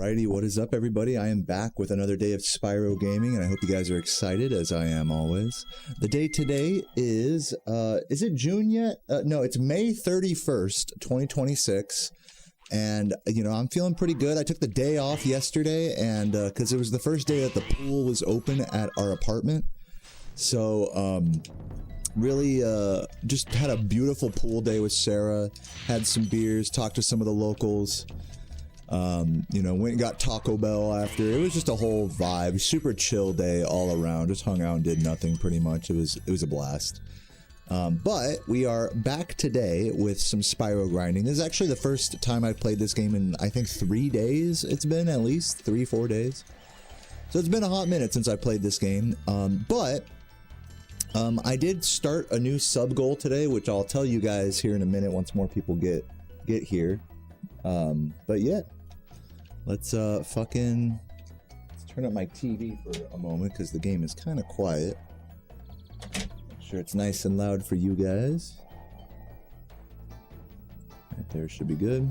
Alrighty, what is up everybody? I am back with another day of Spyro gaming, and I hope you guys are excited, as I am always. The day today is it June yet? No, it's May 31st, 2026, and, you know, I'm feeling pretty good. I took the day off yesterday, and, because it was the first day that the pool was open at our apartment, so, really, just had a beautiful pool day with Sarah, had some beers, talked to some of the locals. You know, went and got Taco Bell after. It was just a whole vibe, super chill day all around. Just hung out and did nothing pretty much. It was a blast. But we are back today with some Spyro grinding. This is actually the first time I've played this game in, I think, 3 days. It's been at least 3-4 days. So it's been a hot minute since I played this game. I did start a new sub goal today, which I'll tell you guys here in a minute once more people get here. But yeah, let's turn up my TV for a moment because the game is kind of quiet. Make sure it's nice and loud for you guys. Right there should be good.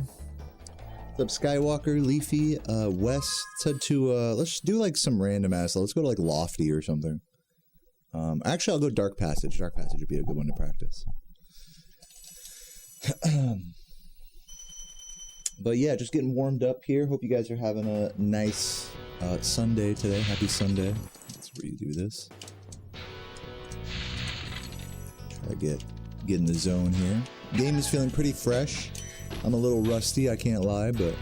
What's up, Skywalker, Leafy, Wes? Said to let's do like some random ass. Let's go to like Lofty or something. Actually, I'll go Dark Passage. Dark Passage would be a good one to practice. But yeah, just getting warmed up here. Hope you guys are having a nice Sunday today. Happy Sunday. Let's redo this. Try to get in the zone here. Game is feeling pretty fresh. I'm a little rusty, I can't lie, but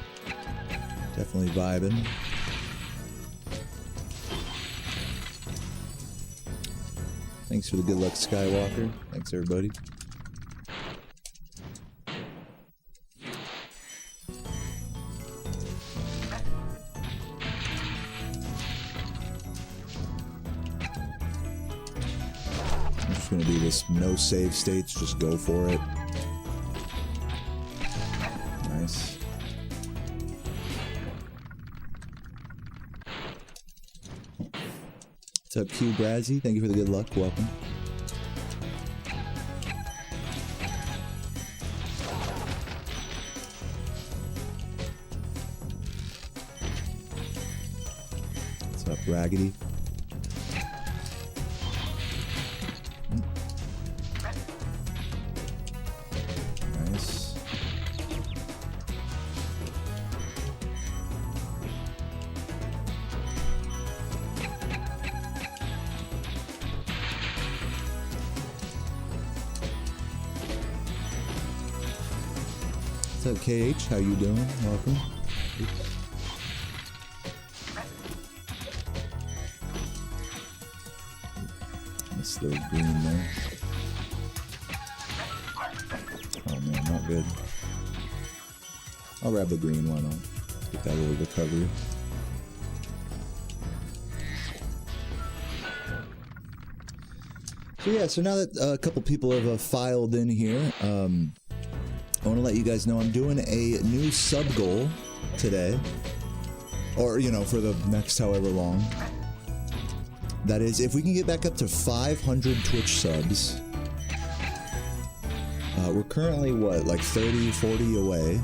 definitely vibing. Thanks for the good luck, Skywalker. Thanks, everybody. Gonna do this no save states, just go for it. Nice. What's up, Q Brazzy? Thank you for the good luck. Welcome. What's up, Raggedy? What's up, KH? How you doing? Welcome. Missed the green there. Oh man, not good. I'll grab the green one. I'll get that little recovery. So yeah, so now that a couple people have filed in here, I want to let you guys know I'm doing a new sub goal today, or, you know, for the next however long. That is, if we can get back up to 500 Twitch subs, we're currently, what, like 30, 40 away.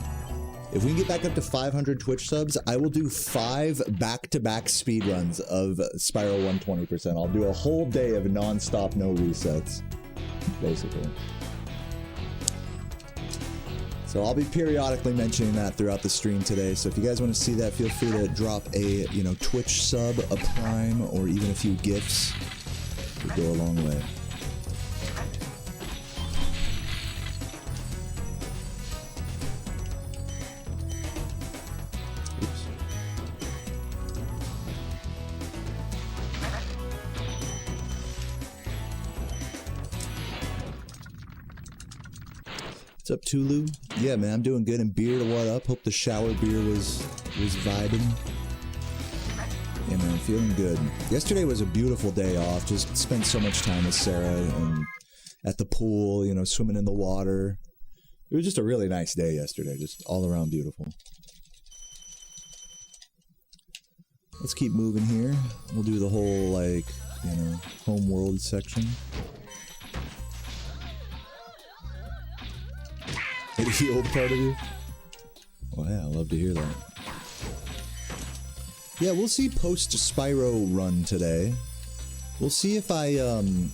If we can get back up to 500 Twitch subs, I will do 5 back-to-back speedruns of Spyro 120%. I'll do a whole day of non-stop, no resets, basically. So I'll be periodically mentioning that throughout the stream today. So if you guys want to see that, feel free to drop a, you know, Twitch sub, a Prime, or even a few gifts. It would go a long way. Oops. What's up, Tulu? Yeah, man, I'm doing good. And Beard, what up? Hope the shower beer was vibing. Yeah, man, I'm feeling good. Yesterday was a beautiful day off. Just spent so much time with Sarah and at the pool, you know, swimming in the water. It was just a really nice day yesterday. Just all around beautiful. Let's keep moving here. We'll do the whole, like, you know, home world section. The old part of you? Oh yeah, I love to hear that. Yeah, we'll see post Spyro run today. We'll see if I,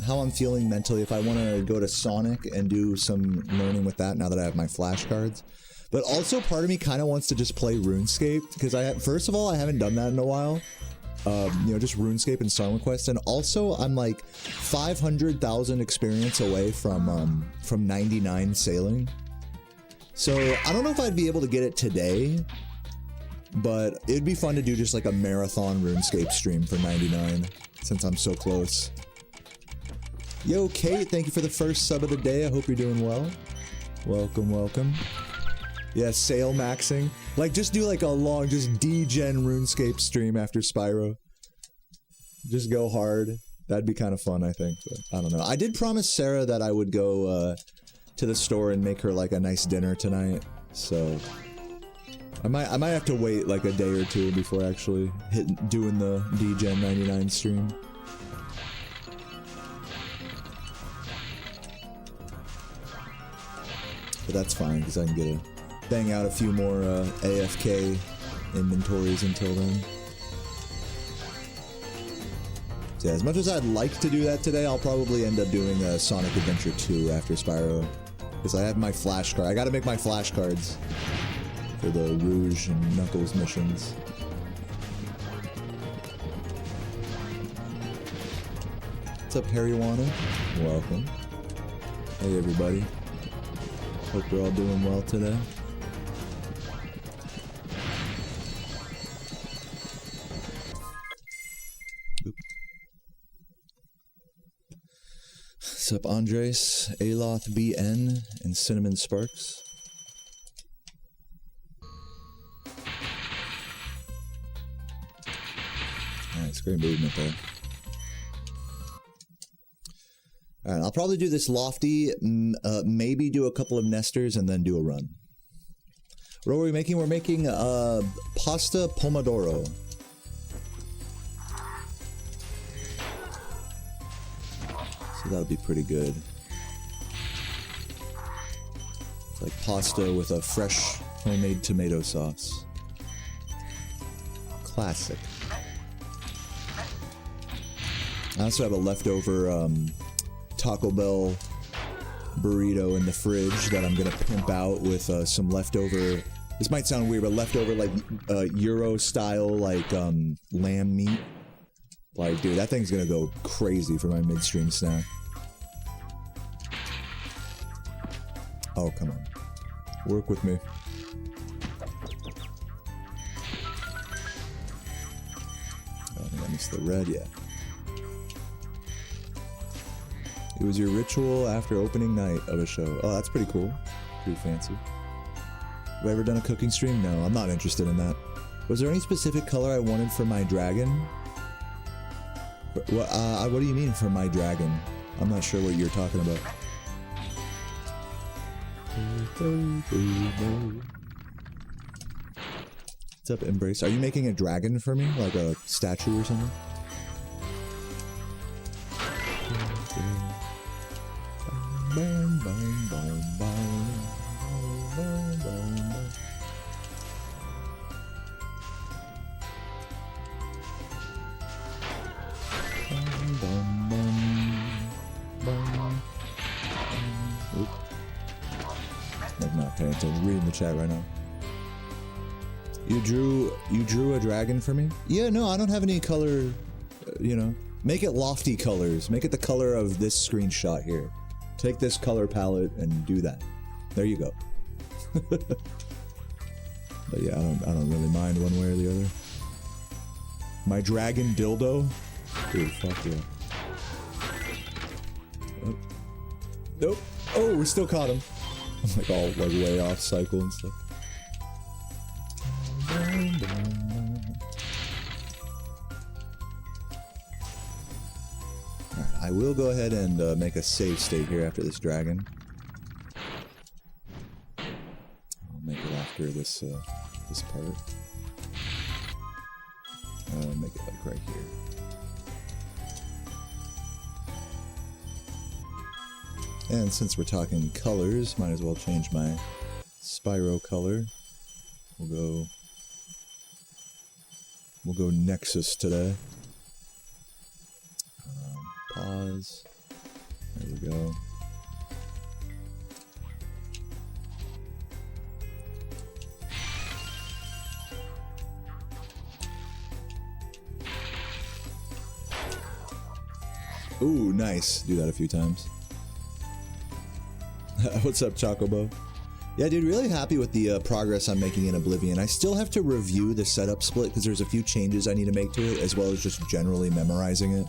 how I'm feeling mentally, if I want to go to Sonic and do some learning with that now that I have my flashcards. But also part of me kind of wants to just play RuneScape, because first of all, I haven't done that in a while. You know, just RuneScape and Song Request, and also I'm like 500,000 experience away from 99 sailing. So I don't know if I'd be able to get it today, but it'd be fun to do just like a marathon RuneScape stream for 99. Since I'm so close. Yo, Kate, thank you for the first sub of the day. I hope you're doing well. Welcome, welcome. Yeah, sail maxing. Like, just do like a long, just D-gen RuneScape stream after Spyro. Just go hard. That'd be kind of fun, I think. But I don't know. I did promise Sarah that I would go to the store and make her like a nice dinner tonight. So I might have to wait like a day or two before actually doing the D-Gen 99 stream. But that's fine, because I can get bang out a few more AFK inventories until then. So yeah, as much as I'd like to do that today, I'll probably end up doing Sonic Adventure 2 after Spyro. Because I have my flashcard. I gotta make my flashcards for the Rouge and Knuckles missions. What's up, Harry Wanna? Welcome. Hey, everybody. Hope you're all doing well today. Oop. What's up, Andres, Aloth BN, and Cinnamon Sparks? Nice, great movement there. Alright, I'll probably do this lofty, maybe do a couple of nesters, and then do a run. What are we making? We're making pasta pomodoro. So that'll be pretty good. It's like pasta with a fresh homemade tomato sauce. Classic. I also have a leftover Taco Bell burrito in the fridge that I'm gonna pimp out with some leftover. This might sound weird, but leftover like Euro style like lamb meat. Like, dude, that thing's gonna go crazy for my midstream snack. Oh, come on, work with me. Oh, I think I missed the red. Yeah. It was your ritual after opening night of a show. Oh, that's pretty cool. Pretty fancy. Have I ever done a cooking stream? No, I'm not interested in that. Was there any specific color I wanted for my dragon? What do you mean for my dragon? I'm not sure what you're talking about. What's up, Embrace? Are you making a dragon for me? Like a statue or something? Bang, bang, bang, bang, bang, bang, bang. Bang, bang, bang, bang. Oop. I'm not paying attention. Reading the chat right now. You drew a dragon for me? Yeah, no, I don't have any color, you know. Make it lofty colors. Make it the color of this screenshot here. Take this color palette and do that. There you go. But yeah, I don't really mind one way or the other. My dragon dildo? Dude, fuck yeah. Oh. Nope. Oh, we still caught him. I'm like all like way off cycle and stuff. I will go ahead and make a save state here after this dragon. I'll make it after this this part. I'll make it like right here. And since we're talking colors, might as well change my Spyro color. We'll go We'll go Nexus today. Pause. There we go. Ooh, nice. Do that a few times. What's up, Chocobo? Yeah, dude, really happy with the progress I'm making in Oblivion. I still have to review the setup split because there's a few changes I need to make to it, as well as just generally memorizing it.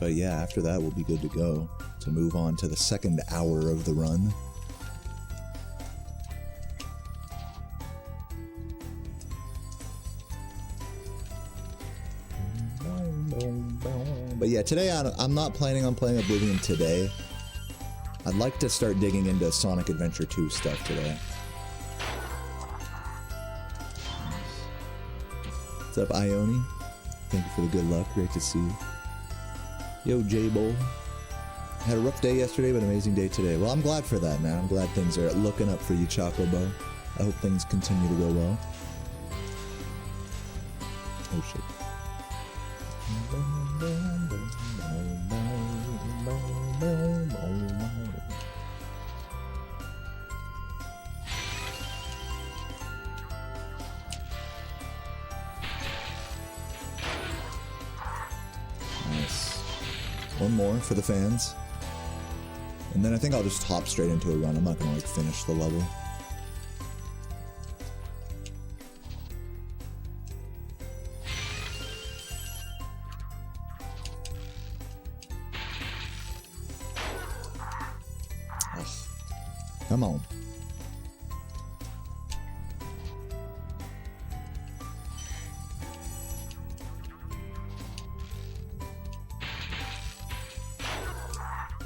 But yeah, after that, we'll be good to go to move on to the second hour of the run. But yeah, today I'm not planning on playing Oblivion today. I'd like to start digging into Sonic Adventure 2 stuff today. What's up, Ione? Thank you for the good luck. Great to see you. Yo, J-Bull. Had a rough day yesterday, but amazing day today. Well, I'm glad for that, man. I'm glad things are looking up for you, Chocobo. I hope things continue to go well. Oh, shit. Nice. One more for the fans. And then I think I'll just hop straight into a run. I'm not gonna like finish the level. Come on.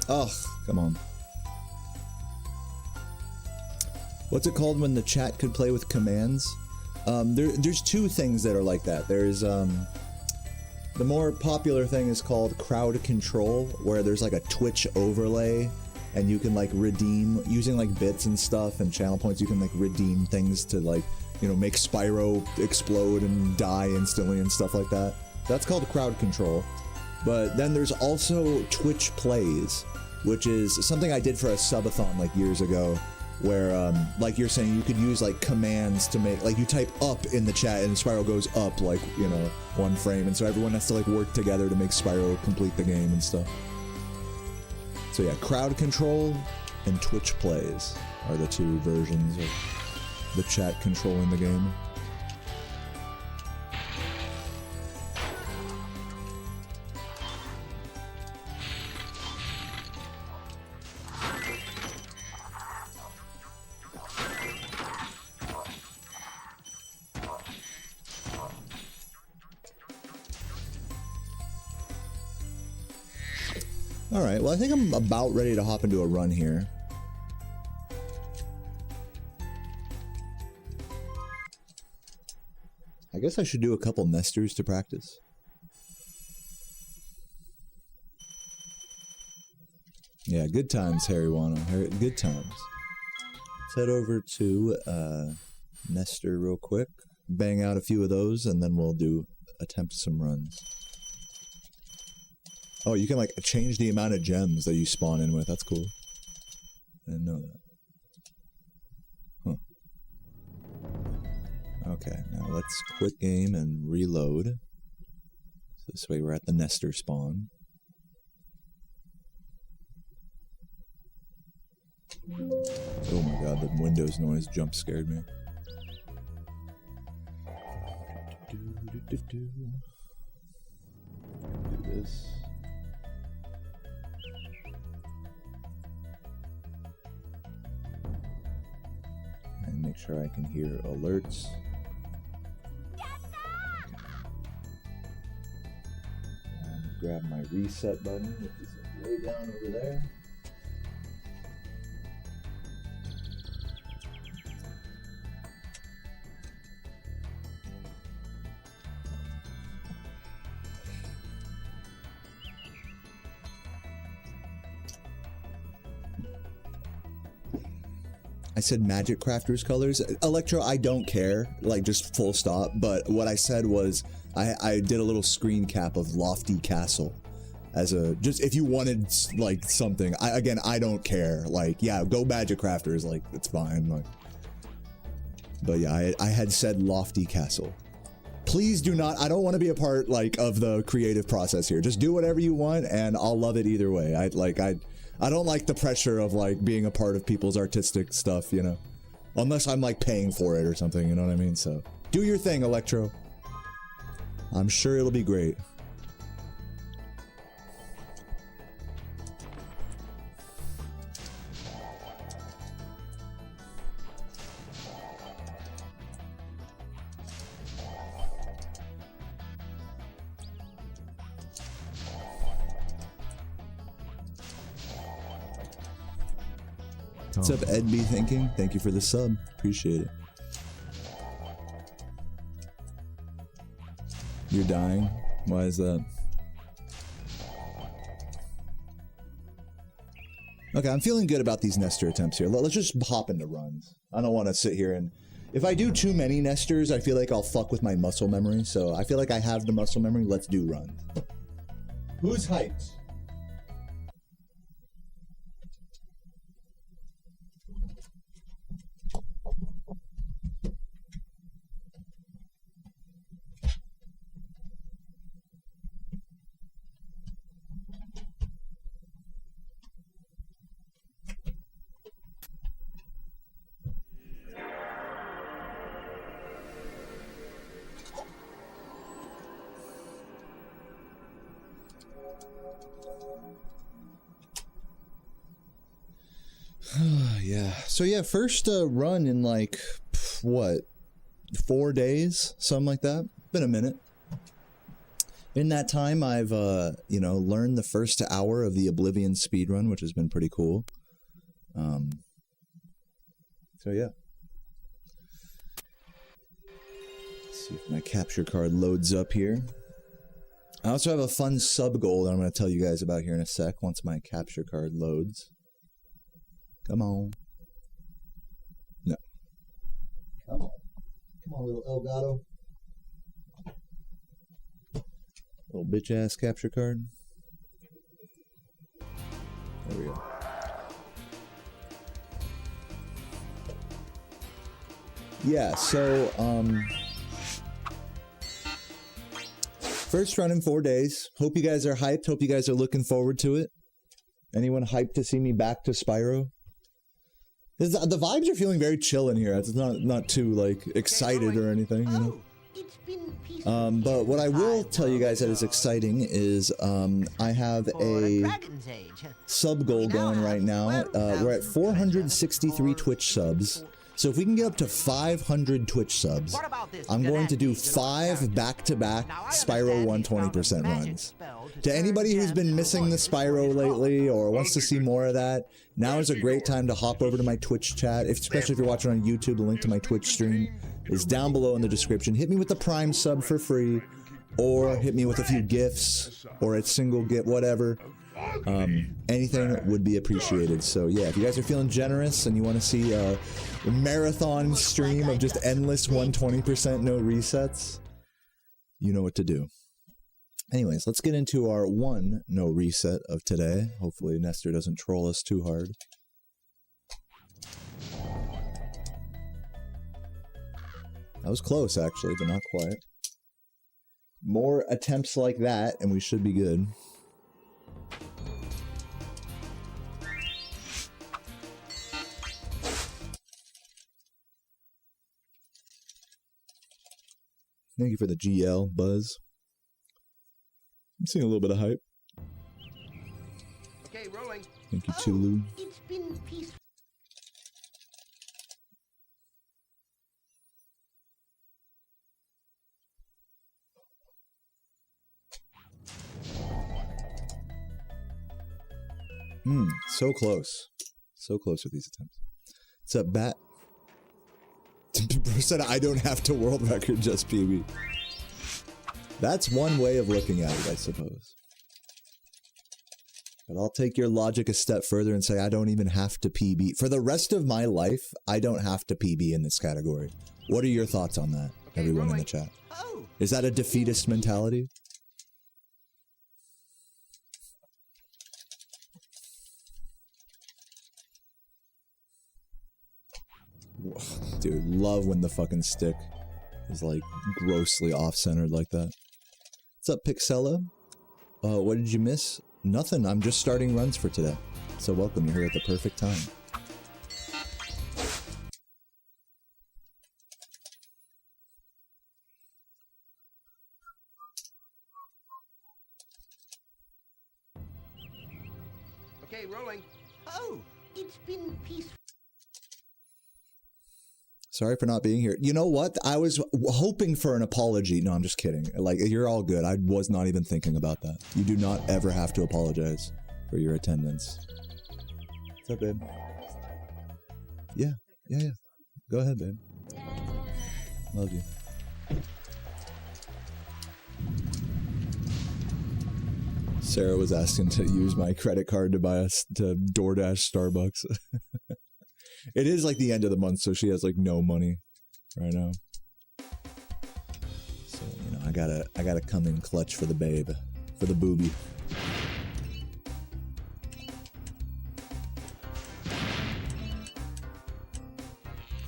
Oh, come on. What's it called when the chat could play with commands? There's two things that are like that. There's the more popular thing is called crowd control, where there's like a Twitch overlay. And you can like redeem, using like bits and stuff and channel points, you can like redeem things to like, you know, make Spyro explode and die instantly and stuff like that. That's called crowd control. But then there's also Twitch Plays, which is something I did for a subathon like years ago, where like you're saying, you could use like commands to make, like you type up in the chat and Spyro goes up like, you know, one frame. And so everyone has to like work together to make Spyro complete the game and stuff. So yeah, crowd control and Twitch Plays are the two versions of the chat controlling the game. Alright, well I think I'm about ready to hop into a run here. I guess I should do a couple nesters to practice. Yeah, good times, Harry Wano. Good times. Let's head over to Nester real quick. Bang out a few of those, and then we'll attempt some runs. Oh, you can like change the amount of gems that you spawn in with. That's cool. I didn't know that. Huh. Okay, now let's quit game and reload. So this way we're at the Nester spawn. Oh my god, the Windows noise jump scared me. Do this. And make sure I can hear alerts. And grab my reset button, which is way down over there. I said Magic Crafters colors. Electro, I don't care, like just full stop. But what I said was I did a little screen cap of Lofty Castle as a, just if you wanted like something. Again, I don't care. Like, yeah, go Magic Crafters, like it's fine. Like, but yeah, I had said Lofty Castle. Please do not, I don't want to be a part like of the creative process here. Just do whatever you want and I'll love it either way. I don't like the pressure of like being a part of people's artistic stuff, you know, unless I'm like paying for it or something, you know what I mean? So do your thing, Electro. I'm sure it'll be great. What's up, Ed B Thinking? Thank you for the sub. Appreciate it. You're dying? Why is that? Okay, I'm feeling good about these Nestor attempts here. Let's just hop into runs. I don't want to sit here and... If I do too many Nestors, I feel like I'll fuck with my muscle memory. So I feel like I have the muscle memory. Let's do runs. Who's hyped? Yeah. So yeah, first run in like, what, 4 days? Something like that. Been a minute. In that time, I've, you know, learned the first hour of the Oblivion speedrun, which has been pretty cool. So yeah. Let's see if my capture card loads up here. I also have a fun sub goal that I'm going to tell you guys about here in a sec once my capture card loads. Come on. No. Come on. Come on, little Elgato. Little bitch ass capture card. There we go. Yeah, so, first run in 4 days. Hope you guys are hyped. Hope you guys are looking forward to it. Anyone hyped to see me back to Spyro? The vibes are feeling very chill in here. It's not too like excited or anything, you know. But what I will tell you guys that is exciting is I have a sub goal going right now. We're at 463 Twitch subs. So if we can get up to 500 Twitch subs, I'm going to do 5 back-to-back Spyro 120% runs. To anybody who's been missing the Spyro lately or wants to see more of that, now is a great time to hop over to my Twitch chat, especially if you're watching on YouTube. The link to my Twitch stream is down below in the description. Hit me with the Prime sub for free, or hit me with a few gifts, or a single gift, whatever. Anything would be appreciated. So yeah, if you guys are feeling generous and you want to see a marathon stream of just endless 120% no resets, you know what to do. Anyways, let's get into our one no reset of today. Hopefully Nestor doesn't troll us too hard. That was close actually, but not quite. More attempts like that and we should be good. Thank you for the GL, Buzz. I'm seeing a little bit of hype. Okay, rolling. Thank you, Tulu. It's been peaceful. So close. So close with these attempts. What's up, Bat? Said I don't have to world record just PB. That's one way of looking at it, I suppose. But I'll take your logic a step further and say I don't even have to PB. For the rest of my life, I don't have to PB in this category. What are your thoughts on that, everyone in the chat? Is that a defeatist mentality? Dude, love when the fucking stick is like grossly off-centered like that. What's up, Pixella? What did you miss? Nothing, I'm just starting runs for today. So welcome, you're here at the perfect time. Okay, rolling. Oh, it's been peaceful. Sorry for not being here. You know what? I was hoping for an apology. No, I'm just kidding. Like, you're all good. I was not even thinking about that. You do not ever have to apologize for your attendance. What's up, babe? Yeah. Go ahead, babe. Love you. Sarah was asking to use my credit card to buy us to DoorDash Starbucks. It is like the end of the month, so she has like no money right now. So, you know, I gotta come in clutch for the babe, for the booby.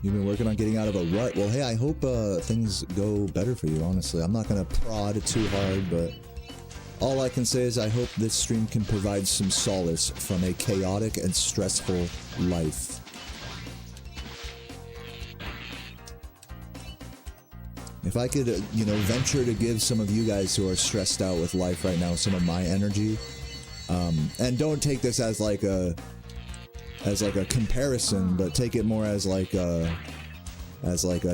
You've been working on getting out of a rut. Well, hey, I hope things go better for you, honestly. I'm not gonna prod too hard, but all I can say is I hope this stream can provide some solace from a chaotic and stressful life. If I could, you know, venture to give some of you guys who are stressed out with life right now some of my energy, and don't take this as like a comparison, but take it more as like a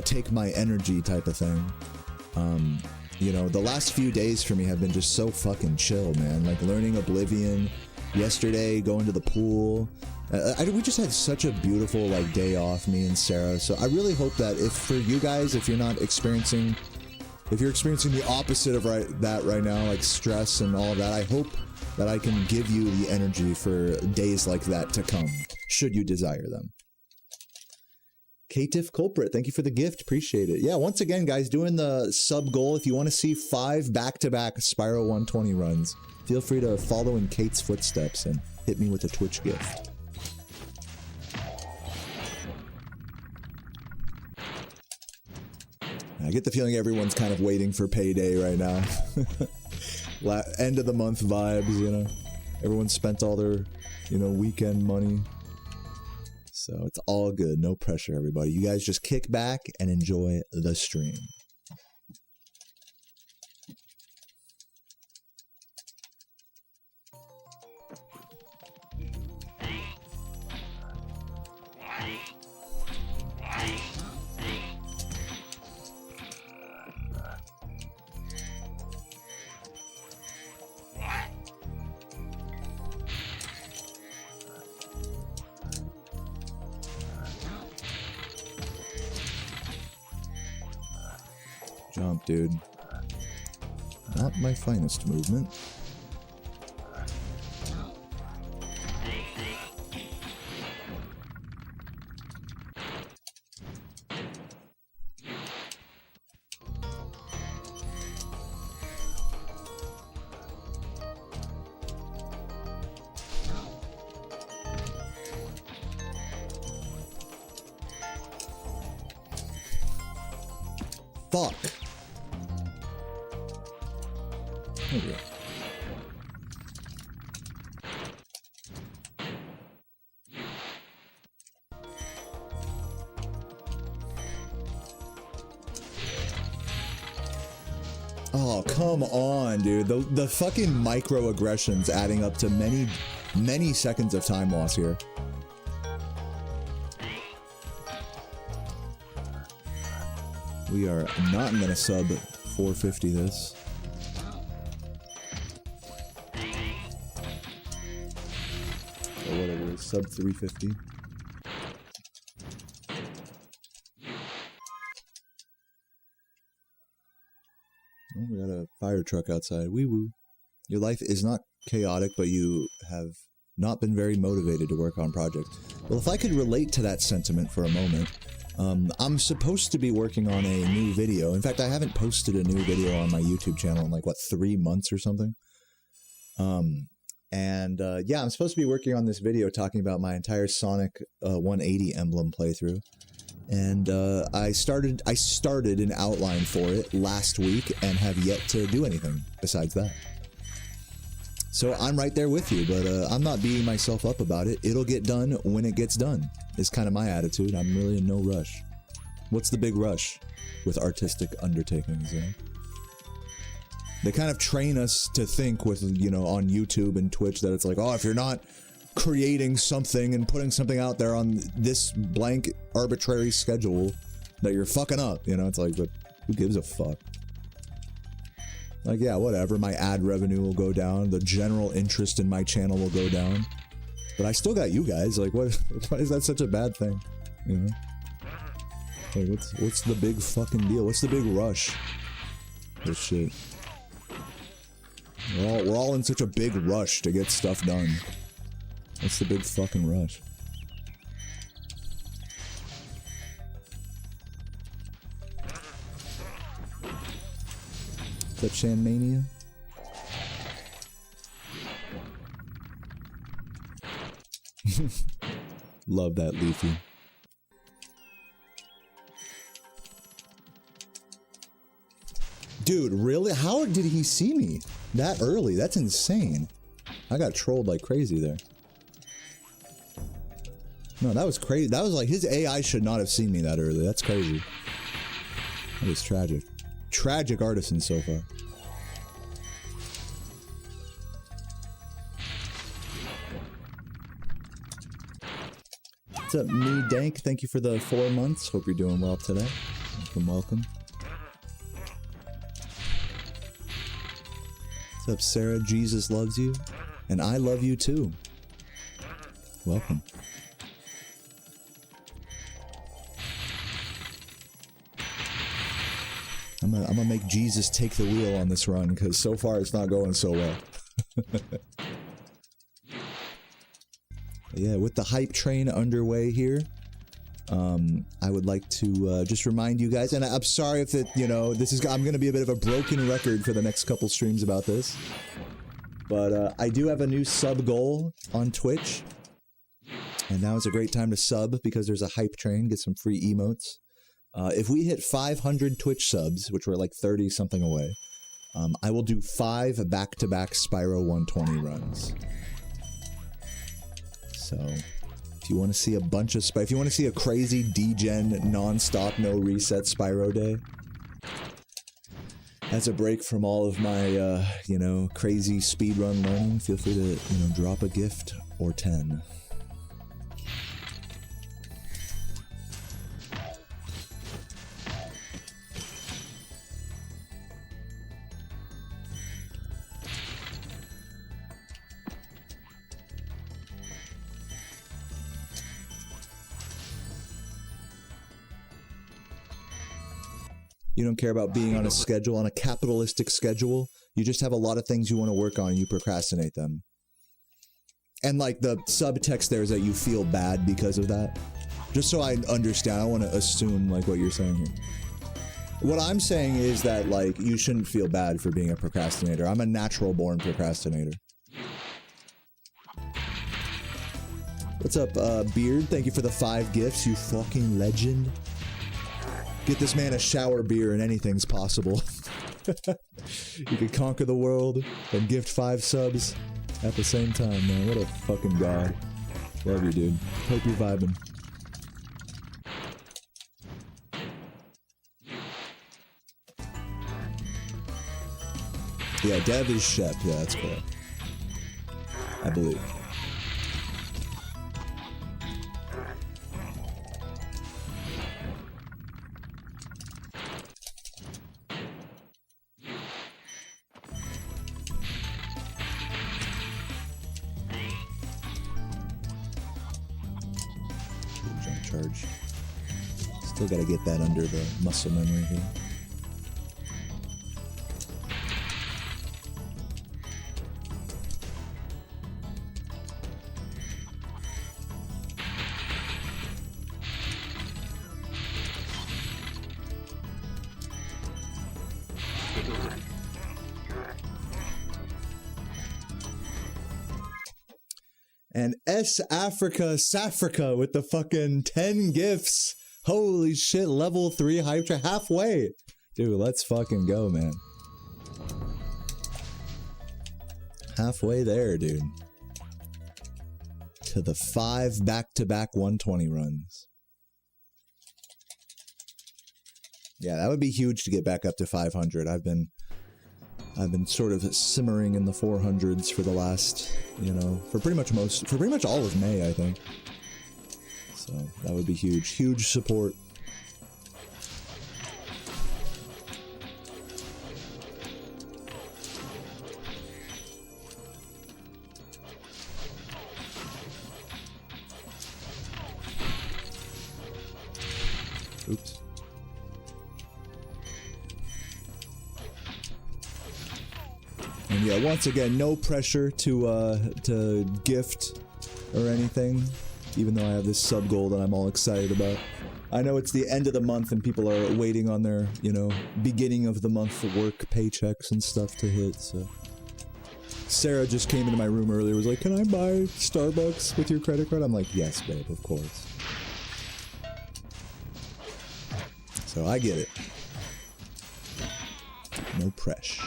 take my energy type of thing. You know, the last few days for me have been just so fucking chill, man. Like learning Oblivion, yesterday going to the pool. We just had such a beautiful like day off, me and Sarah. So I really hope that if for you guys, if you're experiencing the opposite of that right now, like stress and all of that, I hope that I can give you the energy for days like that to come, should you desire them. Caitiff Culprit, thank you for the gift. Appreciate it. Yeah, once again, guys, doing the sub goal. If you want to see 5 back-to-back Spyro 120 runs, feel free to follow in Kate's footsteps and hit me with a Twitch gift. I get the feeling everyone's kind of waiting for payday right now. End of the month vibes, you know. Everyone spent all their, you know, weekend money. So it's all good. No pressure, everybody. You guys just kick back and enjoy the stream. Jump, dude. Not my finest movement. Fuck. There we go. Oh, come on, dude. The fucking microaggressions adding up to many seconds of time loss here. We are not gonna sub 450 this. Or whatever, sub 350. Oh, we got a fire truck outside. Wee woo. Your life is not chaotic, but you have not been very motivated to work on projects. Well, if I could relate to that sentiment for a moment, I'm supposed to be working on a new video. In fact, I haven't posted a new video on my YouTube channel in like, what, 3 months or something? Yeah, I'm supposed to be working on this video talking about my entire Sonic 180 emblem playthrough. And I started an outline for it last week and have yet to do anything besides that. So I'm right there with you, but I'm not beating myself up about it. It'll get done when it gets done, is kind of my attitude. I'm really in no rush. What's the big rush with artistic undertakings, you know? They kind of train us to think with, you know, on YouTube and Twitch that it's like, oh, if you're not creating something and putting something out there on this blank arbitrary schedule, that you're fucking up, you know? It's like, but who gives a fuck? Like, yeah, whatever, my ad revenue will go down, the general interest in my channel will go down, but I still got you guys. Like, why is that such a bad thing, you know? Like, what's the big fucking deal? What's the big rush? This shit. We're all in such a big rush to get stuff done. What's the big fucking rush? Is that Shanmania? Love that, Leafy. Dude, really? How did he see me that early? That's insane. I got trolled like crazy there. No, that was crazy. That was like, his AI should not have seen me that early. That's crazy. That is tragic. Tragic artisan so far. What's up, me Dank? Thank you for the 4 months. Hope you're doing well today. Welcome, welcome. What's up, Sarah? Jesus loves you. And I love you too. Welcome. I'm gonna make Jesus take the wheel on this run, because so far it's not going so well. Yeah, with the hype train underway here, I would like to just remind you guys, and I'm sorry if it, you know, I'm gonna be a bit of a broken record for the next couple streams about this, but I do have a new sub goal on Twitch, and now is a great time to sub because there's a hype train, get some free emotes. If we hit 500 Twitch subs, which we're like 30 something away, I will do 5 back-to-back Spyro 120 runs. So, if you want to see a bunch of if you want to see a crazy degen, non-stop, no reset Spyro day, as a break from all of my, you know, crazy speedrun learning, feel free to, you know, drop a gift or 10. You don't care about being on a schedule, on a capitalistic schedule. You just have a lot of things you want to work on and you procrastinate them. And like the subtext there is that you feel bad because of that. Just so I understand, I want to assume like what you're saying here. What I'm saying is that like you shouldn't feel bad for being a procrastinator. I'm a natural born procrastinator. What's up, Beard? Thank you for the 5 gifts, you fucking legend. Get this man a shower beer and anything's possible. You could conquer the world and gift 5 subs at the same time, man. What a fucking god. Love you, dude. Hope you're vibing. Yeah, Dev is Shep. Yeah, that's correct. I believe. Charge. Still gotta get that under the muscle memory here. And S Africa Safrica with the fucking 10 gifts. Holy shit, level 3 hype train halfway. Dude, let's fucking go, man. Halfway there, dude. To the 5 back-to-back 120 runs. Yeah, that would be huge to get back up to 500. I've been sort of simmering in the 400s for the last, you know, for pretty much all of May, I think. So that would be huge. Huge support. Oops. And yeah, once again, no pressure to gift or anything, even though I have this sub goal that I'm all excited about. I know it's the end of the month and people are waiting on their, you know, beginning of the month work paychecks and stuff to hit, so. Sarah just came into my room earlier, was like, can I buy Starbucks with your credit card? I'm like, yes, babe, of course. So I get it. No pressure.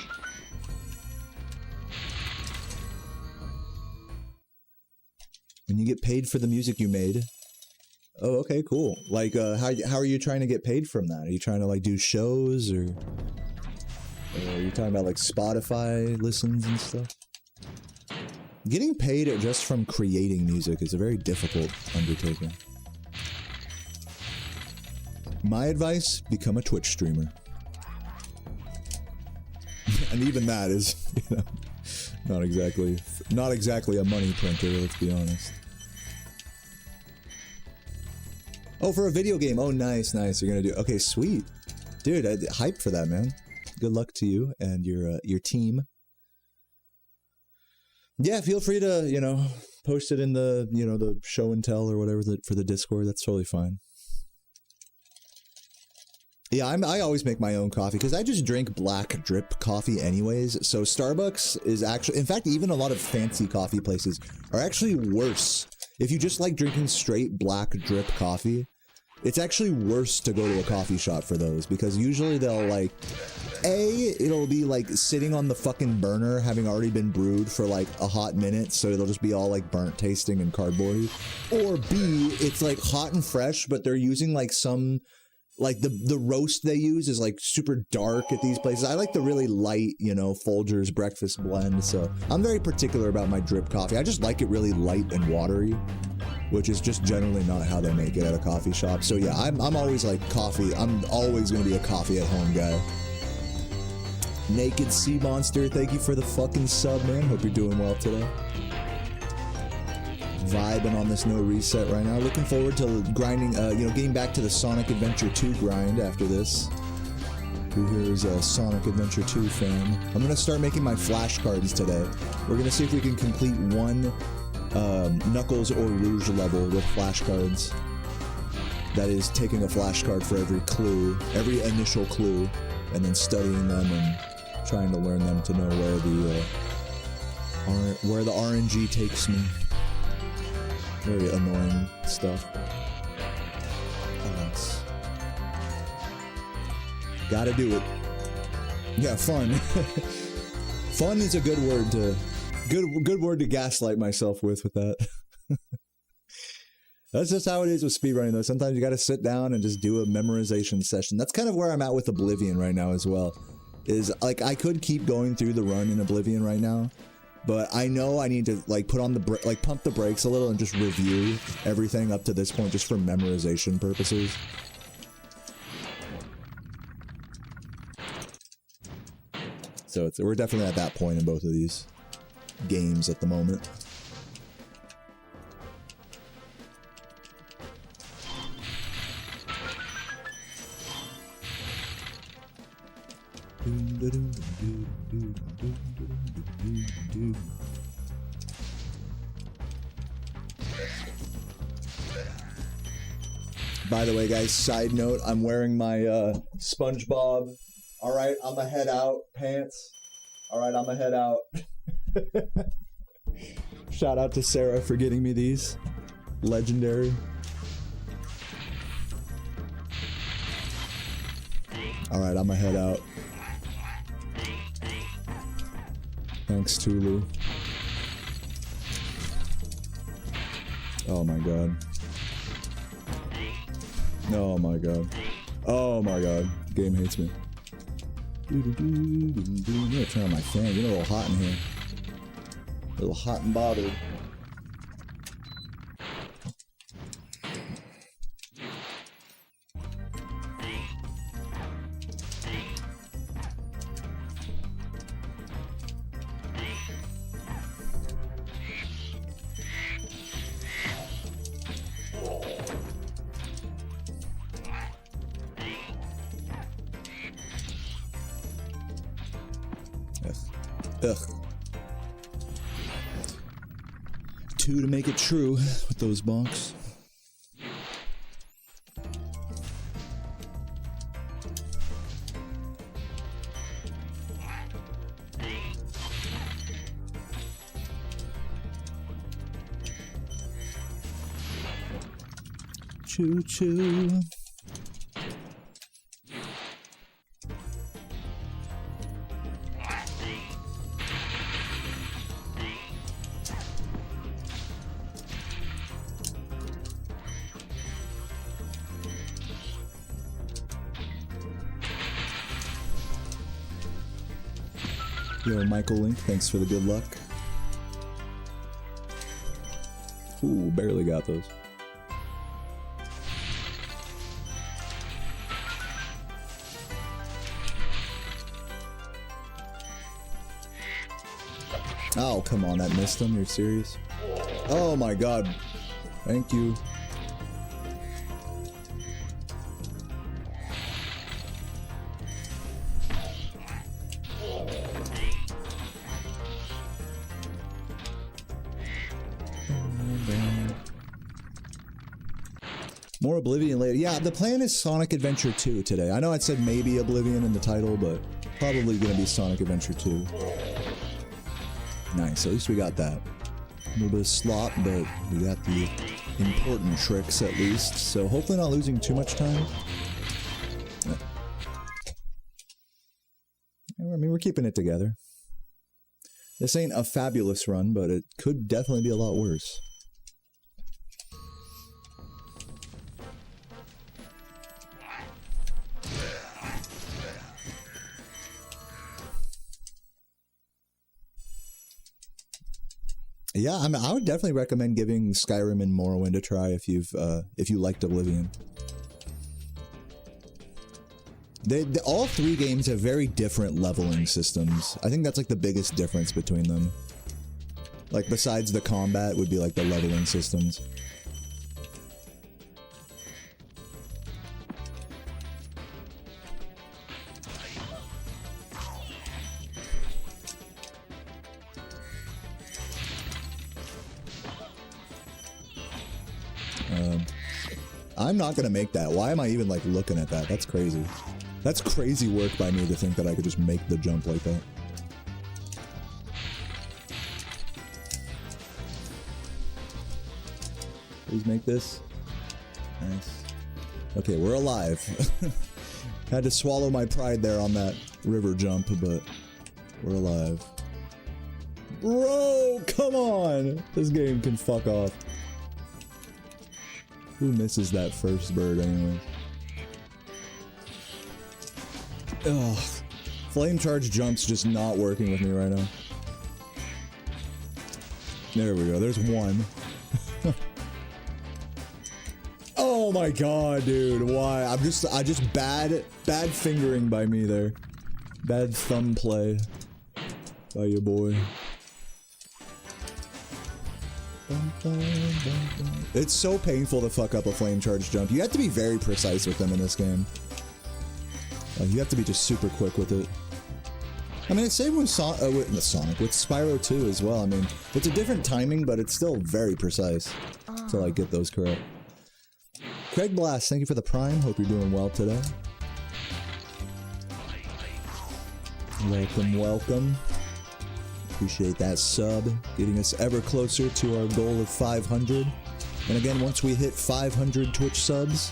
When you get paid for the music you made. Oh, okay, cool. Like, how are you trying to get paid from that? Are you trying to, like, do shows, or are you talking about, like, Spotify listens and stuff? Getting paid just from creating music is a very difficult undertaking. My advice, become a Twitch streamer. And even that is, you know, not exactly a money printer, let's be honest. Oh, for a video game. Oh, nice, nice. You're gonna do, okay, sweet. Dude, hype for that, man. Good luck to you and your team. Yeah, feel free to, you know, post it in the, you know, the show and tell or whatever for the Discord. That's totally fine. Yeah, I always make my own coffee because I just drink black drip coffee anyways. So Starbucks is actually, in fact, even a lot of fancy coffee places are actually worse. If you just like drinking straight black drip coffee, it's actually worse to go to a coffee shop for those because usually they'll like, it'll be like sitting on the fucking burner having already been brewed for like a hot minute, so it'll just be all like burnt tasting and cardboardy. Or B, it's like hot and fresh, but they're using like some, like the roast they use is like super dark at these places. I like the really light, you know, Folgers breakfast blend. So I'm very particular about my drip coffee. I just like it really light and watery, which is just generally not how they make it at a coffee shop. So yeah, I'm always like coffee. I'm always going to be a coffee at home guy. Naked Sea Monster, thank you for the fucking sub, man. Hope you're doing well today. Vibing on this no reset right now. Looking forward to grinding, you know, getting back to the Sonic Adventure 2 grind after this. Who here is a Sonic Adventure 2 fan? I'm gonna start making my flashcards today. We're gonna see if we can complete one Knuckles or Rouge level with flashcards. That is taking a flashcard for every clue, every initial clue, and then studying them and trying to learn them to know where the RNG takes me. Very annoying stuff. Alas. Gotta do it. Yeah, fun. Fun is a good word to good word to gaslight myself with that. That's just how it is with speedrunning though. Sometimes you gotta sit down and just do a memorization session. That's kind of where I'm at with Oblivion right now as well. Is like I could keep going through the run in Oblivion right now, but I know I need to like put on the like pump the brakes a little and just review everything up to this point just for memorization purposes. So we're definitely at that point in both of these games at the moment. By the way, guys, side note, I'm wearing my SpongeBob, alright, I'ma head out pants. Alright, I'ma head out. Shout out to Sarah for getting me these. Legendary. Alright, I'm gonna head out. Thanks, Tulu. Oh my god. Oh my god. Oh my god. Game hates me. I'm gonna turn on my fan. Getting a little hot in here. A little hot and bothered. Ugh. 2 to make it true with those bonks. Choo choo. Yo, Michael Link, thanks for the good luck. Ooh, barely got those. Oh, come on, that missed him, you're serious? Oh my god. Thank you. More Oblivion later. Yeah, the plan is Sonic Adventure 2 today. I know I said maybe Oblivion in the title, but probably gonna be Sonic Adventure 2. Nice, at least we got that. A little bit of slop, but we got the important tricks at least, so hopefully not losing too much time. Yeah. I mean, we're keeping it together. This ain't a fabulous run, but it could definitely be a lot worse. Yeah, I mean, I would definitely recommend giving Skyrim and Morrowind a try if you liked Oblivion. All 3 games have very different leveling systems. I think that's like the biggest difference between them. Like besides the combat would be like the leveling systems. I'm not gonna make that. Why am I even like looking at that? That's crazy. That's crazy work by me to think that I could just make the jump like that. Please make this. Nice. Okay, we're alive. Had to swallow my pride there on that river jump, but we're alive. Bro, come on! This game can fuck off. Who misses that first bird anyway? Ugh. Flame charge jump's just not working with me right now. There we go, there's one. Oh my god, dude, why? I just bad fingering by me there. Bad thumb play by your boy. It's so painful to fuck up a flame charge jump. You have to be very precise with them in this game. You have to be just super quick with it. I mean, it's same with with Spyro 2 as well. I mean, it's a different timing, but it's still very precise to like get those correct. Craig Blast, thank you for the Prime. Hope you're doing well today. Welcome, welcome. Appreciate that sub, getting us ever closer to our goal of 500. And again, once we hit 500 Twitch subs,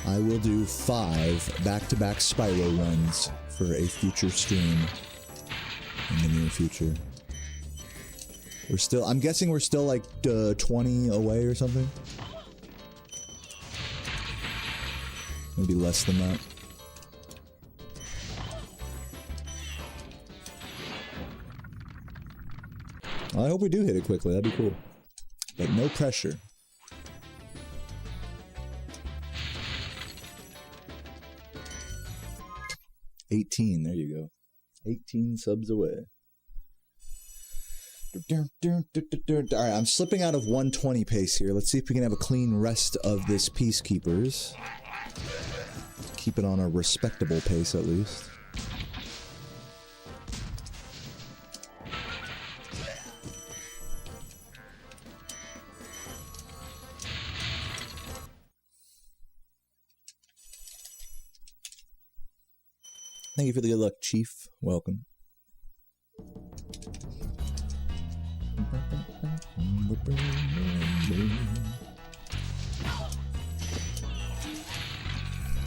I will do 5 back-to-back Spyro runs for a future stream in the near future. I'm guessing we're still like 20 away or something. Maybe less than that. Well, I hope we do hit it quickly, that'd be cool. But no pressure. 18, there you go. 18 subs away. Alright, I'm slipping out of 120 pace here. Let's see if we can have a clean rest of this Peacekeepers. Keep it on a respectable pace at least. Thank you for the good luck, Chief. Welcome.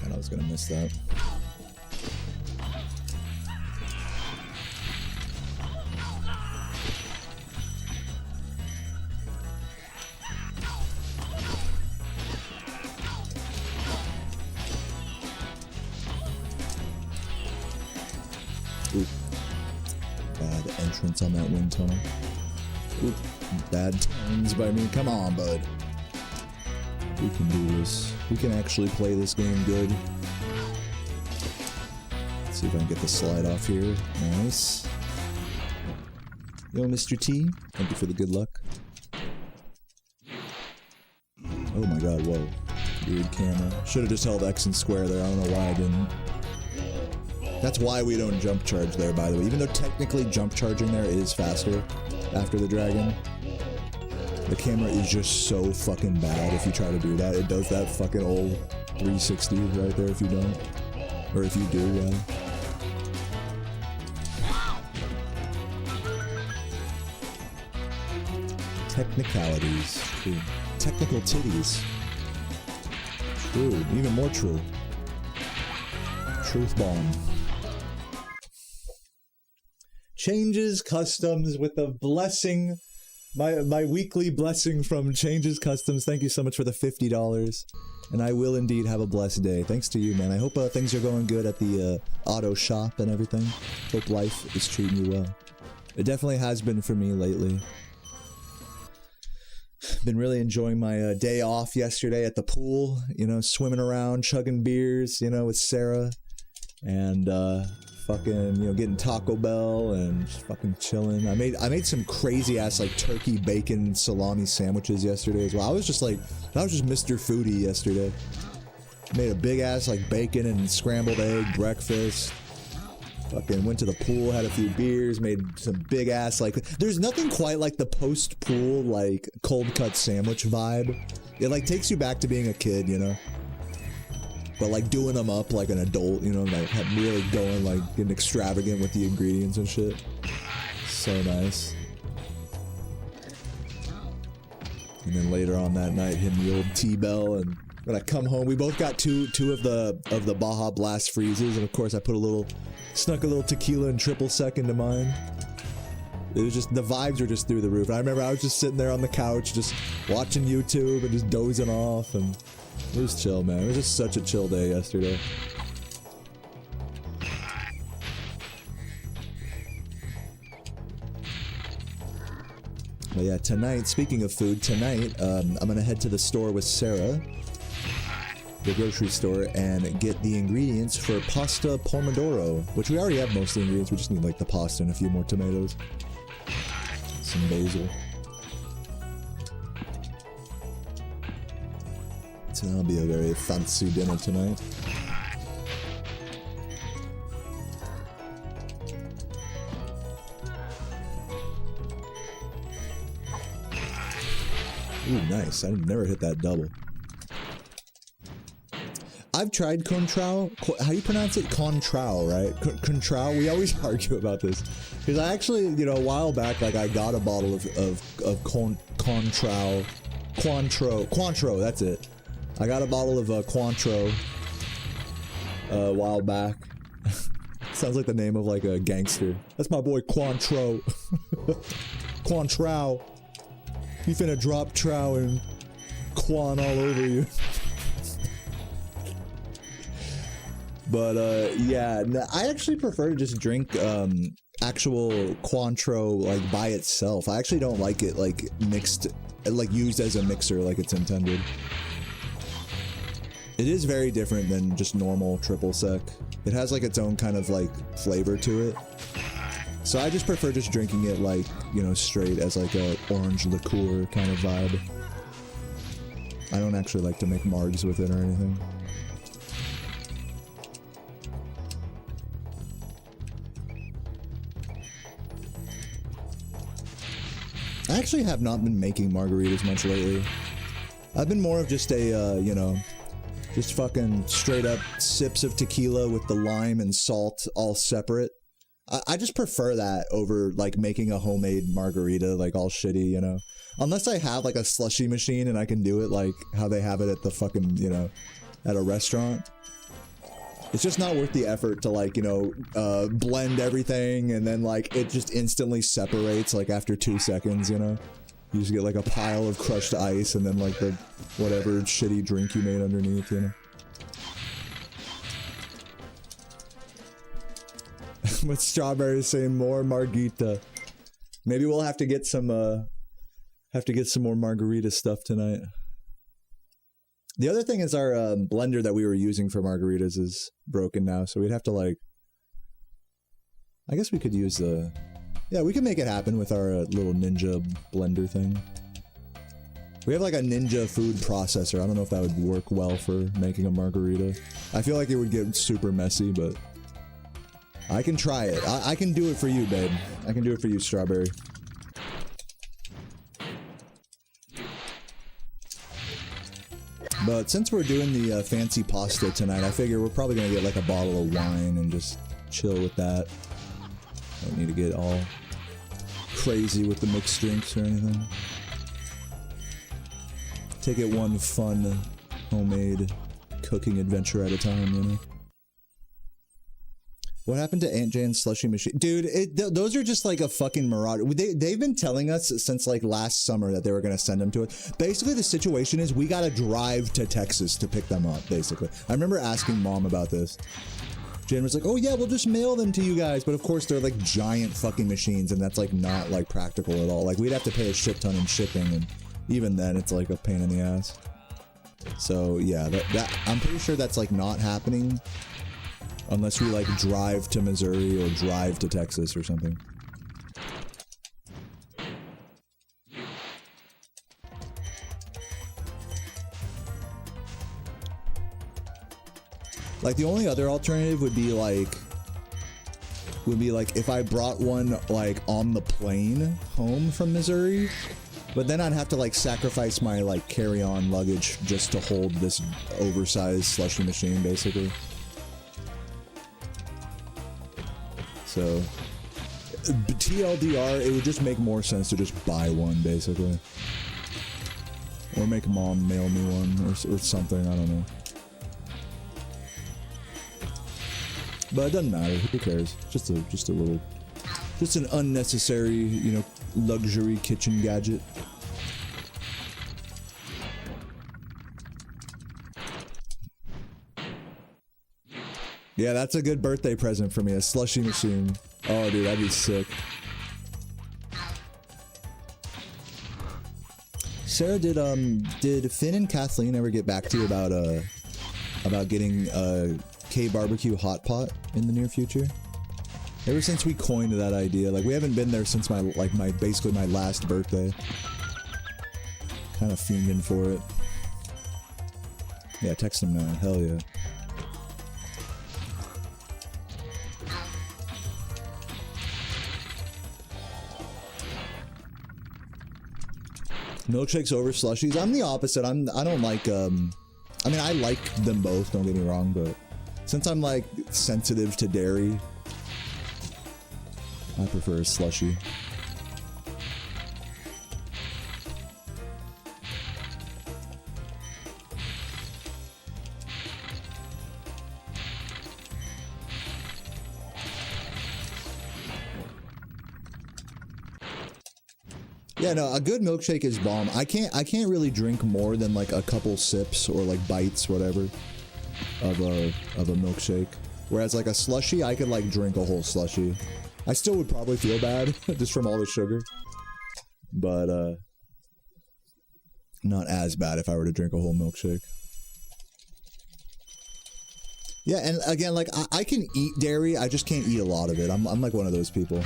God, I was gonna miss that. Ooh. Bad entrance on that wind tunnel. Ooh. Bad turns by me. Come on, bud. We can do this. We can actually play this game good. Let's see if I can get the slide off here. Nice. Yo, Mr. T. Thank you for the good luck. Oh my god, whoa. Weird camera. Should have just held X and square there. I don't know why I didn't. That's why we don't jump charge there, by the way. Even though technically jump charging there is faster after the dragon. The camera is just so fucking bad if you try to do that. It does that fucking old 360 right there if you don't. Or if you do, yeah. Technicalities. True. Technical titties. True. Even more true. Truth bomb. Changes Customs with a blessing. My weekly blessing from Changes Customs. Thank you so much for the $50. And I will indeed have a blessed day. Thanks to you, man. I hope things are going good at the auto shop and everything. Hope life is treating you well. It definitely has been for me lately. Been really enjoying my day off yesterday at the pool. You know, swimming around, chugging beers, you know, with Sarah. And, fucking, you know, getting Taco Bell and just fucking chilling. I made some crazy ass like turkey bacon salami sandwiches yesterday as well. I was just Mr. Foodie yesterday. Made a big ass like bacon and scrambled egg breakfast. Fucking went to the pool, had a few beers, made some big ass like. There's nothing quite like the post pool like cold cut sandwich vibe. It like takes you back to being a kid, you know. But like doing them up like an adult, you know, like really going like getting extravagant with the ingredients and shit. So nice. And then later on that night, hitting the old T-Bell, and when I come home, we both got two of the Baja Blast freezes, and of course I snuck a little tequila and triple sec into mine. It was just, the vibes were just through the roof. And I remember I was just sitting there on the couch, just watching YouTube and just dozing off, and it was chill, man. It was just such a chill day yesterday. But yeah, tonight, speaking of food, tonight, I'm gonna head to the store with Sarah, the grocery store, and get the ingredients for pasta pomodoro, which we already have most of the ingredients. We just need like the pasta and a few more tomatoes. Some basil. So that'll be a very fancy dinner tonight. Ooh, nice. I never hit that double. I've tried Contrao. How do you pronounce it? Contrao, right? Contrao. We always argue about this because I actually, you know, a while back, like I got a bottle of Contrao, Cointreau. That's it. I got a bottle of Cointreau a while back. Sounds like the name of like a gangster. That's my boy Cointreau. Cointreau. You finna drop trow and Quan all over you. But yeah, no, I actually prefer to just drink actual Cointreau like by itself. I actually don't like it like mixed, like used as a mixer like it's intended. It is very different than just normal triple sec. It has like its own kind of like flavor to it. So I just prefer just drinking it like, you know, straight as like a orange liqueur kind of vibe. I don't actually like to make margs with it or anything. I actually have not been making margaritas much lately. I've been more of just a, you know, just fucking straight up sips of tequila with the lime and salt all separate. I just prefer that over like making a homemade margarita like all shitty, you know. Unless I have like a slushy machine and I can do it like how they have it at the fucking, you know, at a restaurant. It's just not worth the effort to like, you know, blend everything and then like it just instantly separates like after 2 seconds, you know. You just get like a pile of crushed ice and then like the whatever shitty drink you made underneath, you know. With Strawberry saying more margarita. Maybe we'll have to get some more margarita stuff tonight. The other thing is our blender that we were using for margaritas is broken now, so we'd have to like, I guess we could use the, yeah, we can make it happen with our little Ninja blender thing. We have like a Ninja food processor. I don't know if that would work well for making a margarita. I feel like it would get super messy, but I can try it. I can do it for you, babe. I can do it for you, Strawberry. But since we're doing the fancy pasta tonight, I figure we're probably gonna get like a bottle of wine and just chill with that. Don't need to get all crazy with the mixed drinks or anything. Take it one fun, homemade cooking adventure at a time, you know? What happened to Aunt Jan's slushy machine? Dude, those are just like a fucking mirage. They've been telling us since like last summer that they were going to send them to us. Basically, the situation is we got to drive to Texas to pick them up, basically. I remember asking Mom about this. Jan was like, oh yeah, we'll just mail them to you guys. But of course, they're like giant fucking machines, and that's like not like practical at all. Like we'd have to pay a shit ton in shipping, and even then, it's like a pain in the ass. So yeah, that I'm pretty sure that's like not happening. Unless we like drive to Missouri or drive to Texas or something. Like the only other alternative would be like if I brought one like on the plane home from Missouri, but then I'd have to like sacrifice my like carry-on luggage just to hold this oversized slushy machine basically. So, TLDR, it would just make more sense to just buy one, basically. Or make Mom mail me one, or something, I don't know. But it doesn't matter, who cares? Just a little, just an unnecessary, you know, luxury kitchen gadget. Yeah, that's a good birthday present for me, a slushy machine. Oh, dude, that'd be sick. Sarah, did Finn and Kathleen ever get back to you about getting a K-barbecue hot pot in the near future? Ever since we coined that idea, like we haven't been there since basically my last birthday. Kind of fiending for it. Yeah, text them now. Hell yeah. Milkshakes over slushies. I'm the opposite. I don't like I mean, I like them both, don't get me wrong, but since I'm like sensitive to dairy, I prefer a slushie. Yeah, no, a good milkshake is bomb. I can't really drink more than like a couple sips or like bites, whatever, of a milkshake. Whereas like a slushie, I could like drink a whole slushie. I still would probably feel bad just from all the sugar, but not as bad if I were to drink a whole milkshake. Yeah, and again, like I can eat dairy, I just can't eat a lot of it. I'm like one of those people.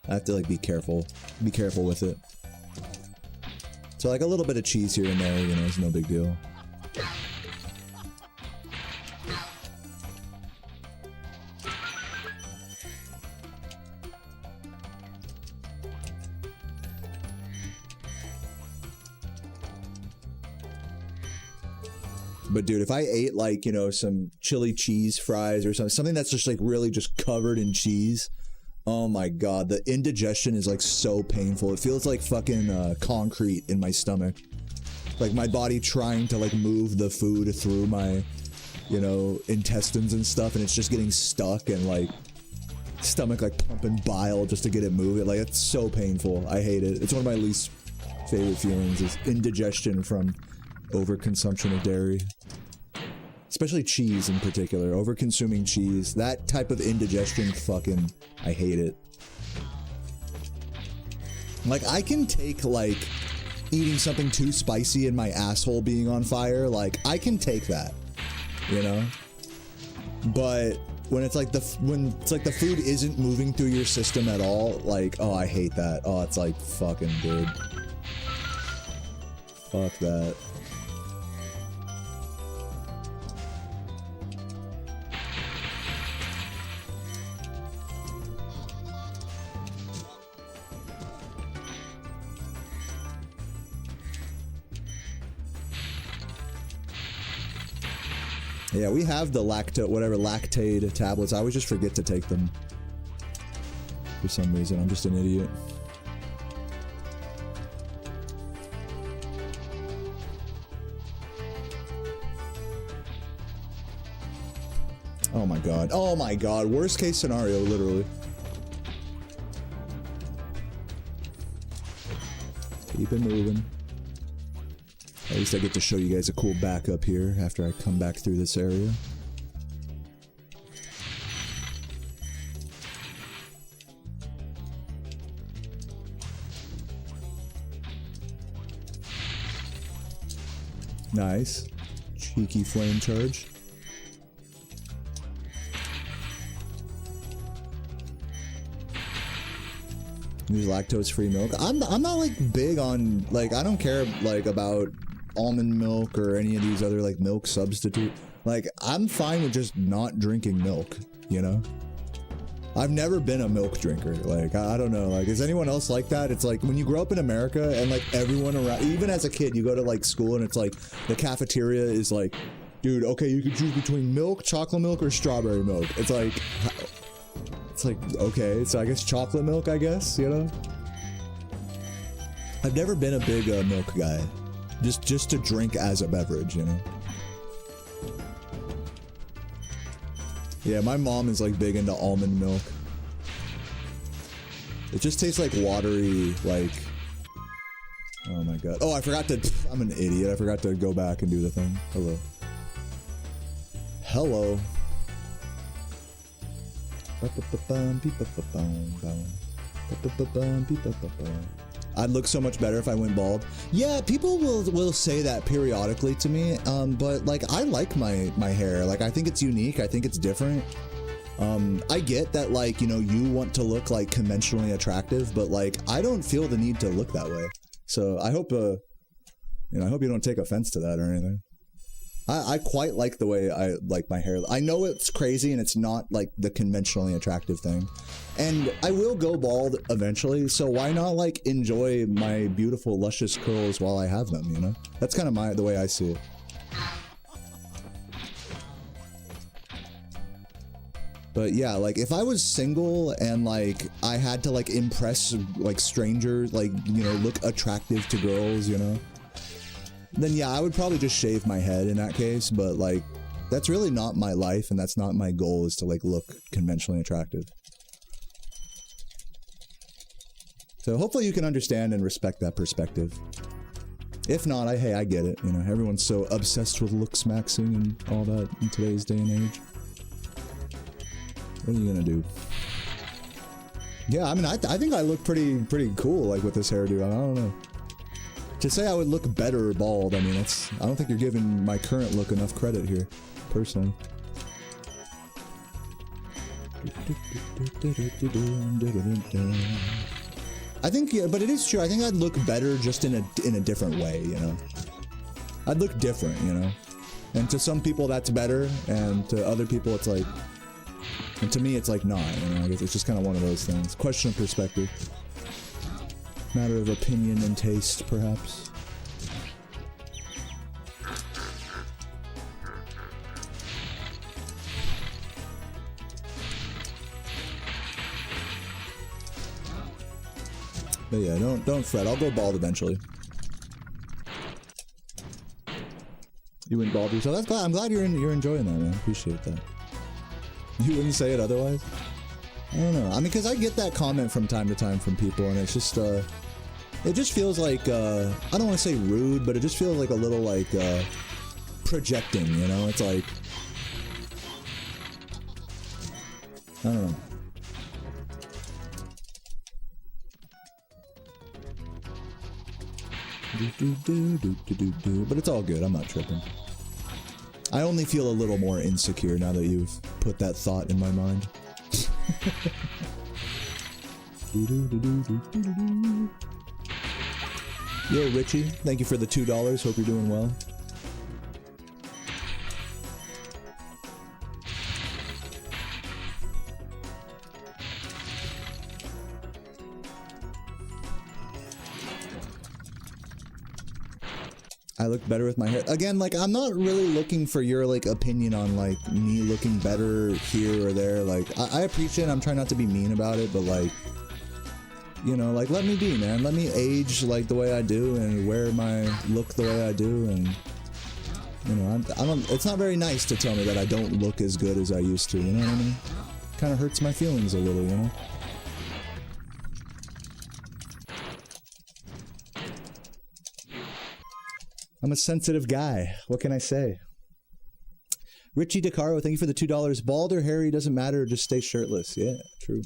I have to like be careful with it. So like a little bit of cheese here and there, you know, is no big deal. But dude, if I ate like, you know, some chili cheese fries or something that's just like really just covered in cheese, oh my god, the indigestion is like so painful. It feels like fucking concrete in my stomach. Like my body trying to like move the food through my, you know, intestines and stuff, and it's just getting stuck, and like stomach like pumping bile just to get it moving. Like it's so painful. I hate it. It's one of my least favorite feelings is indigestion from overconsumption of dairy. Especially cheese in particular. Over-consuming cheese. That type of indigestion, fucking, I hate it. Like, I can take, like, eating something too spicy and my asshole being on fire. Like, I can take that. You know? But when it's like the food isn't moving through your system at all, like, oh, I hate that. Oh, it's like, fucking dude. Fuck that. Yeah, we have the lactate tablets. I always just forget to take them. For some reason, I'm just an idiot. Oh my god. Oh my god. Worst case scenario, literally. Keep it moving. At least I get to show you guys a cool backup here after I come back through this area. Nice. Cheeky flame charge. Use lactose-free milk. I'm not like big on like I don't care like about almond milk or any of these other like milk substitute. Like I'm fine with just not drinking milk, you know? I've never been a milk drinker. Like I don't know, like is anyone else like that? It's like when you grow up in America and like everyone around, even as a kid, you go to like school and it's like the cafeteria is like, dude, okay, you can choose between milk, chocolate milk, or strawberry milk. It's like okay, so I guess chocolate milk, I guess, you know? I've never been a big milk guy. Just to drink as a beverage, you know? Yeah, my mom is like big into almond milk. It just tastes like watery, like... Oh my god. Oh, I forgot to... I'm an idiot. I forgot to go back and do the thing. Hello. Hello. I'd look so much better if I went bald. Yeah, people will say that periodically to me, but like I like my hair. Like I think it's unique. I think it's different. I get that like, you know, you want to look like conventionally attractive, but like I don't feel the need to look that way. So I hope you know, I hope you don't take offense to that or anything. I quite like the way I like my hair. I know it's crazy and it's not like the conventionally attractive thing. And I will go bald eventually, so why not like enjoy my beautiful luscious curls while I have them, you know? That's kind of the way I see it. But yeah, like if I was single and like I had to like impress like strangers, like, you know, look attractive to girls, you know, then yeah, I would probably just shave my head in that case. But like, that's really not my life, and that's not my goal, is to like look conventionally attractive. So hopefully you can understand and respect that perspective. If not, hey, I get it. You know, everyone's so obsessed with looks maxing and all that in today's day and age. What are you gonna do? Yeah, I mean, I think I look pretty cool, like, with this hairdo. I don't know. To say I would look better bald, I mean, I don't think you're giving my current look enough credit here, personally. I think, yeah, but it is true. I think I'd look better just in a different way, you know? I'd look different, you know? And to some people that's better, and to other people it's like... And to me, it's like not, you know, I guess it's just kind of one of those things. Question of perspective. Matter of opinion and taste, perhaps. But yeah, don't fret. I'll go bald eventually. You went bald yourself. That's glad. I'm glad you're enjoying that, man. Appreciate that. You wouldn't say it otherwise? I don't know. I mean, because I get that comment from time to time from people, and it's just, it just feels like, I don't want to say rude, but it just feels like a little, like, projecting, you know? It's like, I don't know. But it's all good. I'm not tripping. I only feel a little more insecure now that you've put that thought in my mind. Yo, Richie, thank you for the $2. Hope you're doing well. I look better with my hair. Again, like, I'm not really looking for your, like, opinion on, like, me looking better here or there. Like, I appreciate it. I'm trying not to be mean about it, but, like, you know, like, let me be, man. Let me age, like, the way I do and wear my look the way I do. And, you know, it's not very nice to tell me that I don't look as good as I used to, you know what I mean? Kind of hurts my feelings a little, you know? I'm a sensitive guy. What can I say? Richie DeCaro, thank you for the $2. Bald or hairy, doesn't matter. Just stay shirtless. Yeah, true.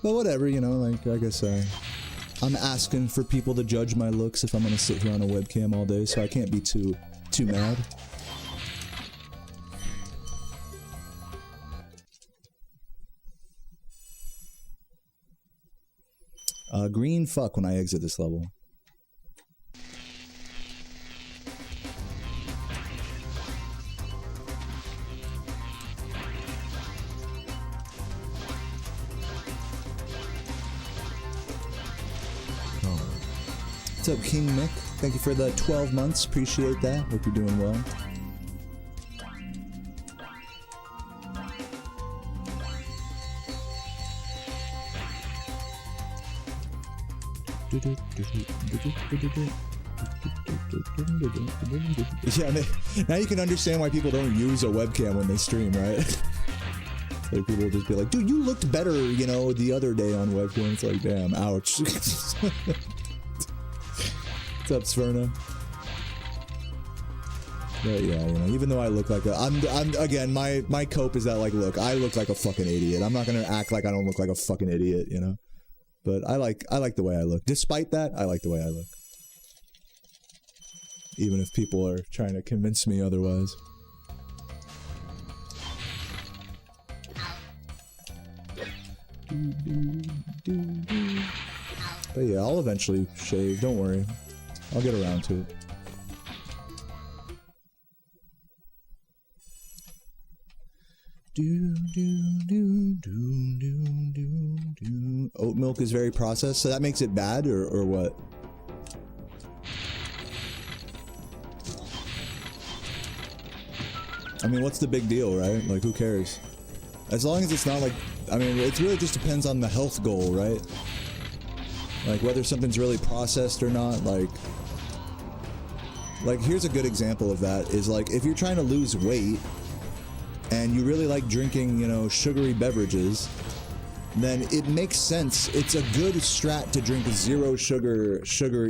But whatever, you know, like, I guess I'm asking for people to judge my looks if I'm going to sit here on a webcam all day, so I can't be too mad. Green fuck when I exit this level. What's up, King Mick? Thank you for the 12 months. Appreciate that. Hope you're doing well. Yeah, now you can understand why people don't use a webcam when they stream, right? Like, people will just be like, dude, you looked better, you know, the other day on webcam. It's like, damn, ouch. What's up, Sverna? But yeah, you know, even though I look like I'm again, my cope is that, like, look, I look like a fucking idiot. I'm not gonna act like I don't look like a fucking idiot, you know? But I like the way I look. Despite that, I like the way I look. Even if people are trying to convince me otherwise. But yeah, I'll eventually shave, don't worry. I'll get around to it. Oat milk is very processed, so that makes it bad, or what? I mean, what's the big deal, right? Like, who cares? As long as it's not like, I mean, it really just depends on the health goal, right? Like, whether something's really processed or not, like, here's a good example of that, is like, if you're trying to lose weight, and you really like drinking, you know, sugary beverages, then it makes sense. It's a good strat to drink zero sugar,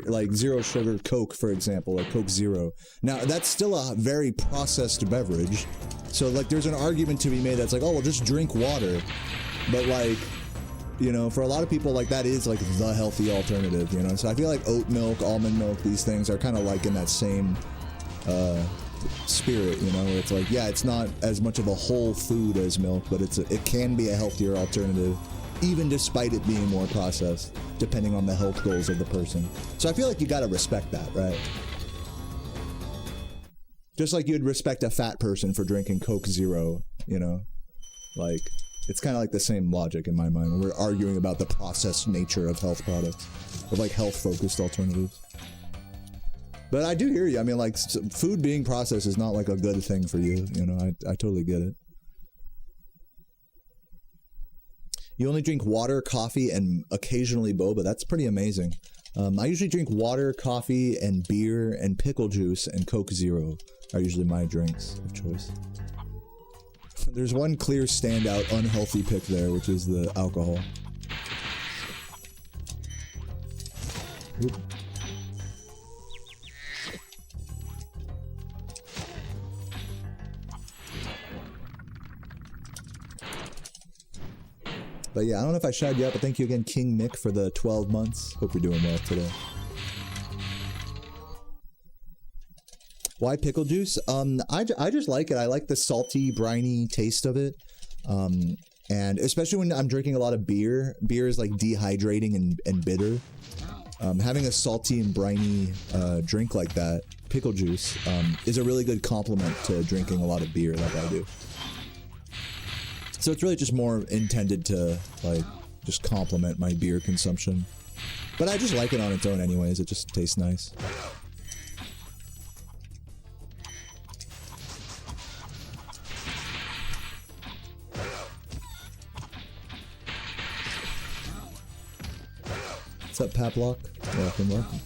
like zero sugar Coke, for example, like Coke Zero. Now, that's still a very processed beverage. So, like, there's an argument to be made that's like, oh, well, just drink water. But, like, you know, for a lot of people, like, that is, like, the healthy alternative, you know? So I feel like oat milk, almond milk, these things are kind of, like, in that same, spirit, you know, where it's like, yeah, it's not as much of a whole food as milk, but it can be a healthier alternative, even despite it being more processed, depending on the health goals of the person. So I feel like you gotta respect that, right? Just like you'd respect a fat person for drinking Coke Zero, you know? Like, it's kind of like the same logic in my mind, when we're arguing about the processed nature of health products, of like health-focused alternatives. But I do hear you. I mean, like, food being processed is not like a good thing for you. You know, I totally get it. You only drink water, coffee, and occasionally boba. That's pretty amazing. I usually drink water, coffee, and beer, and pickle juice, and Coke Zero are usually my drinks of choice. There's one clear standout unhealthy pick there, which is the alcohol. Oop. But yeah, I don't know if I shouted you out, but thank you again, King Nick, for the 12 months. Hope you're doing well today. Why pickle juice? I just like it. I like the salty, briny taste of it. And especially when I'm drinking a lot of beer. Beer is like dehydrating and bitter. Having a salty and briny drink like that, pickle juice, is a really good complement to drinking a lot of beer like I do. So it's really just more intended to, like, just complement my beer consumption. But I just like it on its own anyways. It just tastes nice. What's up, Paplock? Welcome, welcome.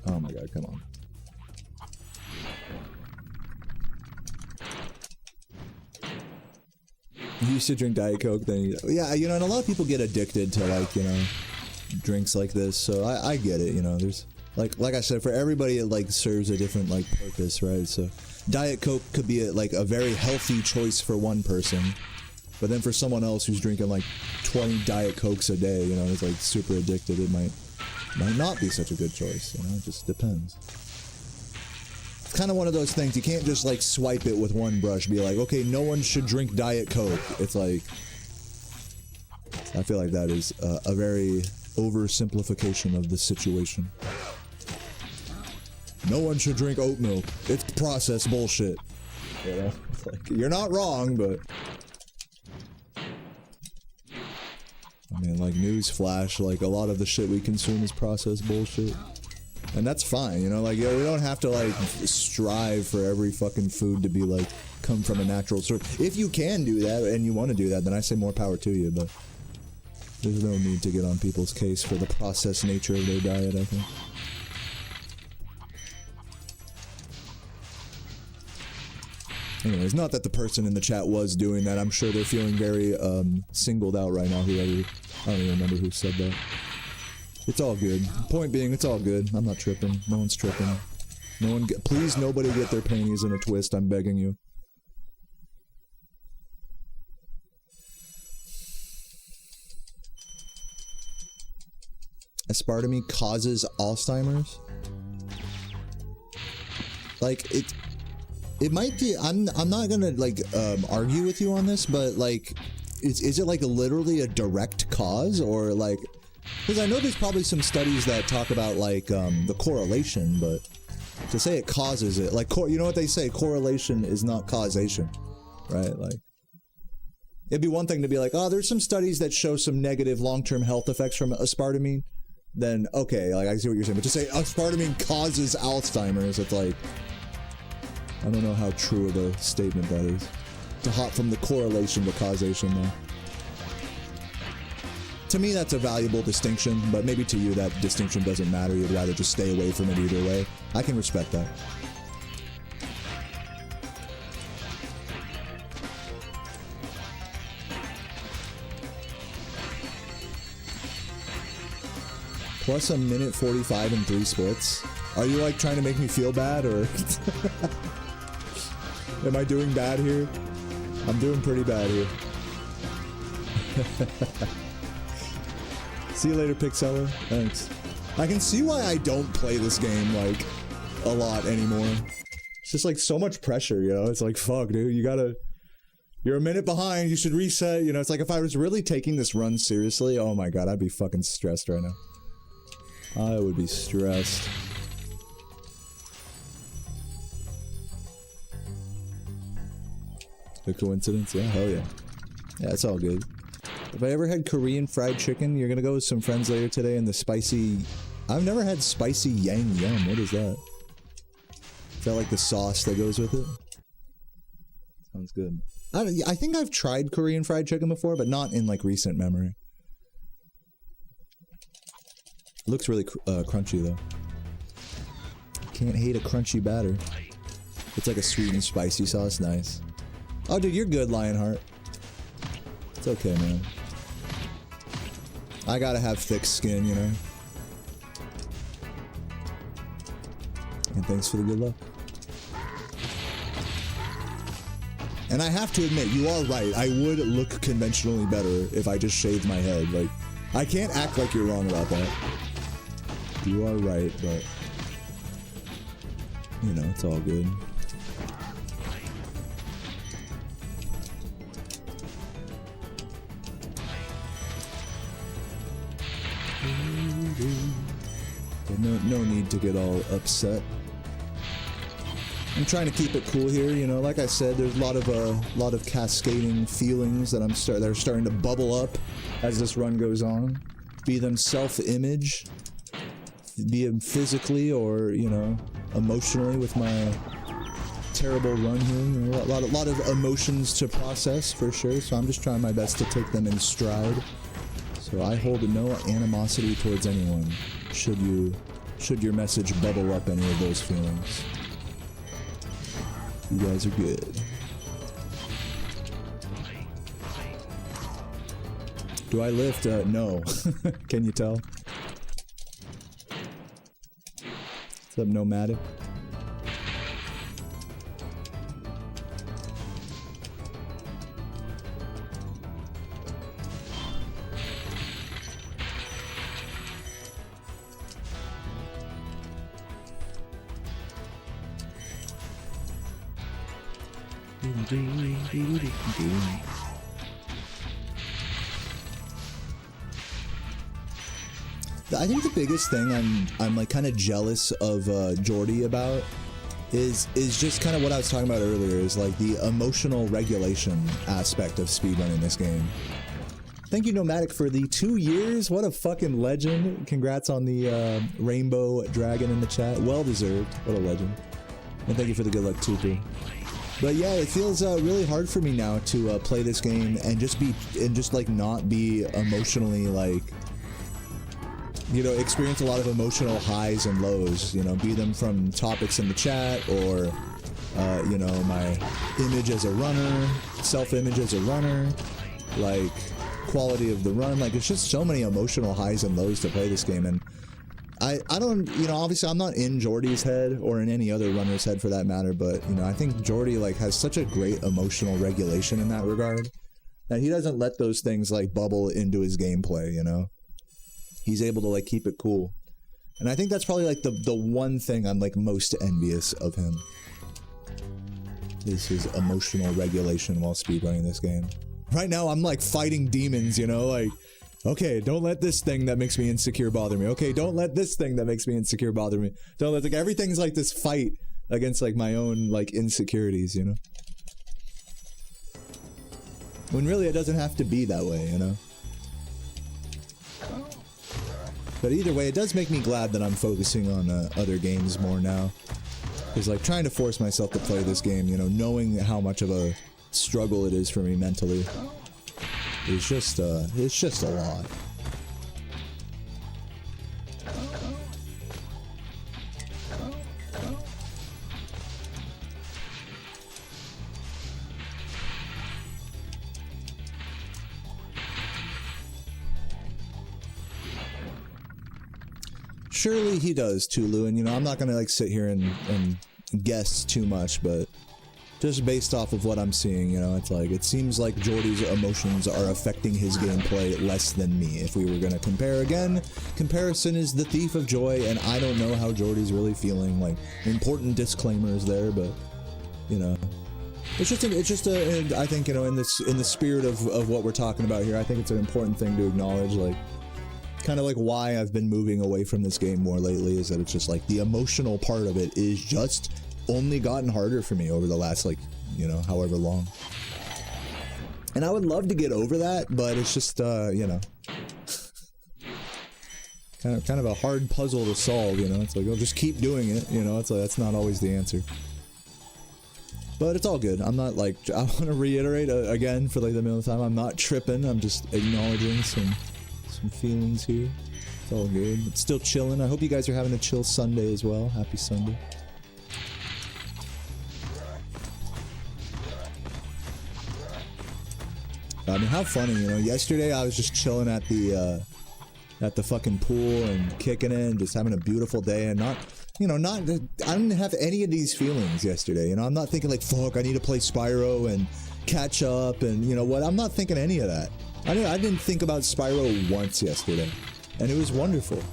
Oh my god, come on. You used to drink Diet Coke, then yeah, you know, and a lot of people get addicted to, like, you know, drinks like this, so I get it, you know, there's, like I said, for everybody it, like, serves a different, like, purpose, right? So Diet Coke could be, like, a very healthy choice for one person, but then for someone else who's drinking, like, 20 Diet Cokes a day, you know, it's, like, super addicted, it might not be such a good choice, you know, it just depends. It's kind of one of those things, you can't just, like, swipe it with one brush, be like, okay, no one should drink Diet Coke. It's like, I feel like that is a very oversimplification of the situation. No one should drink oat milk. It's processed bullshit. You know, it's like, you're not wrong, but I mean, like, newsflash, like, a lot of the shit we consume is processed bullshit. And that's fine, you know, like, yo, we don't have to, like, strive for every fucking food to be, like, come from a natural source. If you can do that, and you want to do that, then I say more power to you, but there's no need to get on people's case for the processed nature of their diet, I think. Anyways, not that the person in the chat was doing that. I'm sure they're feeling very singled out right now, whoever. I don't even remember who said that. It's all good. Point being, it's all good. I'm not tripping. No one's tripping. No one please, nobody get their panties in a twist. I'm begging you. Aspartame causes Alzheimer's? Like, it might be, I'm not gonna, like, argue with you on this, but, like, is it, like, literally a direct cause, or, like, Because I know there's probably some studies that talk about, like, the correlation, but to say it causes it, like, you know what they say, correlation is not causation, right? Like, it'd be one thing to be like, oh, there's some studies that show some negative long-term health effects from aspartame, then, okay, like, I see what you're saying, but to say aspartame causes Alzheimer's, it's like, I don't know how true of a statement that is. To hop from the correlation to causation, though. To me, that's a valuable distinction, but maybe to you that distinction doesn't matter. You'd rather just stay away from it either way. I can respect that. Plus a minute 45 and 3 splits. Are you like trying to make me feel bad, or am I doing bad here? I'm doing pretty bad here. See you later, Pixella. Thanks. I can see why I don't play this game, like, a lot anymore. It's just, like, so much pressure, you know? It's like, fuck, dude, you're a minute behind, you should reset, you know? It's like, if I was really taking this run seriously, oh my god, I'd be fucking stressed right now. I would be stressed. A coincidence? Yeah, hell yeah. Yeah, it's all good. If I ever had Korean fried chicken, you're gonna go with some friends later today in the spicy... I've never had spicy yang yum. What is that? Is that like the sauce that goes with it? Sounds good. I think I've tried Korean fried chicken before, but not in like recent memory. It looks really crunchy though. Can't hate a crunchy batter. It's like a sweet and spicy sauce. Nice. Oh, dude, you're good, Lionheart. It's okay, man. I gotta have thick skin, you know? And thanks for the good luck. And I have to admit, you are right. I would look conventionally better if I just shaved my head. Like, I can't act like you're wrong about that. You are right, but... you know, it's all good. No need to get all upset. I'm trying to keep it cool here, you know. Like I said, there's a lot of cascading feelings that that are starting to bubble up as this run goes on. Be them self-image, be them physically, or you know, emotionally with my terrible run here. You know, a lot of emotions to process for sure. So I'm just trying my best to take them in stride. So I hold no animosity towards anyone. Should your message bubble up any of those feelings. You guys are good. Do I lift? No. Can you tell? What's up, Nomadic? I think the biggest thing I'm like kind of jealous of Jordy about is just kind of what I was talking about earlier, is like the emotional regulation aspect of speedrunning this game. Thank you, Nomadic, for the 2 years. What a fucking legend. Congrats on the Rainbow Dragon in the chat. Well deserved. What a legend. And thank you for the good luck, Tupu. But yeah, it feels really hard for me now to play this game and just like not be emotionally like, you know, experience a lot of emotional highs and lows, you know, be them from topics in the chat or, you know, my image as a runner, self-image as a runner, like quality of the run. Like, it's just so many emotional highs and lows to play this game. And I don't, you know, obviously I'm not in Jordy's head or in any other runner's head for that matter, but, you know, I think Jordy, like, has such a great emotional regulation in that regard that he doesn't let those things, like, bubble into his gameplay, you know? He's able to, like, keep it cool. And I think that's probably, like, the one thing I'm, like, most envious of him. Is his emotional regulation while speedrunning this game. Right now, I'm, like, fighting demons, you know? Like, Okay, don't let this thing that makes me insecure bother me. Okay, don't let this thing that makes me insecure bother me. Don't let, like, everything's like this fight against, like, my own, like, insecurities, you know? When really it doesn't have to be that way, you know? But either way, it does make me glad that I'm focusing on other games more now. Because, like, trying to force myself to play this game, you know, knowing how much of a struggle it is for me mentally, it's just a lot. Surely he does, Tulu, and you know, I'm not gonna like sit here and guess too much, but just based off of what I'm seeing, you know, it's like, it seems like Jordy's emotions are affecting his gameplay less than me. If we were gonna compare again, comparison is the thief of joy, and I don't know how Jordy's really feeling. Like, important disclaimers there, but you know, it's just I think, you know, in the spirit of what we're talking about here, I think it's an important thing to acknowledge, like, kind of like why I've been moving away from this game more lately, is that it's just like the emotional part of it is just only gotten harder for me over the last, like, you know, however long. And I would love to get over that, but it's just, you know, kind of a hard puzzle to solve, you know? It's like, oh, just keep doing it, you know? It's like, that's not always the answer. But it's all good. I'm not, like, I want to reiterate again for, like, the millionth time, I'm not tripping, I'm just acknowledging some feelings here. It's all good. It's still chilling. I hope you guys are having a chill Sunday as well. Happy Sunday. I mean, how funny, you know, yesterday I was just chilling at the fucking pool and kicking it and just having a beautiful day, and not, you know, I didn't have any of these feelings yesterday, you know? I'm not thinking like, fuck, I need to play Spyro and catch up and, you know what, I'm not thinking any of that. I didn't think about Spyro once yesterday, and it was wonderful.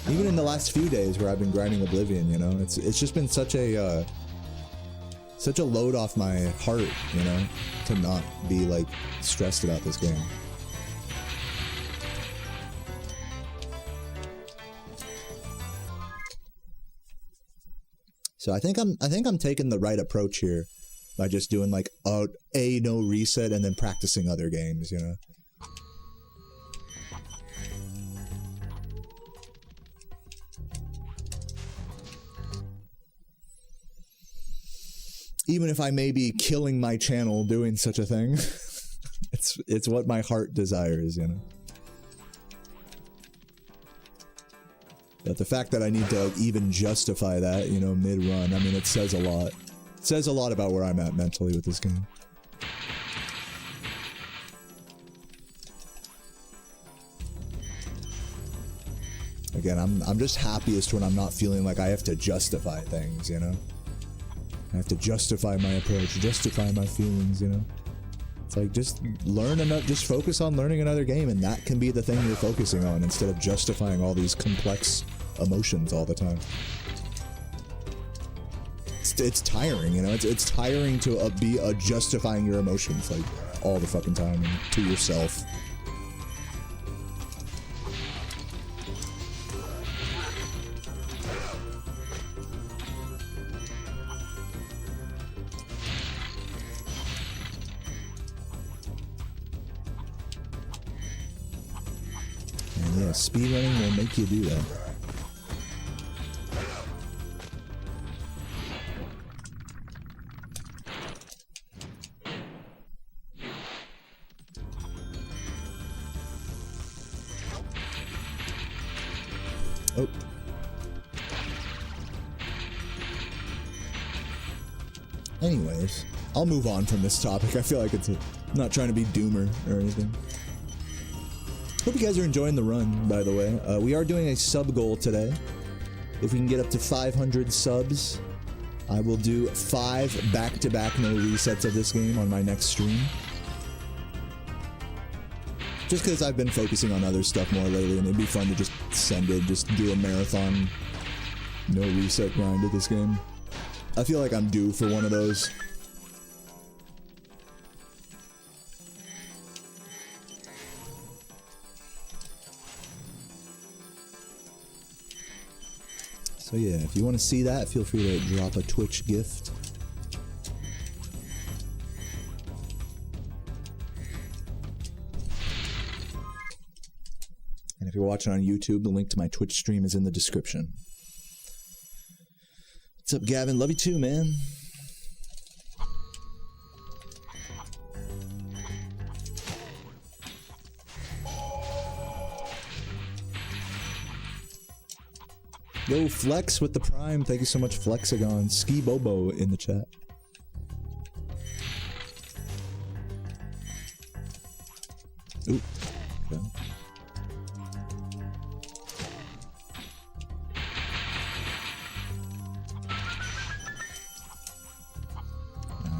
Even in the last few days where I've been grinding Oblivion, you know, it's just been such a load off my heart, you know, to not be, like, stressed about this game. So I think I'm taking the right approach here by just doing, like, a no reset and then practicing other games, you know. Even if I may be killing my channel doing such a thing, it's what my heart desires, you know. But the fact that I need to, like, even justify that, you know, mid-run, I mean, it says a lot. It says a lot about where I'm at mentally with this game. Again, I'm just happiest when I'm not feeling like I have to justify things, you know? I have to justify my approach, justify my feelings, you know? It's like, just just focus on learning another game, and that can be the thing you're focusing on, instead of justifying all these complex emotions all the time. It's tiring, you know? It's tiring to be justifying your emotions, like, all the fucking time, to yourself. And yeah, speedrunning will make you do that. Oh. Anyways, I'll move on from this topic. I feel like I'm not trying to be doomer or anything. Hope you guys are enjoying the run, by the way. We are doing a sub goal today. If we can get up to 500 subs, I will do 5 back-to-back no resets of this game on my next stream. Just because I've been focusing on other stuff more lately, and it'd be fun to just just do a marathon no reset grind of this game. I feel like I'm due for one of those. So yeah, if you want to see that, feel free to drop a Twitch gift. And if you're watching on YouTube, the link to my Twitch stream is in the description. What's up, Gavin? Love you too, man. Yo, Flex with the Prime. Thank you so much, Flexagon. Ski Bobo in the chat. Ooh. Okay.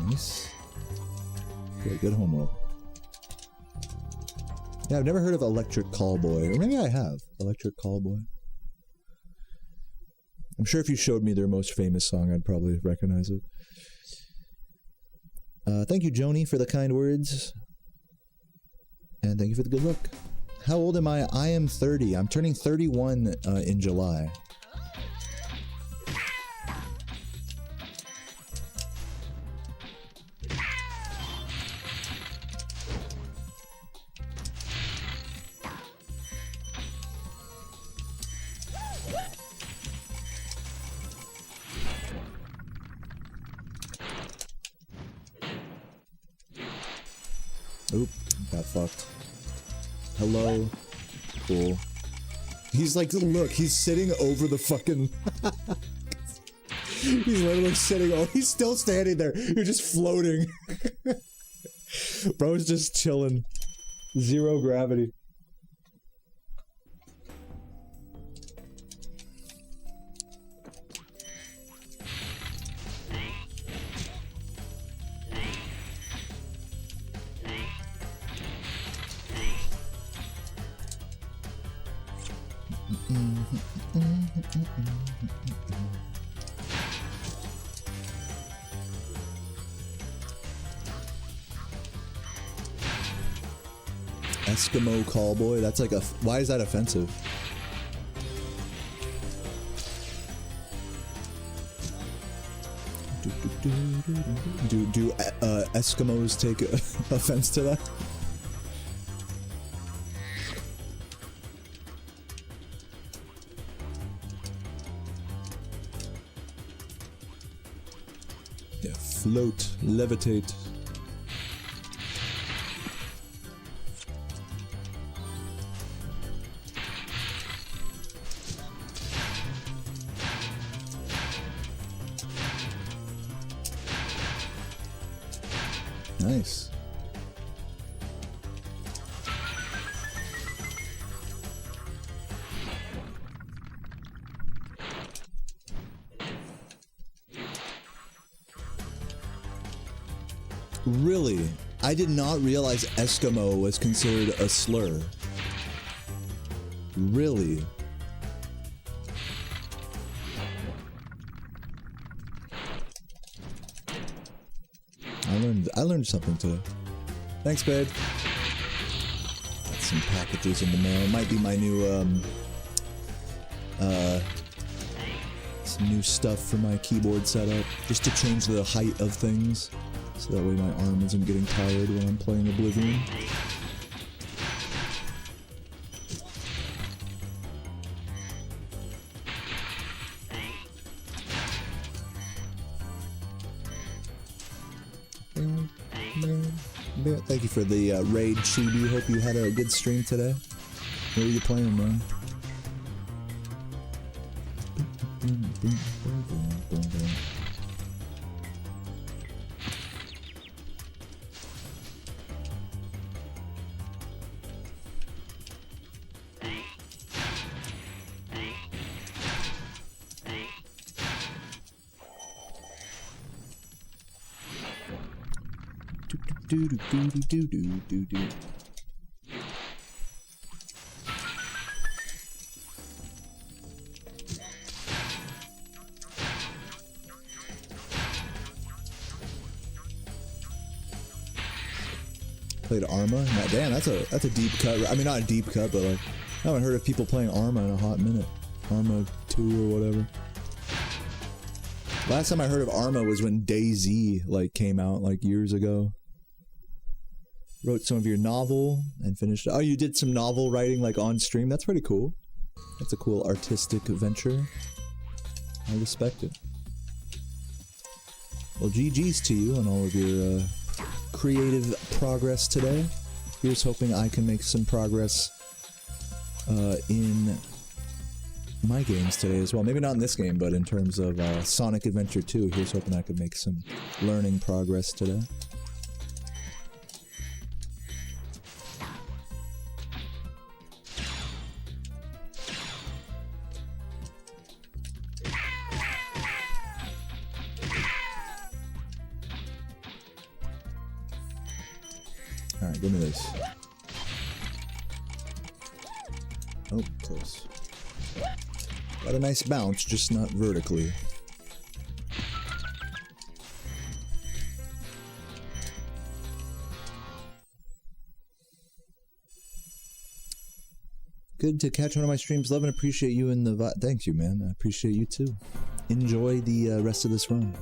Nice. Good home roll. Yeah, I've never heard of Electric Callboy. Or maybe I have. Electric Callboy. I'm sure if you showed me their most famous song, I'd probably recognize it. Thank you, Joni, for the kind words. And thank you for the good look. How old am I? I am 30. I'm turning 31 in July. Oop, got fucked. Hello. Cool. He's like, look, he's sitting over the fucking... He's literally sitting over... He's still standing there. You're just floating. Bro's just chilling. Zero gravity. Eskimo Callboy? That's like a... Why is that offensive? Do Eskimos take offense to that? Yeah, float, levitate. Nice. Really? I did not realize Eskimo was considered a slur. Really? I learned something today. Thanks, babe. Got some packages in the mail. It might be my new some new stuff for my keyboard setup, just to change the height of things, so that way my arm isn't getting tired when I'm playing Oblivion. Thank you for the raid, Chibi. Hope you had a good stream today. What were you playing, man? Do. Played Arma? Now, damn, that's a deep cut. I mean, not a deep cut, but like, I haven't heard of people playing Arma in a hot minute. Arma 2 or whatever. Last time I heard of Arma was when DayZ like came out like years ago. Wrote some of your novel and finished. Oh, you did some novel writing like on stream. That's pretty cool. That's a cool artistic venture. I respect it. Well, GG's to you on all of your creative progress today. Here's hoping I can make some progress in my games today as well. Maybe not in this game, but in terms of Sonic Adventure 2. Here's hoping I can make some learning progress today. Alright, give me this. Oh, close. Got a nice bounce, just not vertically. Good to catch one of my streams. Love and appreciate you in the thank you, man. I appreciate you too. Enjoy the rest of this run.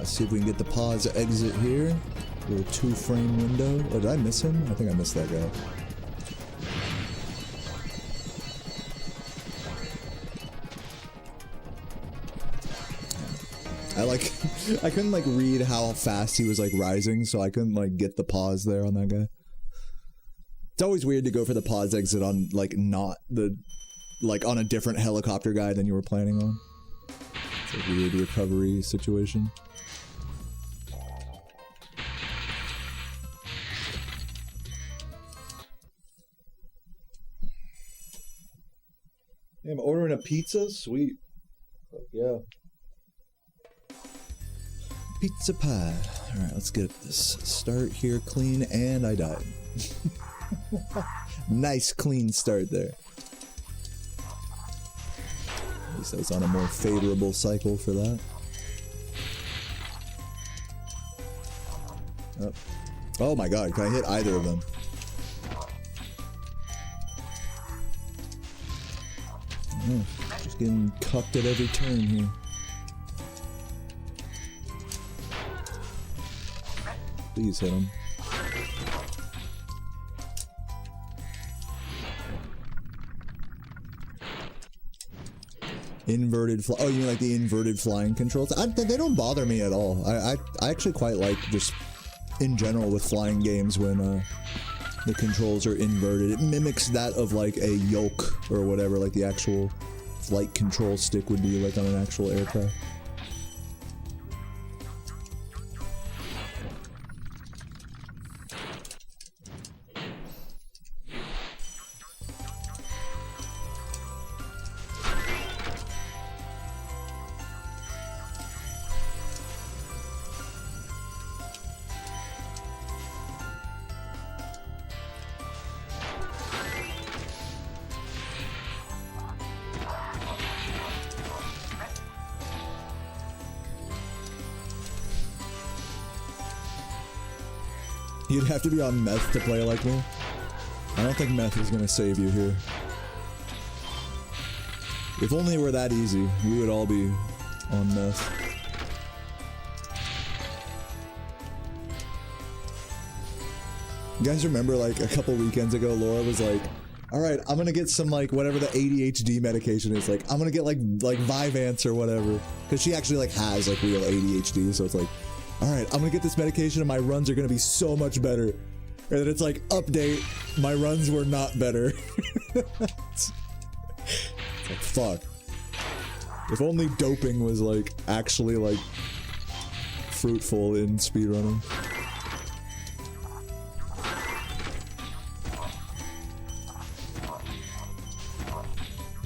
See if we can get the pause exit here. Little 2-frame window. Oh, did I miss him? I think I missed that guy. I couldn't like read how fast he was like rising, so I couldn't like get the pause there on that guy. It's always weird to go for the pause exit on like not the like on a different helicopter guy than you were planning on. It's a weird recovery situation. Yeah, I'm ordering a pizza? Sweet. Yeah. Pizza pie. Alright, let's get this start here clean, and I died. Nice clean start there. At least I was on a more favorable cycle for that. Oh, oh my god, can I hit either of them? Oh, just getting cucked at every turn here. Please hit him. Inverted fly. Oh, you mean like the inverted flying controls? They don't bother me at all. I actually quite like just in general with flying games when the controls are inverted. It mimics that of like a yoke or whatever, like the actual flight control stick would be like on an actual aircraft. You'd have to be on meth to play like me. I don't think meth is gonna save you here. If only it were that easy, we would all be on meth. You guys remember like a couple weekends ago, Laura was like, alright, I'm gonna get some like whatever the ADHD medication is. Like, I'm gonna get like Vyvanse or whatever. Cause she actually like has like real ADHD, so it's like, alright, I'm gonna get this medication and my runs are gonna be so much better. And then it's like, update, my runs were not better. It's like, fuck. If only doping was like, actually like, fruitful in speedrunning.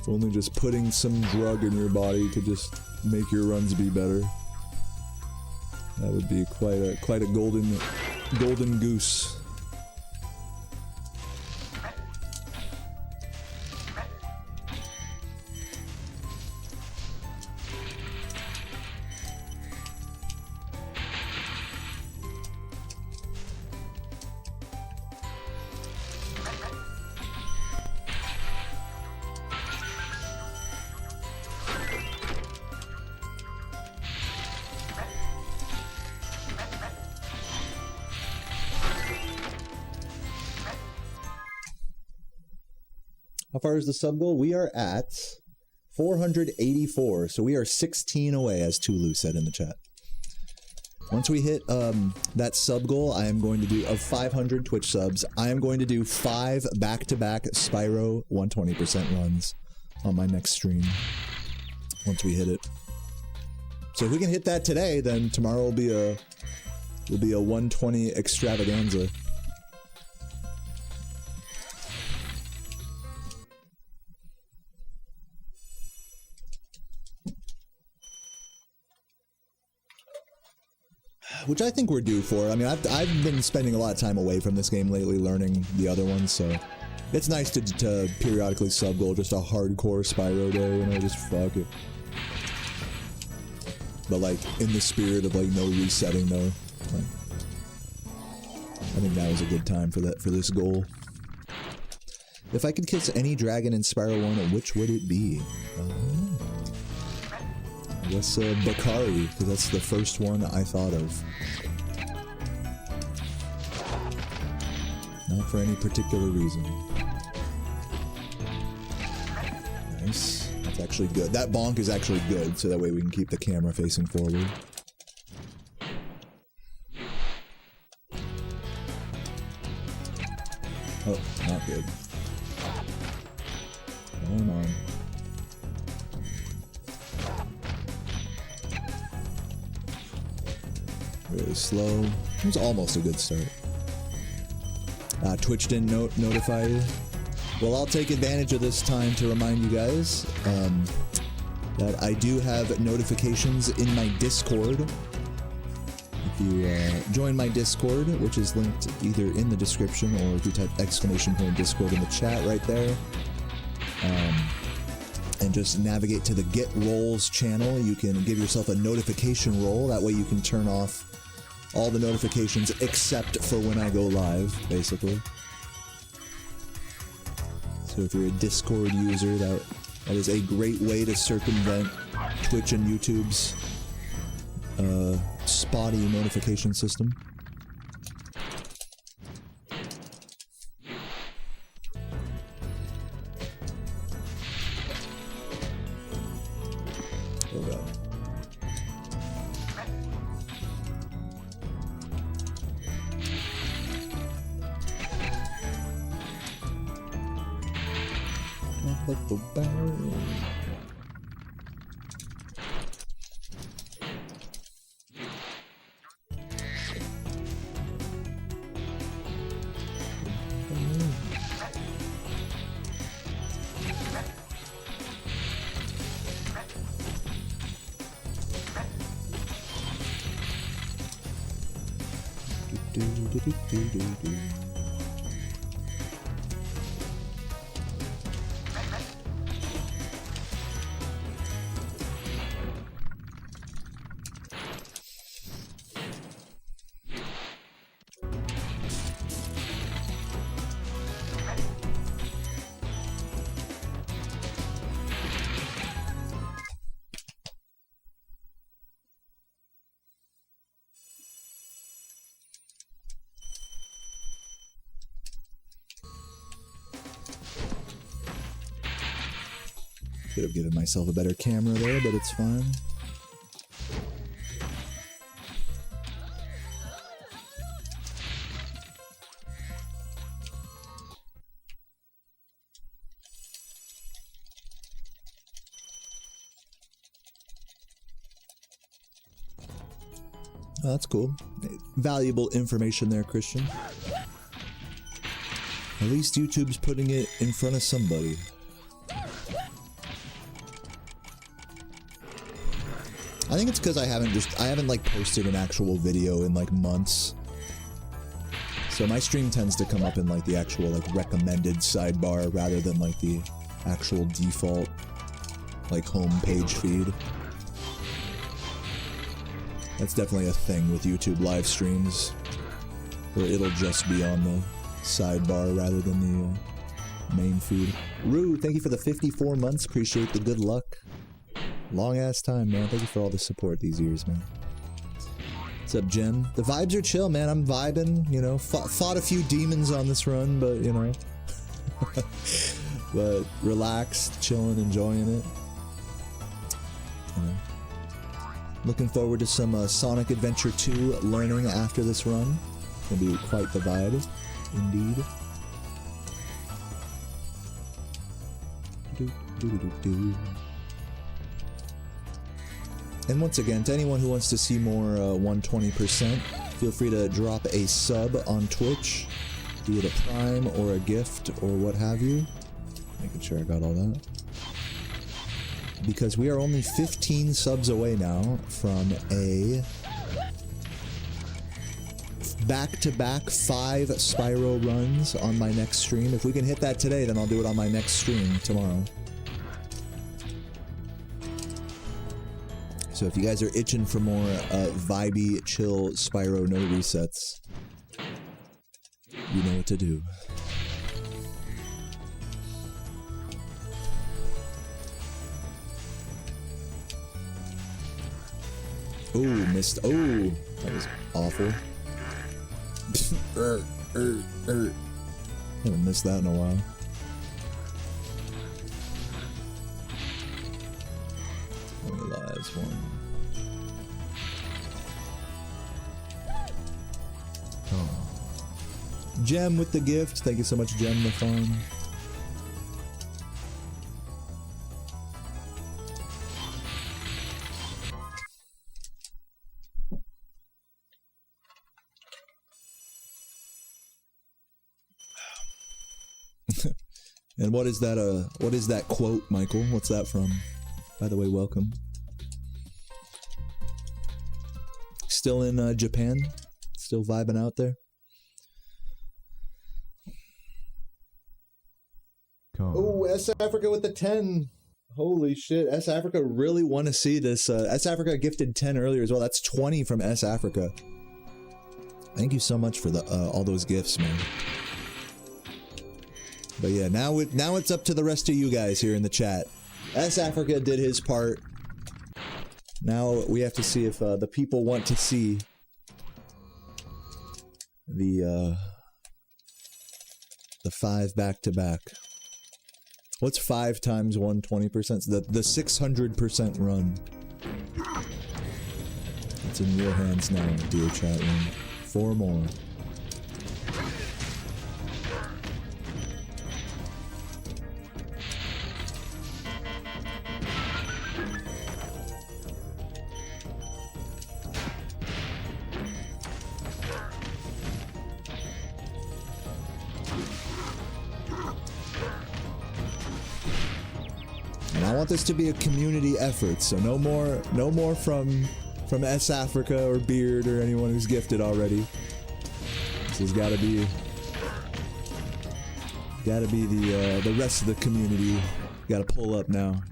Only just putting some drug in your body could just make your runs be better. That would be quite a golden goose. How far is the sub goal? We are at 484, so we are 16 away, as Tulu said in the chat. Once we hit that sub goal, I am going to do, of 500 Twitch subs, I am going to do 5 back-to-back Spyro 120% runs on my next stream, once we hit it. So if we can hit that today, then tomorrow will be a 120 extravaganza. Which I think we're due for. I mean, I've been spending a lot of time away from this game lately, learning the other ones, so it's nice to periodically sub-goal just a hardcore Spyro day, you know, just fuck it. But, like, in the spirit of, like, no resetting, though. Like, I think that was a good time for this goal. If I could kiss any dragon in Spyro 1, which would it be? I guess Bakari, because that's the first one I thought of. Not for any particular reason. Nice. That's actually good. That bonk is actually good, so that way we can keep the camera facing forward. Oh, not good. Come on. Really slow. It was almost a good start. Twitch didn't notify you. Well, I'll take advantage of this time to remind you guys that I do have notifications in my Discord. If you join my Discord, which is linked either in the description or if you type !Discord in the chat right there, and just navigate to the Get Rolls channel, you can give yourself a notification roll. That way you can turn off all the notifications except for when I go live, basically. So if you're a Discord user, that is a great way to circumvent Twitch and YouTube's spotty notification system. Could have given myself a better camera there, but it's fine. Oh, that's cool. Valuable information there, Christian. At least YouTube's putting it in front of somebody. I think it's because I haven't like posted an actual video in like months. So my stream tends to come up in like the actual like recommended sidebar rather than like the actual default like home page feed. That's definitely a thing with YouTube live streams, where it'll just be on the sidebar rather than the main feed. Rue, thank you for the 54 months. Appreciate the good luck. Long ass time, man. Thank you for all the support these years, man. What's up, Jen? The vibes are chill, man. I'm vibing, you know. Fought a few demons on this run, but, you know. But relaxed, chilling, enjoying it. You know. Looking forward to some Sonic Adventure 2 learning after this run. Gonna be quite the vibe, indeed. And once again, to anyone who wants to see more 120%, feel free to drop a sub on Twitch, be it a Prime or a gift or what have you. Making sure I got all that. Because we are only 15 subs away now from a back-to-back 5 Spyro runs on my next stream. If we can hit that today, then I'll do it on my next stream tomorrow. So if you guys are itching for more vibey, chill Spyro no resets, you know what to do. Oh, missed. Oh, that was awful. Haven't missed that in a while. How many lives? One. Oh. Gem with the gift. Thank you so much, Gem the Farm. And what is that quote, Michael? What's that from? By the way, welcome. Still in Japan? Still vibing out there? Oh, S Africa with the 10. Holy shit. S Africa really want to see this. S Africa gifted 10 earlier as well. That's 20 from S Africa. Thank you so much for the all those gifts, man. But yeah, now it's up to the rest of you guys here in the chat. S Africa did his part. Now we have to see if the people want to see the 5 back-to-back. What's 5 times 120%? The 600% run. It's in your hands now, dear chat room. 4 more. I want this to be a community effort, so no more from S Africa or Beard or anyone who's gifted already. This has got to be the rest of the community. Got to pull up now.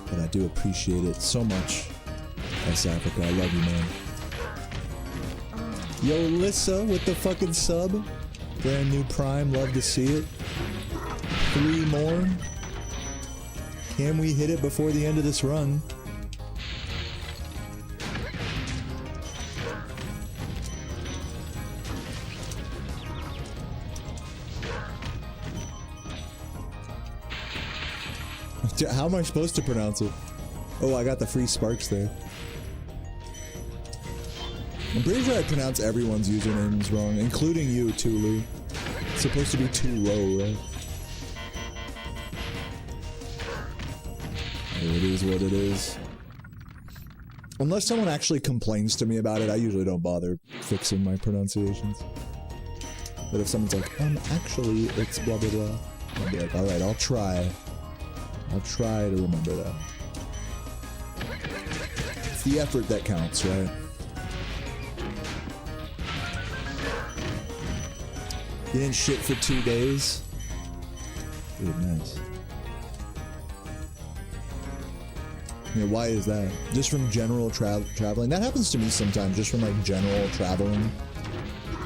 But I do appreciate it so much, S Africa. I love you, man. Yo, Lissa with the fucking sub. Brand new Prime. Love to see it. 3 more. Can we hit it before the end of this run? How am I supposed to pronounce it? Oh, I got the free sparks there. I'm pretty sure I pronounce everyone's usernames wrong, including you, Tulu. It's supposed to be too low, right? It is what it is. Unless someone actually complains to me about it, I usually don't bother fixing my pronunciations. But if someone's like, actually, it's blah, blah, blah, I'll be like, alright, I'll try. I'll try to remember that. It's the effort that counts, right? You didn't shit for 2 days? Dude, nice. Yeah, why is that? Just from general traveling? That happens to me sometimes, just from like general traveling.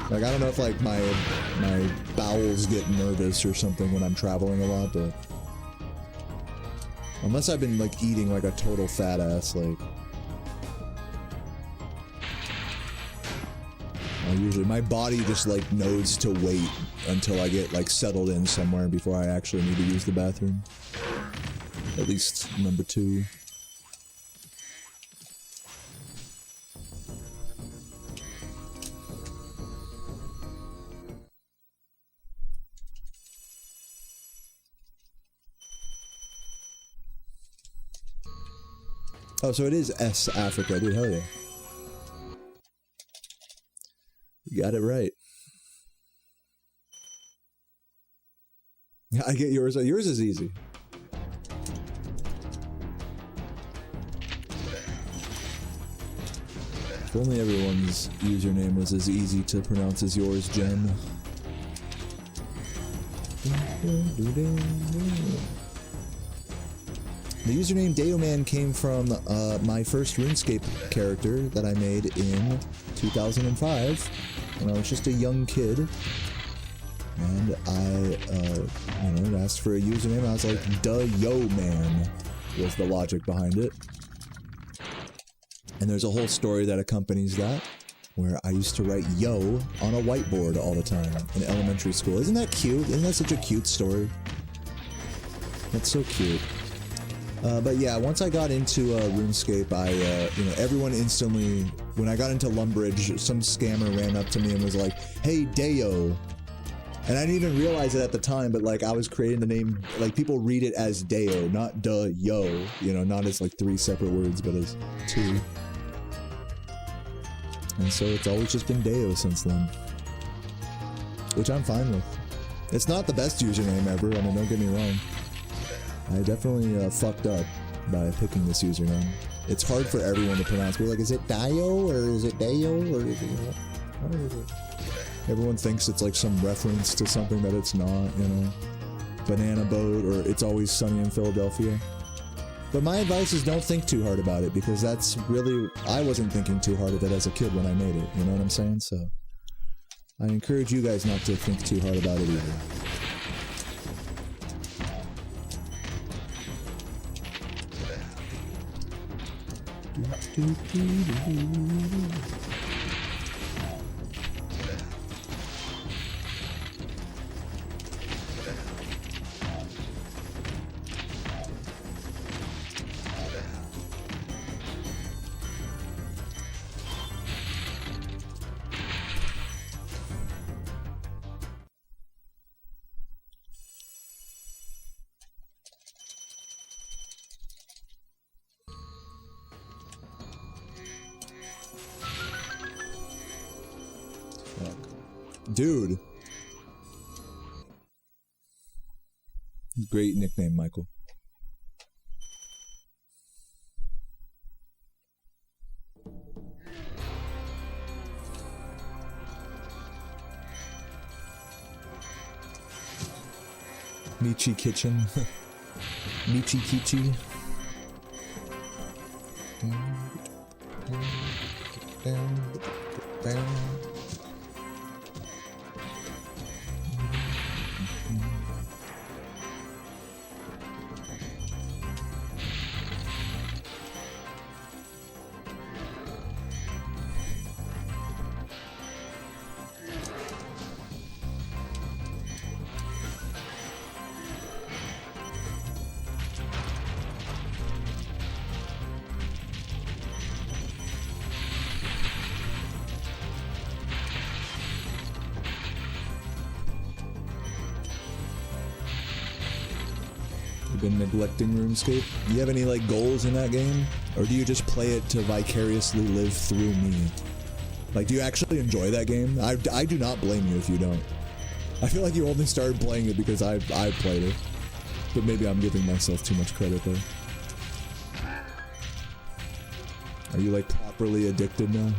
Like, I don't know if like my bowels get nervous or something when I'm traveling a lot, but unless I've been like eating like a total fat ass, like usually my body just like knows to wait until I get like settled in somewhere before I actually need to use the bathroom. At least number 2. Oh, so it is S Africa, dude, hell yeah. You got it right. I get yours. Yours is easy. If only everyone's username was as easy to pronounce as yours, Jen. The username Dayoman came from my first RuneScape character that I made in 2005 when I was just a young kid. And I, asked for a username. I was like, "Duh, yo, man," was the logic behind it. And there's a whole story that accompanies that, where I used to write "yo" on a whiteboard all the time in elementary school. Isn't that cute? Isn't that such a cute story? That's so cute. But yeah, once I got into RuneScape, everyone instantly, when I got into Lumbridge, some scammer ran up to me and was like, "Hey, Dayo." And I didn't even realize it at the time, but like I was creating the name, like people read it as Dayo, not duh yo, not as like 3 separate words, but as 2. And so it's always just been Dayo since then. Which I'm fine with. It's not the best username ever, I mean, don't get me wrong. I definitely fucked up by picking this username. It's hard for everyone to pronounce. We're like, is it Dayo, or is it Dayo, or is it, what is it? Everyone thinks it's like some reference to something that it's not, Banana Boat, or It's Always Sunny in Philadelphia. But my advice is don't think too hard about it, because that's really, I wasn't thinking too hard of it as a kid when I made it, you know what I'm saying? So, I encourage you guys not to think too hard about it either. Dude. Great nickname, Michael. Michi Kitchen. Michi Kichi. Been neglecting RuneScape? Do you have any like goals in that game? Or do you just play it to vicariously live through me? Like, do you actually enjoy that game? I do not blame you if you don't. I feel like you only started playing it because I played it. But maybe I'm giving myself too much credit there. Are you like properly addicted now?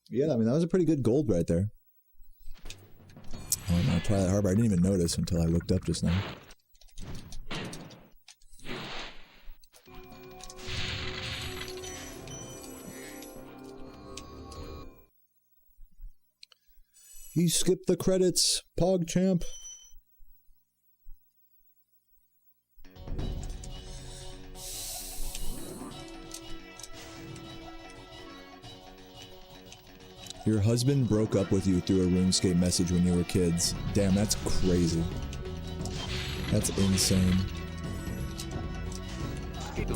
Yeah, I mean, that was a pretty good gold right there. Oh no, Twilight Harbor. I didn't even notice until I looked up just now. He skipped the credits, PogChamp. Your husband broke up with you through a RuneScape message when you were kids. Damn, that's crazy. That's insane.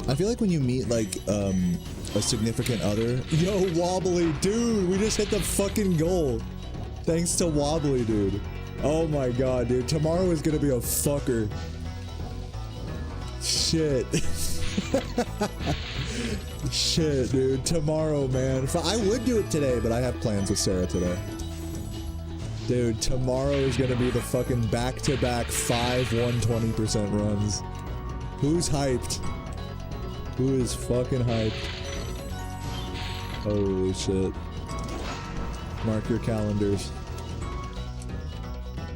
I feel like when you meet, like, a significant other... Yo, Wobbly, dude! We just hit the fucking goal! Thanks to Wobbly, dude. Oh my god, dude. Tomorrow is gonna be a fucker. Shit. Shit, dude. Tomorrow, man. I would do it today, but I have plans with Sarah today. Dude, tomorrow is gonna be the fucking back-to-back 5 120% runs. Who's hyped? Who is fucking hyped? Holy shit. Mark your calendars.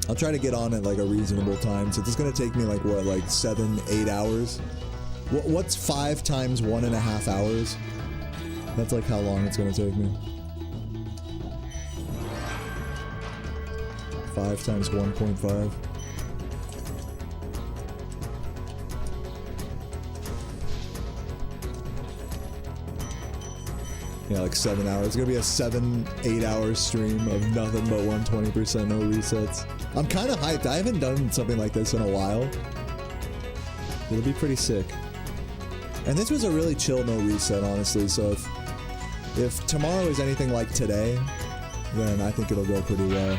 I'll try to get on at like a reasonable time, so it's gonna take me like, what, like 7-8 hours? What's 5 times 1.5 hours? That's like how long it's gonna take me. 5 times 1.5. Yeah, like 7 hours. It's gonna be a 7-8 hour stream of nothing but 120%, no resets. I'm kind of hyped. I haven't done something like this in a while. It'll be pretty sick. And this was a really chill no reset, honestly, so if tomorrow is anything like today, then I think it'll go pretty well.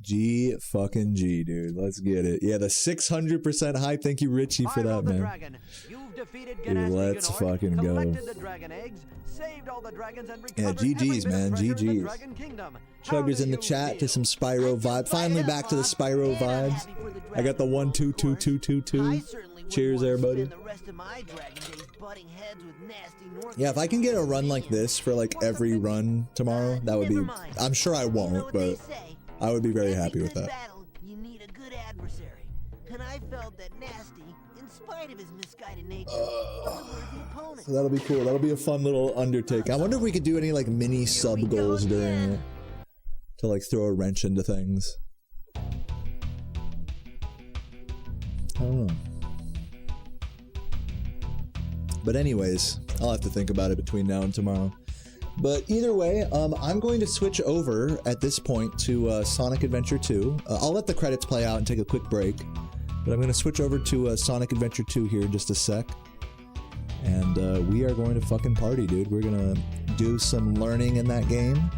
G fucking G, dude. Let's get it. Yeah, the 600% hype. Thank you, Richie, for that, man. Dude, let's fucking go. Yeah, GG's, man. GG's. Chuggers in the chat to some Spyro vibe. Finally back to the Spyro vibes. I got the 1 2 2 2 2 2. Cheers, everybody. Yeah, if I can get a run like this for like every run tomorrow, that would be... I'm sure I won't, but I would be very happy with that. You need a good adversary. And I felt that Nasty, in spite of his misguided nature, was a worthy opponent. So that'll be cool. That'll be a fun little undertaking. I wonder if we could do any like mini sub goals during it to like throw a wrench into things. I don't know. But anyways, I'll have to think about it between now and tomorrow. But either way, I'm going to switch over at this point to Sonic Adventure 2. I'll let the credits play out and take a quick break. But I'm going to switch over to Sonic Adventure 2 here in just a sec. And we are going to fucking party, dude. We're going to do some learning in that game.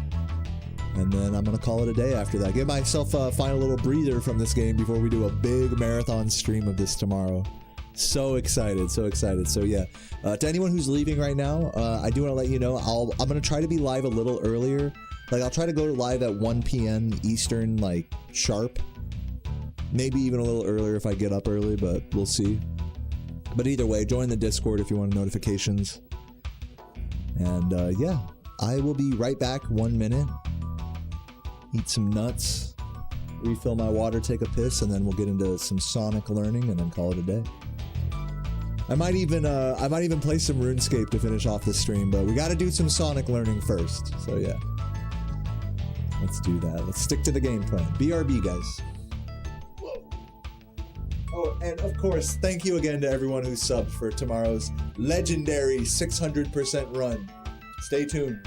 And then I'm going to call it a day after that. Give myself a final little breather from this game before we do a big marathon stream of this tomorrow. So excited, so excited. So yeah, to anyone who's leaving right now, I do want to let you know, I'm going to try to be live a little earlier. Like, I'll try to go live at 1 p.m. Eastern, like, sharp. Maybe even a little earlier if I get up early, but we'll see. But either way, join the Discord if you want notifications. And yeah, I will be right back 1 minute. eat some nuts, refill my water, take a piss, and then we'll get into some Sonic learning and then call it a day. I might even play some RuneScape to finish off the stream, but we got to do some Sonic learning first. So yeah, let's do that. Let's stick to the game plan. BRB, guys. Whoa. Oh, and of course, thank you again to everyone who subbed for tomorrow's legendary 600% run. Stay tuned.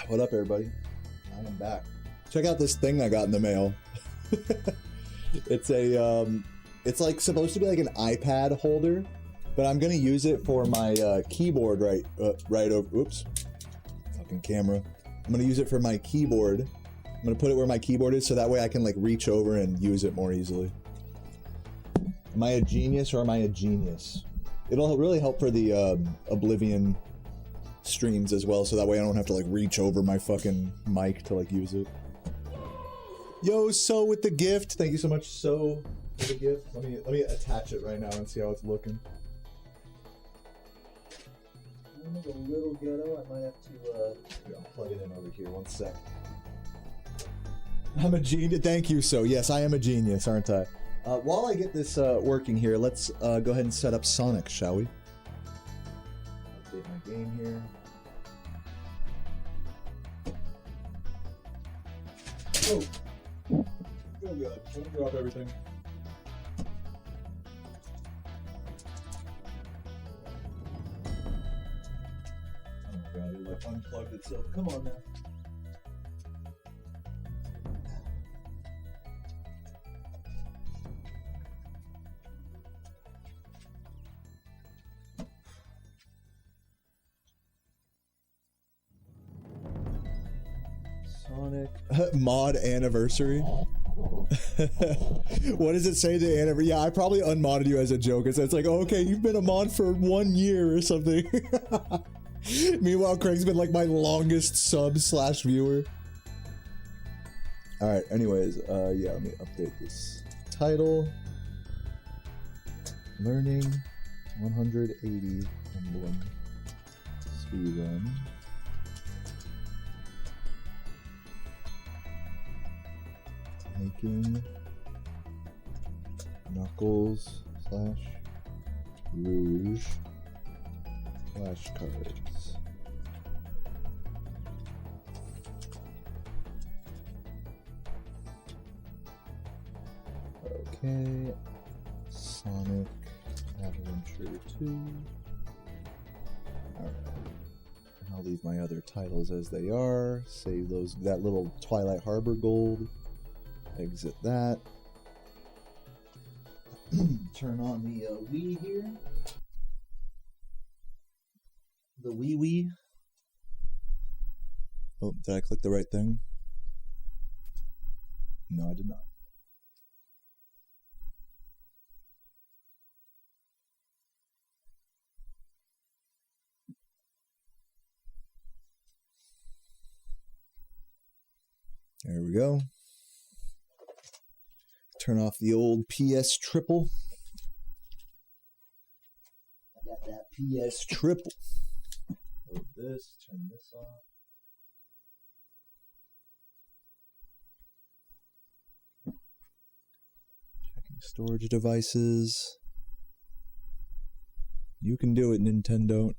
What up, everybody? I am back. Check out this thing I got in the mail. It's a, it's like supposed to be like an iPad holder, but I'm gonna use it for my keyboard right over. Oops, fucking camera. I'm gonna use it for my keyboard. I'm gonna put it where my keyboard is, so that way I can like reach over and use it more easily. Am I a genius or am I a genius? It'll really help for the Oblivion streams as well, so that way I don't have to like reach over my fucking mic to like use it. Yo, So with the gift, thank you so much, So, for the gift. Let me attach it right now and see how it's looking. I'm a little ghetto. I might have to here, I'll plug it in over here. 1 sec. I'm a genius. Thank you, So. Yes, I am a genius, aren't I? While I get this working here, let's go ahead and set up Sonic, shall we? Update my game here. Oh! Oh god, don't drop everything. Oh my god, it like unplugged itself. Come on now. Sonic mod anniversary. What does it say? The anniversary? Yeah, I probably unmodded you as a joke. It's like, oh, okay, you've been a mod for 1 year or something. Meanwhile, Craig's been like my longest sub/viewer. All right. Anyways, yeah, let me update this title. Learning 180 emblem speedrun. Making Knuckles / Rouge flashcards. Okay, Sonic Adventure 2. Alright. I'll leave my other titles as they are. Save that little Twilight Harbor gold. Exit that. Turn on the Wii here. The Wii. Oh, did I click the right thing? No, I did not. There we go. Turn off the old PS triple. I got that PS triple. Load this, turn this off. Checking storage devices. You can do it, Nintendo.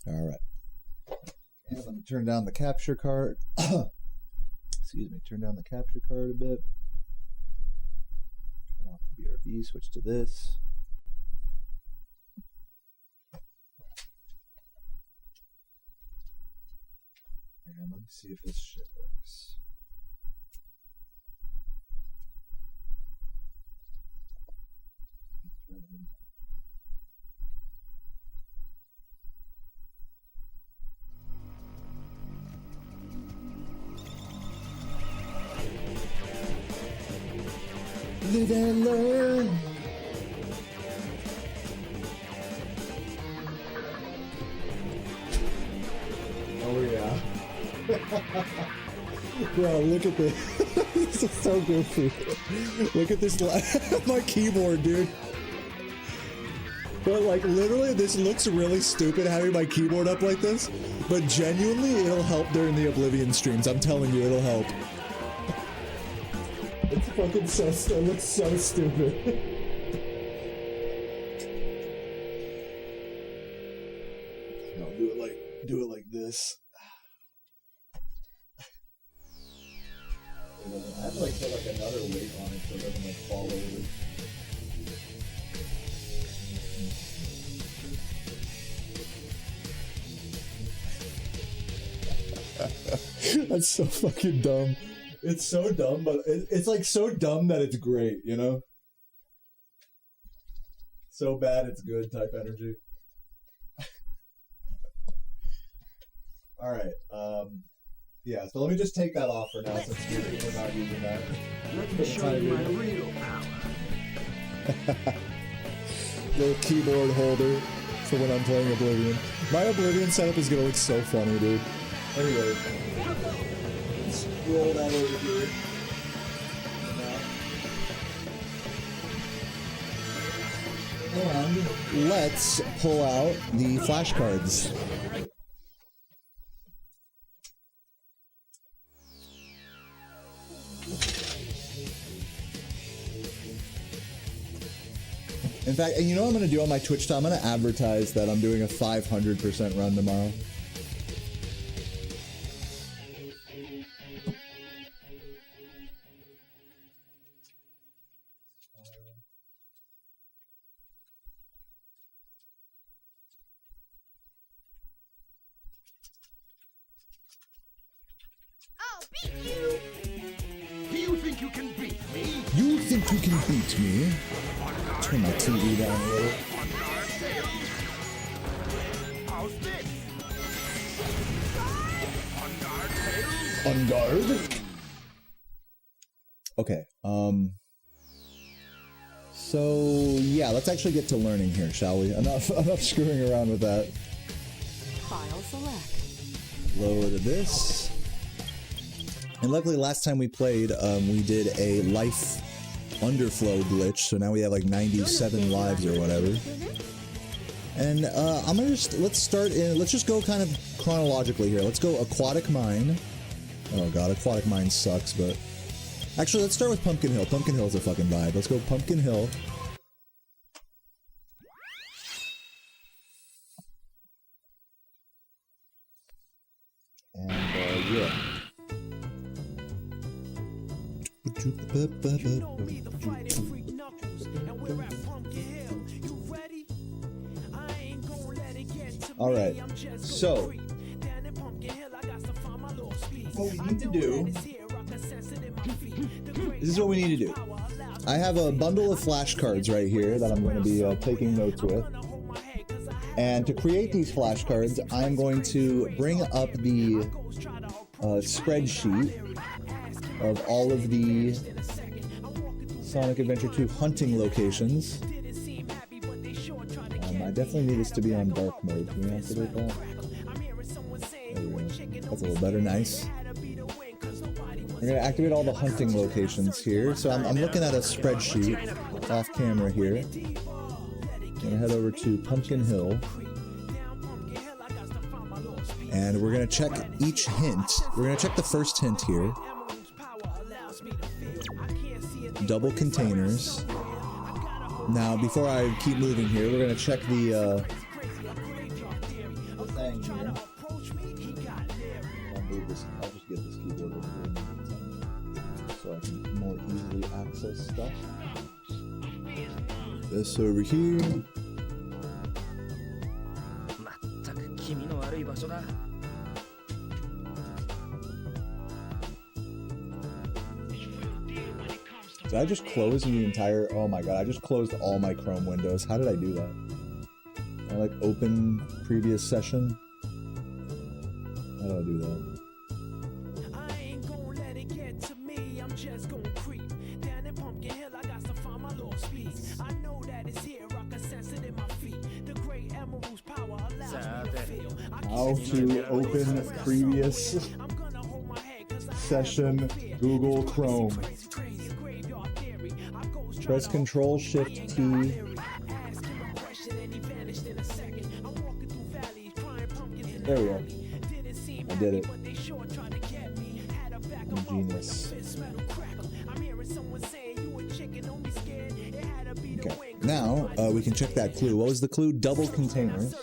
Alright. And let me turn down the capture card. Excuse me, turn down the capture card a bit. Turn off the BRB, switch to this. And let me see if this shit works. Live and learn. Oh yeah. Bro, look at this. This is so goofy. Look at this my keyboard, dude. But like literally this looks really stupid having my keyboard up like this, but genuinely it'll help during the Oblivion streams. I'm telling you, it'll help. It's fucking so it looks so stupid. No, do it like this. I have to like put like another weight on it so it doesn't like fall over. That's so fucking dumb. It's so dumb, but it's like so dumb that it's great, you know? So bad it's good type energy. Alright, yeah, so let me just take that off for now since we're not using that. Let me show you my real power. Little keyboard holder for when I'm playing Oblivion. My Oblivion setup is gonna look so funny, dude. Anyway, let's roll that over here. And let's pull out the flashcards. In fact, and you know what I'm going to do on my Twitch time? I'm going to advertise that I'm doing a 500% run tomorrow. I'll beat you! Do you think you can beat me? You think you can beat me? Turn my TV down a little. How's this? On guard? Okay, so yeah, let's actually get to learning here, shall we? Enough screwing around with that. File select. Lower to this. And luckily last time we played, we did a life underflow glitch, so now we have like 97 lives or whatever. And I'm gonna let's just go kind of chronologically here. Let's go Aquatic Mine. Oh god, Aquatic Mine sucks, but actually let's start with Pumpkin Hill. Pumpkin Hill's a fucking vibe. Let's go Pumpkin Hill. And yeah. You know me, the fighting freak Knuckles, and we're at Pumpkin Hill. You ready? I ain't gonna let it get to Alright, me. I'm just so gonna creep. Down in Pumpkin Hill, I got to find my little speed. what we need to do, This is what we need to do. I have a bundle of flashcards right here that I'm going to be taking notes with. And to create these flashcards, I'm going to bring up the spreadsheet of all of the Sonic Adventure 2 hunting locations. I definitely need this to be on dark mode. Can we activate that? There we go. That's a little better. Nice. We're going to activate all the hunting locations here. So I'm looking at a spreadsheet off camera here. I'm going to head over to Pumpkin Hill. And we're going to check each hint. We're going to check the first hint here. Double containers. Now, before I keep moving here, we're going to check the thing here. I'll just get this keyboard over here so I can more easily access stuff. This over here. Did I just close the entire... Oh my god, I just closed all my Chrome windows. How did I do that? I like open previous session? How do I do that? I ain't gonna let it get to me. I'm just gonna creep. Down in Pumpkin Hill, I got to find my little speed. I know that it's here. I can sense it in my feet. The great emerald's power allows me to feel. How to open previous session Google Chrome. Press Control Shift T. There we go. I did it. I'm genius. Okay, now we can check that clue. What was the clue? Double containers.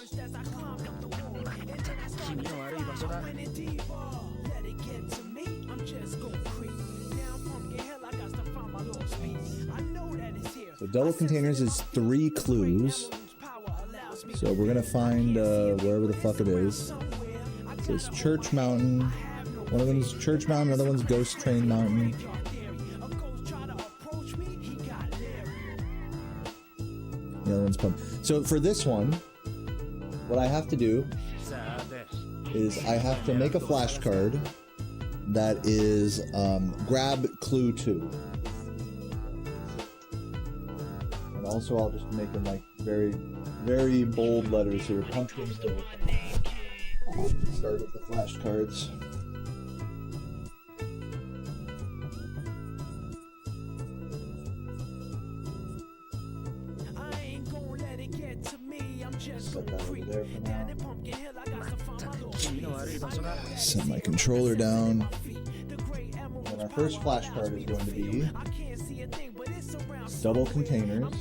So double containers is 3 clues. So we're gonna find wherever the fuck it is. This Church Mountain. One of them is Church Mountain, another one's Ghost Train Mountain. The other one's Pump. So for this one, what I have to do is I have to make a flashcard that is grab clue 2. And also I'll just make them like very, very bold letters here. Pumpkin Hill. Start with the flashcards. Set that over there for now. Set my controller down. And our first flashcard is going to be double containers.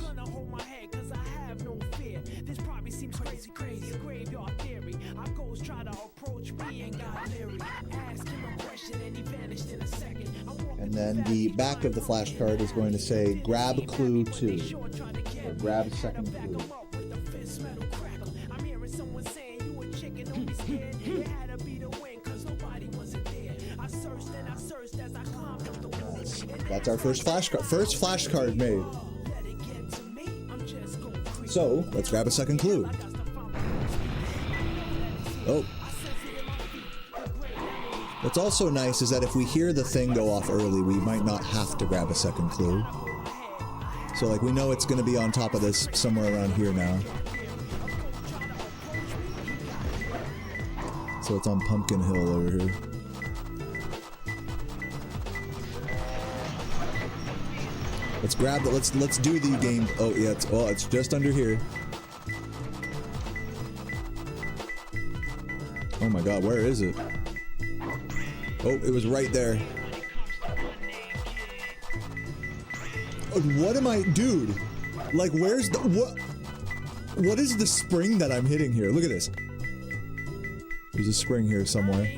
And then the back of the flashcard is going to say grab clue 2. Or grab second clue. That's our first flashcard. First flashcard made. So let's grab a second clue. Oh. What's also nice is that if we hear the thing go off early, we might not have to grab a second clue. So like we know it's going to be on top of this somewhere around here now. So it's on Pumpkin Hill over here. Let's grab it. Let's do the game. Oh yeah, it's just under here. Oh my god, where is it? Oh, it was right there. Oh, what am I, dude? Like, where's the what is the spring that I'm hitting here? Look at this. There's a spring here somewhere.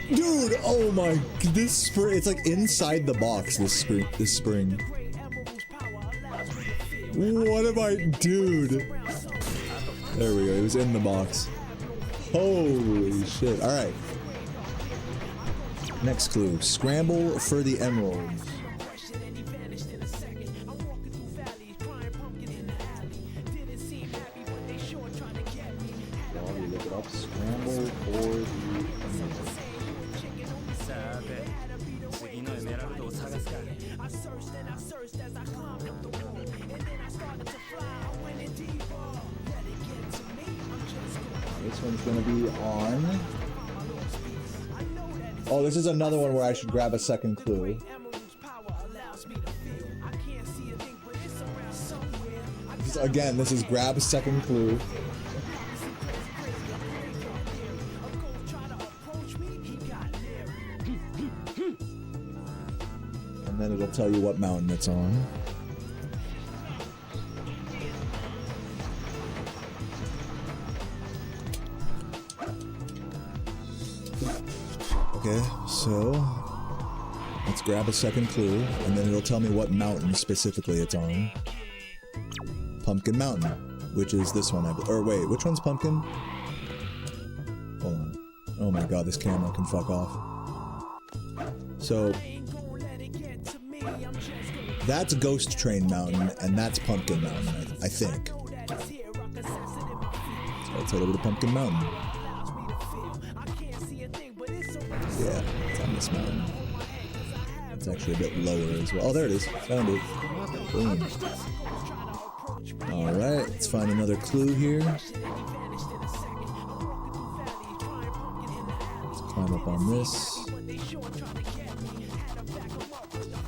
Dude, oh my, this spring, it's like inside the box, this spring. What am I, dude? There we go, it was in the box. Holy shit, alright. Next clue, scramble for the emeralds. While we look it up, scramble for the emeralds. This one's gonna be on. Oh, this is another one where I should grab a second clue. Again, this is grab a second clue. And then it'll tell you what mountain it's on. Okay, so let's grab a second clue, and then it'll tell me what mountain specifically it's on. Pumpkin Mountain, which is this one, or wait, which one's Pumpkin? Hold on. Oh my god, this camera can fuck off. So, that's Ghost Train Mountain, and that's Pumpkin Mountain, I think. So let's head over to Pumpkin Mountain. Yeah, it's on this mountain. It's actually a bit lower as well. Oh, there it is. Found it. Boom. Alright, let's find another clue here. Let's climb up on this.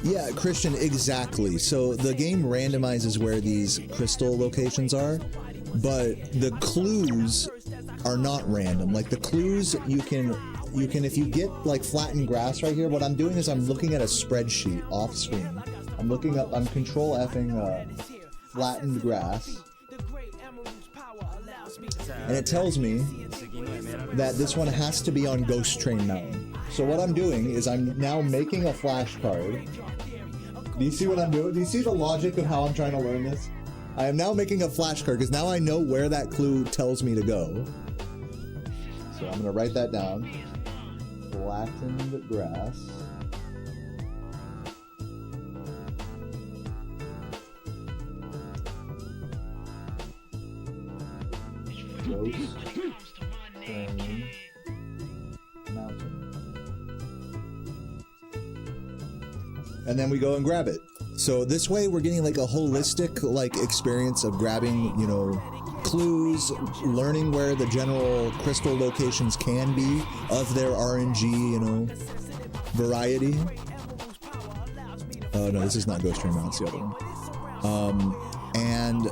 Yeah, Christian, exactly. So the game randomizes where these crystal locations are, but the clues are not random. Like the clues, you can, if you get like flattened grass right here, what I'm doing is I'm looking at a spreadsheet off screen. I'm control F'ing flattened grass. And it tells me that this one has to be on Ghost Train Mountain. So what I'm doing is I'm now making a flashcard. Do you see what I'm doing? Do you see the logic of how I'm trying to learn this? I am now making a flashcard because now I know where that clue tells me to go. So I'm gonna write that down. Flattened grass. Ghost Train Mountain. And then we go and grab it. So this way we're getting like a holistic like experience of grabbing, you know, clues, learning where the general crystal locations can be of their RNG, you know, variety. Oh no, this is not Ghost Train Mountain, it's the other one. And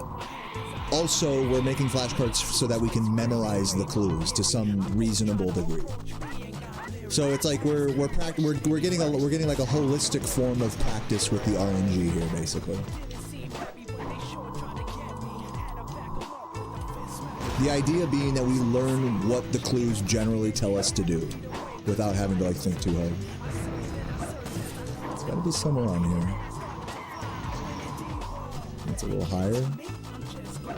also we're making flashcards so that we can memorize the clues to some reasonable degree. So it's like we're getting like a holistic form of practice with the RNG here, basically. The idea being that we learn what the clues generally tell us to do, without having to like think too hard. It's got to be somewhere on here. It's a little higher,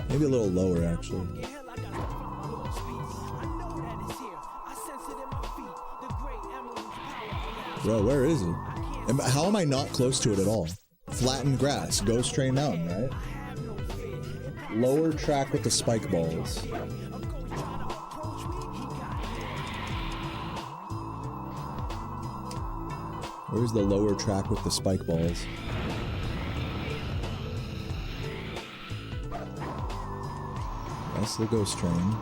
maybe a little lower actually. Bro, where is it? How am I not close to it at all? Flattened grass, Ghost Train Mountain, right? Lower track with the spike balls. Where's the lower track with the spike balls? That's the Ghost Train.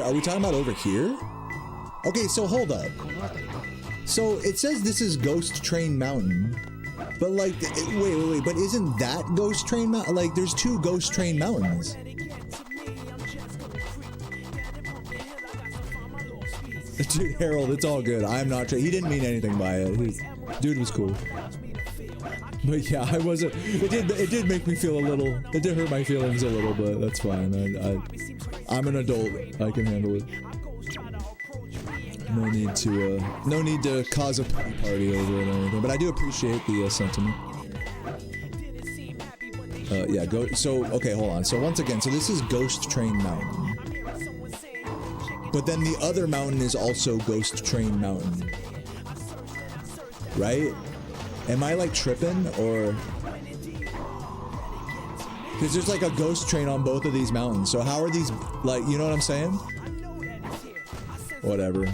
Are we talking about over here? Okay, so hold up. So it says this is Ghost Train Mountain, but like, wait, but isn't that Ghost Train Mountain? Like, there's two Ghost Train Mountains. Dude, Harold, it's all good. I'm not. He didn't mean anything by it. Dude was cool. But yeah, I wasn't. It did make me feel a little. It did hurt my feelings a little, but that's fine. I'm an adult. I can handle it. No need to cause a party over it or anything. But I do appreciate the sentiment. Yeah. Go. So okay, hold on. So once again, so this is Ghost Train Mountain. But then the other mountain is also Ghost Train Mountain. Right? Am I like tripping or? Because there's like a ghost train on both of these mountains. So how are these like, you know what I'm saying? Whatever.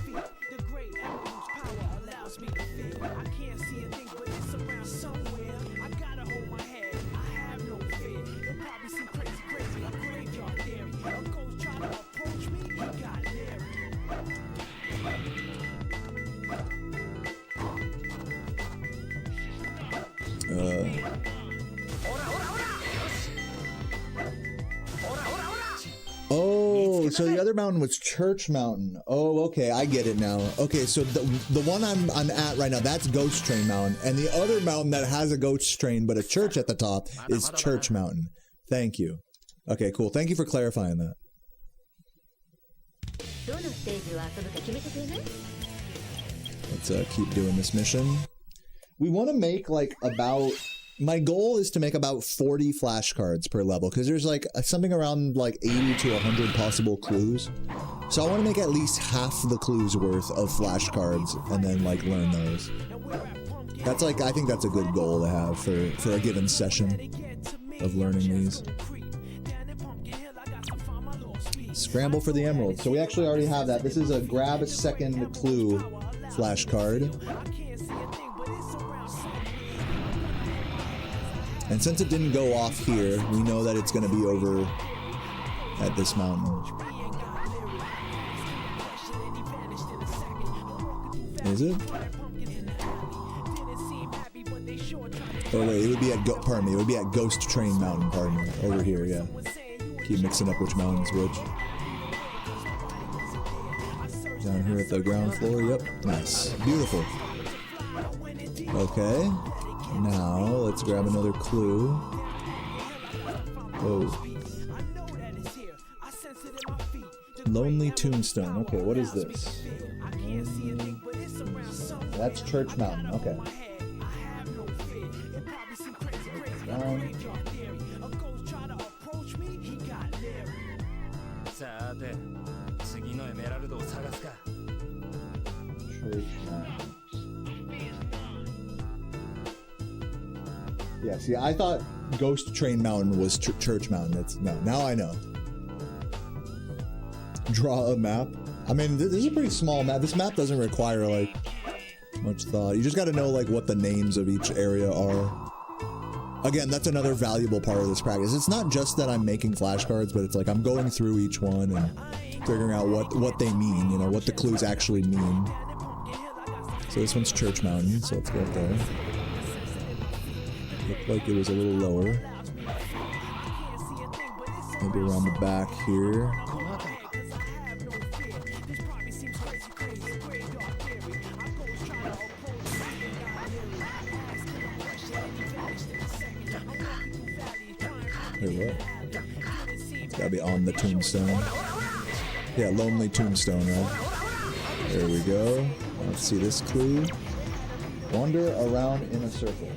Oh, so the other mountain was Church Mountain. Oh, okay, I get it now. Okay, so the one I'm at right now, that's Ghost Train Mountain, and the other mountain that has a ghost train but a church at the top is Church Mountain. Thank you. Okay, cool. Thank you for clarifying that. Let's keep doing this mission. We want to make like about... My goal is to make about 40 flashcards per level, because there's like something around like 80 to 100 possible clues. So I want to make at least half the clues worth of flashcards and then like learn those. That's like, I think that's a good goal to have for a given session of learning these. Scramble for the emerald. So we actually already have that. This is a grab a second clue flashcard. And since it didn't go off here, we know that it's going to be over at this mountain. Is it? Oh wait, it would be at pardon me, it would be at Ghost Train Mountain, pardon me, over here, yeah. Keep mixing up which mountain's which. Down here at the ground floor, yep. Nice. Beautiful. Okay. Now, let's grab another clue. Oh. Lonely Tombstone. Okay, what is this? that's Church Mountain. Okay. Down. Church Mountain. Yeah, see, I thought Ghost Train Mountain was Church Mountain. That's no. Now I know. Draw a map. I mean, this is a pretty small map. This map doesn't require like much thought. You just got to know like what the names of each area are. Again, that's another valuable part of this practice. It's not just that I'm making flashcards, but it's like I'm going through each one and figuring out what they mean. You know, what the clues actually mean. So this one's Church Mountain. So let's go up there. Looked like it was a little lower. Maybe around the back here. Wait, what? It's gotta be on the tombstone. Yeah, Lonely Tombstone, right? There we go. Let's see this clue. Wander around in a circle.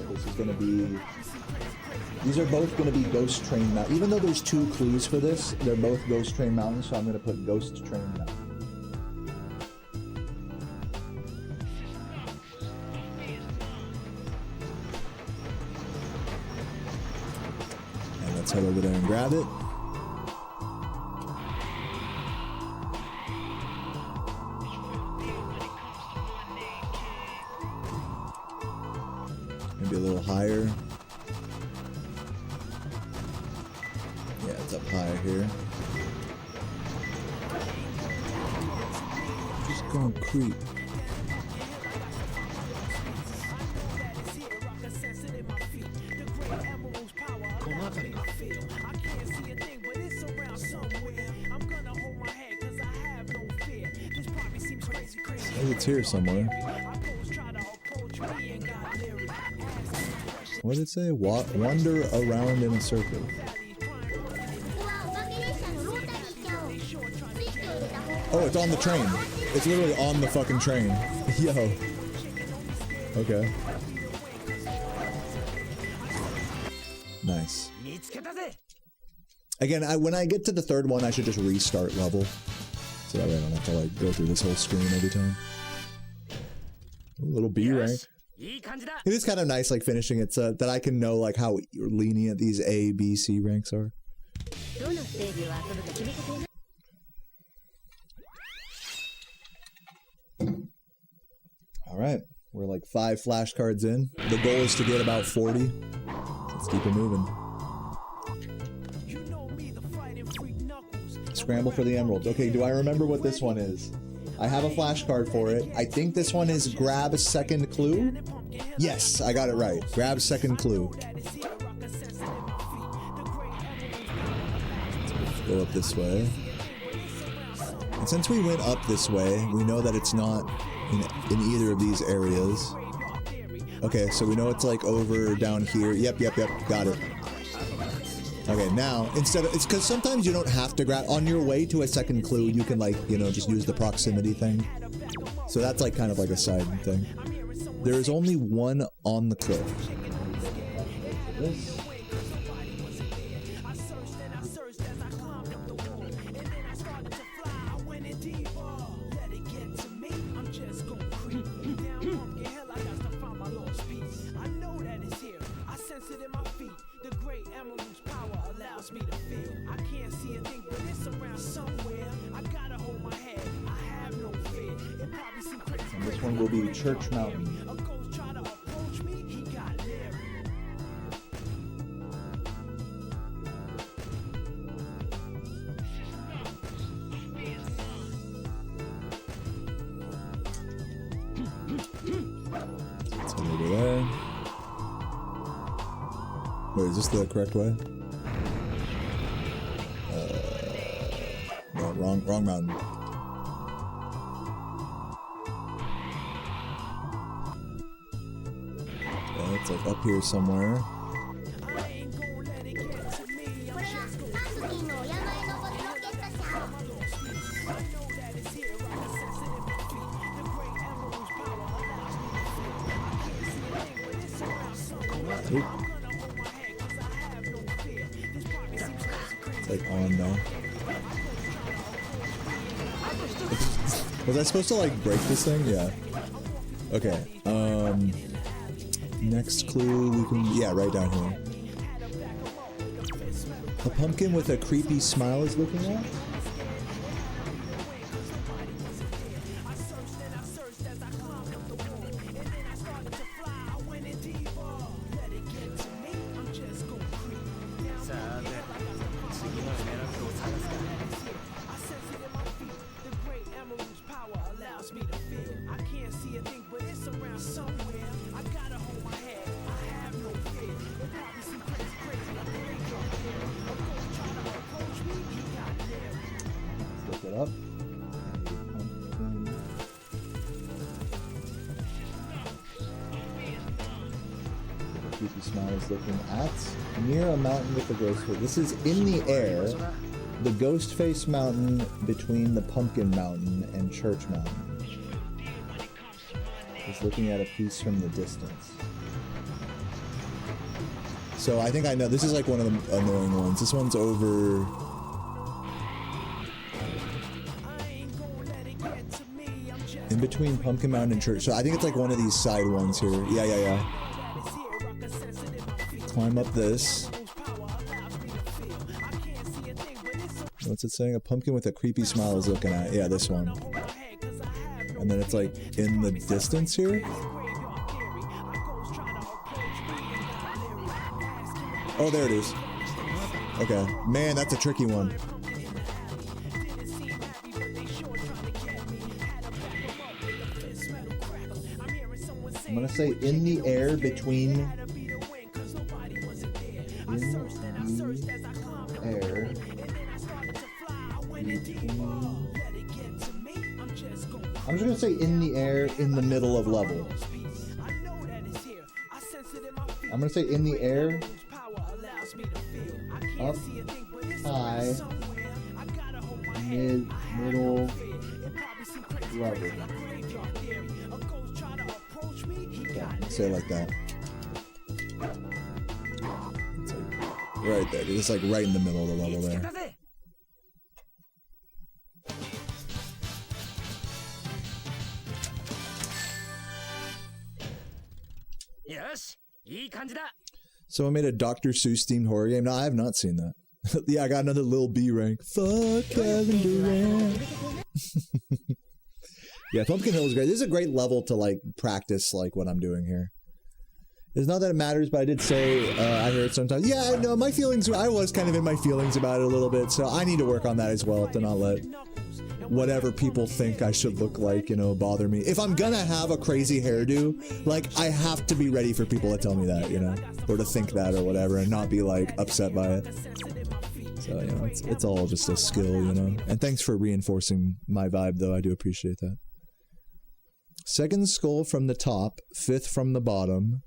This is gonna be. These are both gonna be Ghost Train Mountain. Even though there's 2 clues for this, they're both Ghost Train Mountain, so I'm gonna put Ghost Train Mountain. And let's head over there and grab it. Maybe a little higher. Yeah, it's up higher here. Just going creep. Maybe it's here somewhere. What did it say? Wander around in a circle. Oh, it's on the train. It's literally on the fucking train. Yo. Okay. Nice. Again, when I get to the 3rd one, I should just restart level. So that way I don't have to like go through this whole screen every time. A little B rank. It is kind of nice, like finishing it so that I can know like how lenient these A, B, C ranks are. All right, we're like 5 flashcards in. The goal is to get about 40. Let's keep it moving. Scramble for the emeralds. Okay, do I remember what this one is? I have a flashcard for it. I think this one is grab a second clue. Yes, I got it right. Grab second clue. Let's go up this way. And since we went up this way, we know that it's not in either of these areas. Okay, so we know it's like over down here. Yep, got it. Okay, now, instead of, it's because sometimes you don't have to grab, on your way to a second clue, you can like, you know, just use the proximity thing. So that's like kind of like a side thing. There is only one on the cliff. This. And this one will be Church Mountain. Let's head over there. Wait, is this the correct way? wrong mountain. Yeah, it's like up here somewhere. It's like on though. Was I supposed to like break this thing? Yeah. Okay. Next clue we can, yeah, right down here. A pumpkin with a creepy smile is looking at. Up. Creepy smile is looking at near a mountain with the ghost face. This is in the air. The ghost face mountain between the pumpkin mountain and church mountain. He's looking at a piece from the distance. So I think I know. This is like one of the annoying ones. This one's over. In between Pumpkin Mountain and Church. So I think it's like one of these side ones here. Yeah. Climb up this. What's it saying? A pumpkin with a creepy smile is looking at. Yeah, this one. And then it's like in the distance here. Oh, there it is. Okay. Man, that's a tricky one. I'm gonna say in the air between. In the air. I'm just gonna say in the air in the middle of level. I'm gonna say in the air. Up, high, middle, level. Yeah, say it like that. It's like right there. It's like right in the middle of the level there. So I made a Dr. Seuss themed horror game. No, I have not seen that. Yeah, I got another little B rank. Fuck Kevin Durant. Yeah, Pumpkin Hill is great. This is a great level to like practice like what I'm doing here. It's not that it matters, but I did say I hear it sometimes. Yeah, no, my feelings. I was kind of in my feelings about it a little bit, so I need to work on that as well to not let whatever people think I should look like, you know, bother me. If I'm gonna have a crazy hairdo, like I have to be ready for people to tell me that, you know, or to think that or whatever, and not be like upset by it. So you know, it's all just a skill, you know. And thanks for reinforcing my vibe, though. I do appreciate that. Second skull from the top, fifth from the bottom.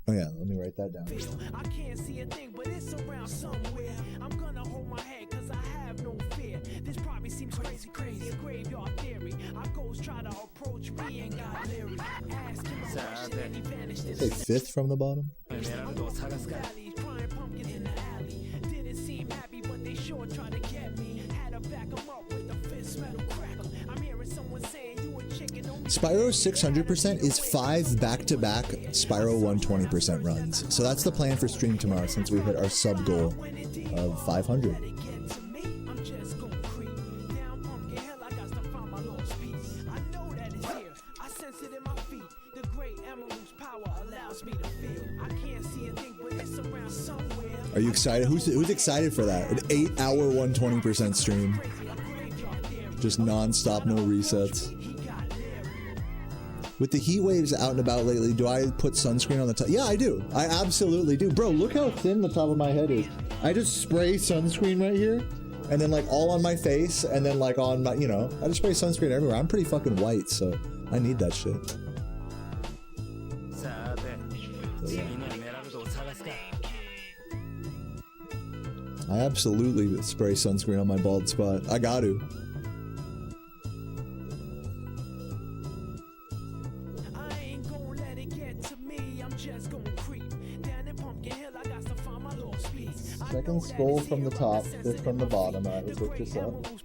Oh yeah, let me write that down. I can't see a thing, but it's around somewhere. I'm gonna hold my head cause I have no fear. This probably seems crazy, a graveyard theory. Our ghosts try to approach me and got leery. Ask him a question and he vanished. Say fifth from the bottom? Crying pumpkin in the alley. Didn't seem happy, but they sure tried to get me. Had to back them up with a fist metal crackle. I'm hearing someone saying you a chicken. Spyro 600% is 5 back-to-back Spyro 120% runs. So that's the plan for stream tomorrow since we hit our sub goal of 500. Are you excited? Who's excited for that? An 8-hour 120% stream. Just non-stop, no resets. With the heat waves out and about lately, do I put sunscreen on the top? Yeah, I do. I absolutely do. Bro, look how thin the top of my head is. I just spray sunscreen right here, and then like all on my face, and then like on my, you know, I just spray sunscreen everywhere. I'm pretty fucking white, so I need that shit. So, yeah. I absolutely spray sunscreen on my bald spot. I got to. Second scroll from the top, fifth from the bottom. Alright, let's look this up. This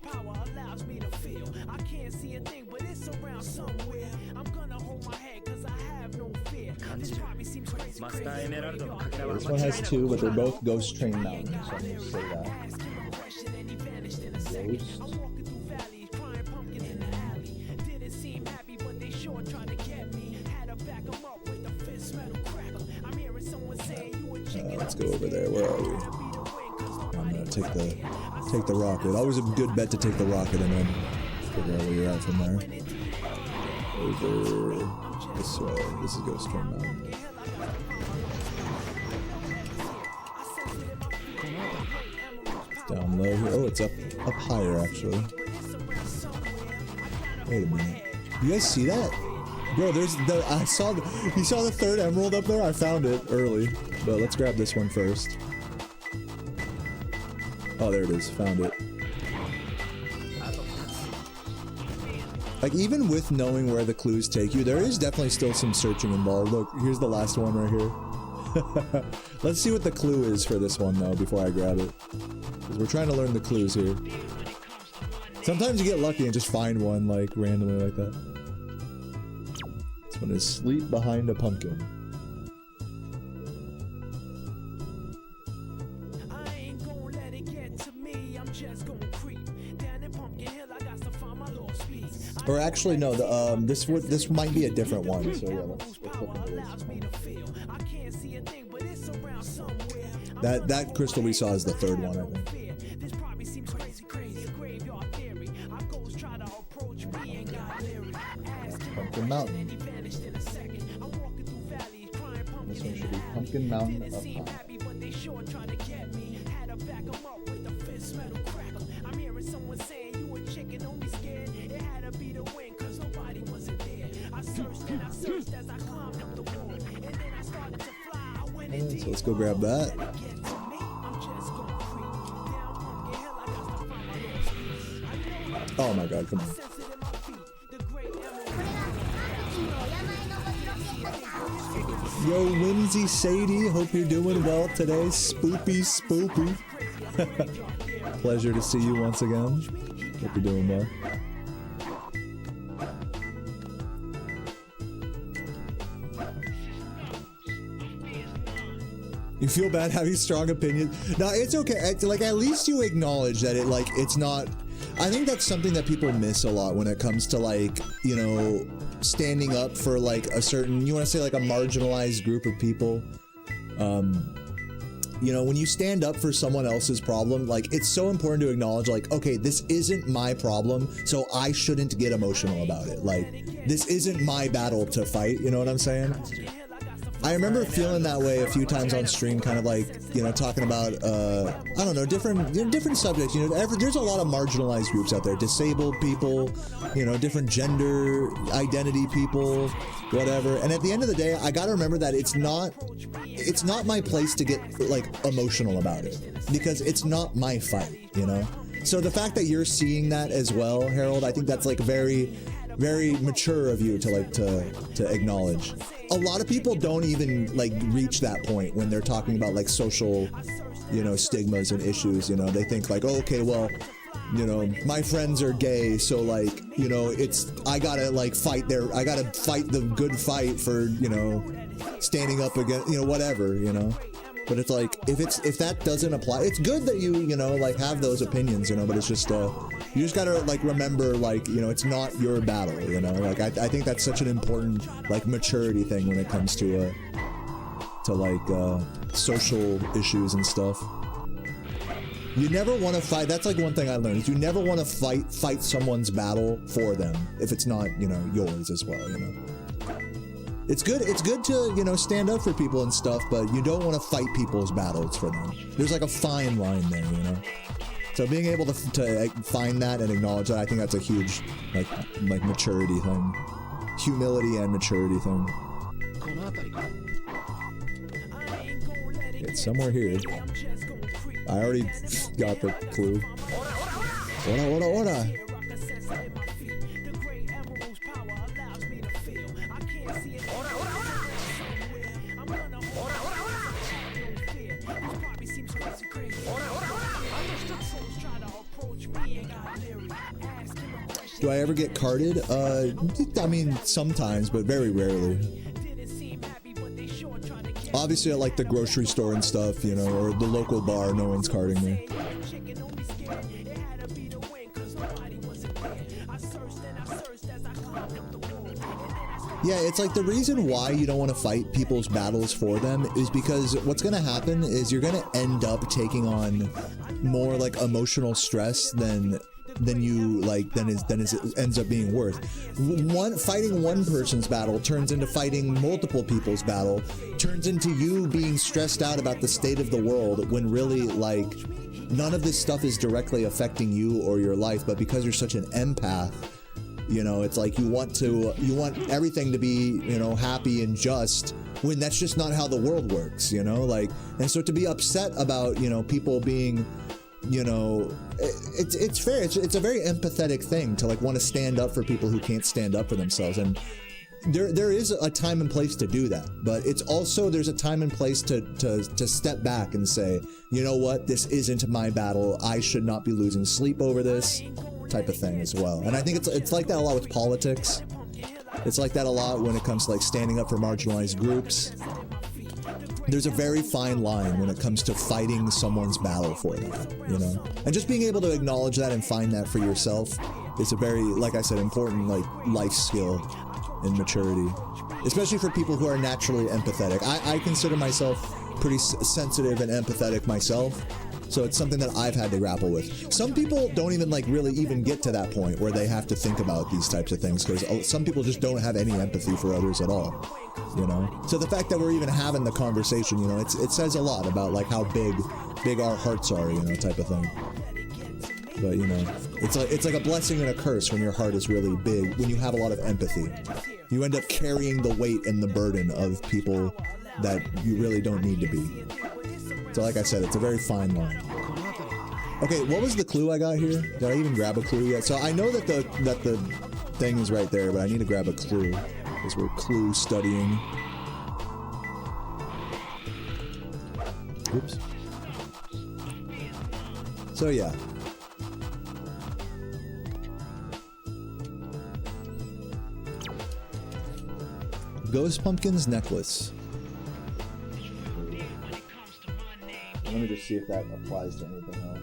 one has two, but they're both Ghost Train Mountain, so I'm gonna say that. Ghost. Let's go over there. Where are we? I'm gonna take the rocket. Always a good bet to take the rocket and then figure out where you're at from there. Over this way. This is Ghost Train Mountain. It's down low here. Oh, it's up higher actually. Wait a minute. You guys see that? Bro, there's the you saw the third emerald up there? I found it early. But let's grab this one first. Oh, there it is. Found it. Like, even with knowing where the clues take you, there is definitely still some searching involved. Look, here's the last one right here. Let's see what the clue is for this one, though, before I grab it. Because we're trying to learn the clues here. Sometimes you get lucky and just find one, like, randomly like that. This one is Sleep Behind a Pumpkin. Or actually, no. This might be a different one. So yeah, let's look into this. That crystal we saw is the third one, I think. Pumpkin Mountain. This one should be Pumpkin Mountain up high. So let's go grab that. Oh my god, come on. Yo, Whimsy Sadie, hope you're doing well today. Spoopy. Pleasure to see you once again. Hope you're doing well. You feel bad having strong opinions? No, it's okay. Like, at least you acknowledge that it's not... I think that's something that people miss a lot when it comes to, like, you know, standing up for, like, a certain... You want to say, like, a marginalized group of people? You know, when you stand up for someone else's problem, like, it's so important to acknowledge, like, okay, this isn't my problem, so I shouldn't get emotional about it. Like, this isn't my battle to fight, you know what I'm saying? I remember feeling that way a few times on stream, kind of like, you know, talking about, I don't know, different subjects. You know, there's a lot of marginalized groups out there, disabled people, you know, different gender identity people, whatever. And at the end of the day, I gotta remember that it's not my place to get, like, emotional about it, because it's not my fight, you know? So the fact that you're seeing that as well, Harold, I think that's, like, very mature of you to, like, to acknowledge. A lot of people don't even, like, reach that point when they're talking about, like, social, you know, stigmas and issues. You know, they think, like, oh, okay, well, you know, my friends are gay, so, like, you know, I gotta, like, I gotta fight the good fight for, you know, standing up against, you know, whatever, you know. But it's like, if that doesn't apply, it's good that you know, like, have those opinions, you know, but it's just, you just gotta, like, remember, like, you know, it's not your battle, you know. Like, I think that's such an important, like, maturity thing when it comes to like, social issues and stuff. You never want to fight. That's, like, one thing I learned, is you never want to fight someone's battle for them if it's not, you know, yours as well, you know. It's good to, you know, stand up for people and stuff, but you don't want to fight people's battles for them. There's like a fine line there, you know. So being able to find that and acknowledge that, I think that's a huge like maturity thing, humility and maturity thing. It's somewhere here. I already got the clue. Ora. Do I ever get carded? I mean, sometimes, but very rarely. Obviously, at like the grocery store and stuff, you know, or the local bar, no one's carding me. Yeah, it's like the reason why you don't want to fight people's battles for them is because what's going to happen is you're going to end up taking on more like emotional stress than it ends up being worth. Fighting one person's battle turns into fighting multiple people's battle, turns into you being stressed out about the state of the world when really like none of this stuff is directly affecting you or your life, but because you're such an empath, you know, it's like you want everything to be, you know, happy and just, when that's just not how the world works, you know, like, and so to be upset about, you know, people being, you know, it's fair. It's a very empathetic thing to like want to stand up for people who can't stand up for themselves, and there is a time and place to do that, but it's also there's a time and place to step back and say, you know what, this isn't my battle. I should not be losing sleep over this type of thing as well. And I think it's like that a lot with politics. It's like that a lot when it comes to like standing up for marginalized groups. There's a very fine line when it comes to fighting someone's battle for them, you know? And just being able to acknowledge that and find that for yourself is a very, like I said, important like life skill and maturity, especially for people who are naturally empathetic. I consider myself pretty sensitive and empathetic myself, so it's something that I've had to grapple with. Some people don't even like really even get to that point where they have to think about these types of things, because some people just don't have any empathy for others at all, you know? So the fact that we're even having the conversation, you know, it says a lot about like how big our hearts are, you know, type of thing. But you know, it's like a blessing and a curse when your heart is really big, when you have a lot of empathy. You end up carrying the weight and the burden of people that you really don't need to be. So like I said, it's a very fine line. Okay, what was the clue I got here? Did I even grab a clue yet? So I know that the thing is right there, but I need to grab a clue, because we're clue studying. Oops. So yeah. Ghost Pumpkin's necklace. Let me just see if that applies to anything else.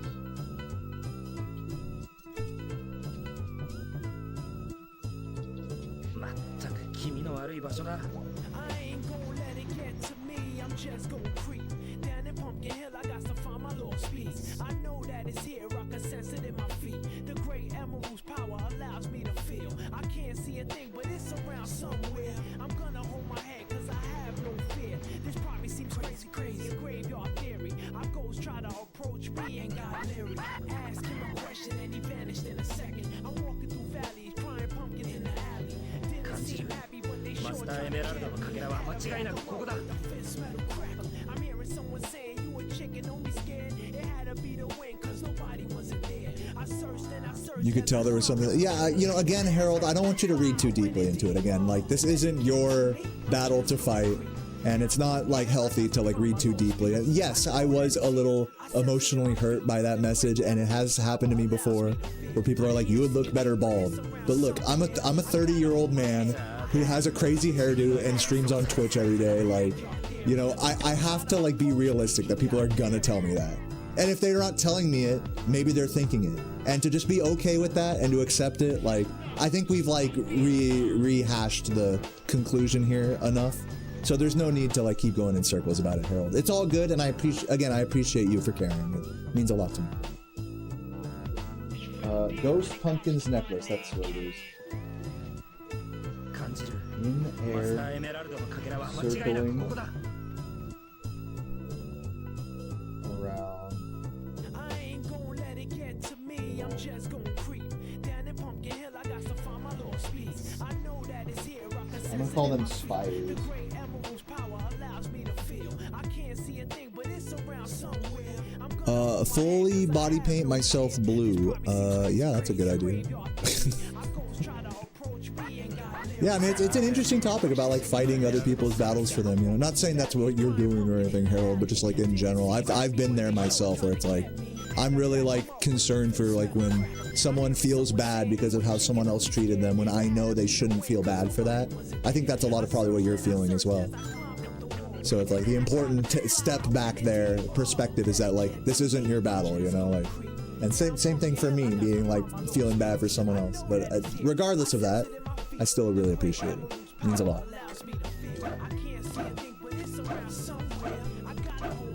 I ain't gonna let it get to me, I'm just gonna creep down in Pumpkin Hill. I got to find my lost piece. I know that it's here, I can sense it in my feet. The great emerald's power allows me to feel. I can't see a thing, but it's around somewhere. I'm gonna hold my head, cause I have no fear. This probably seems crazy, a graveyard theory. Our ghosts try to approach me and got leery. Ask him a question and he vanished in a second. I'm walking through valleys, crying pumpkins in the alley. Didn't seem happy, but they sure tried to I'm hearing someone saying you a chicken, don't be scared. It had to be the wind, cause nobody wasn't there. I searched and I searched. You could tell there was something. Yeah, you know, again, Harold, I don't want you to read too deeply into it. Again, like, this isn't your battle to fight, and it's not like healthy to like read too deeply. Yes, I was a little emotionally hurt by that message, and it has happened to me before, where people are like, you would look better bald. But look, I'm a 30-year-old man who has a crazy hairdo and streams on Twitch every day. Like, you know, I have to like be realistic that people are gonna tell me that. And if they're not telling me it, maybe they're thinking it. And to just be okay with that and to accept it, like, I think we've like rehashed the conclusion here enough. So there's no need to like keep going in circles about it, Harold. It's all good, and I appreciate you for caring. It means a lot to me. Ghost Pumpkin's necklace, that's what it is. In hair circling around. I ain't gonna let it get to me. I'm just gonna creep down in Pumpkin Hill. I got to find my little speeds. I know that it's here. I'm gonna call them spiders. The great emerald's power allows me to feel. I can't see a thing, but it's around somewhere. Fully body paint myself blue. Yeah, that's a good idea. Yeah, I mean, it's an interesting topic about like fighting other people's battles for them. You know, not saying that's what you're doing or anything, Harold, but just like in general, I've been there myself, where it's like I'm really like concerned for like when someone feels bad because of how someone else treated them, when I know they shouldn't feel bad for that. I think that's a lot of probably what you're feeling as well. So it's like the important step back there perspective is that like this isn't your battle, you know, like, and same thing for me being like feeling bad for someone else. But regardless of that, I still really appreciate it. It means a lot.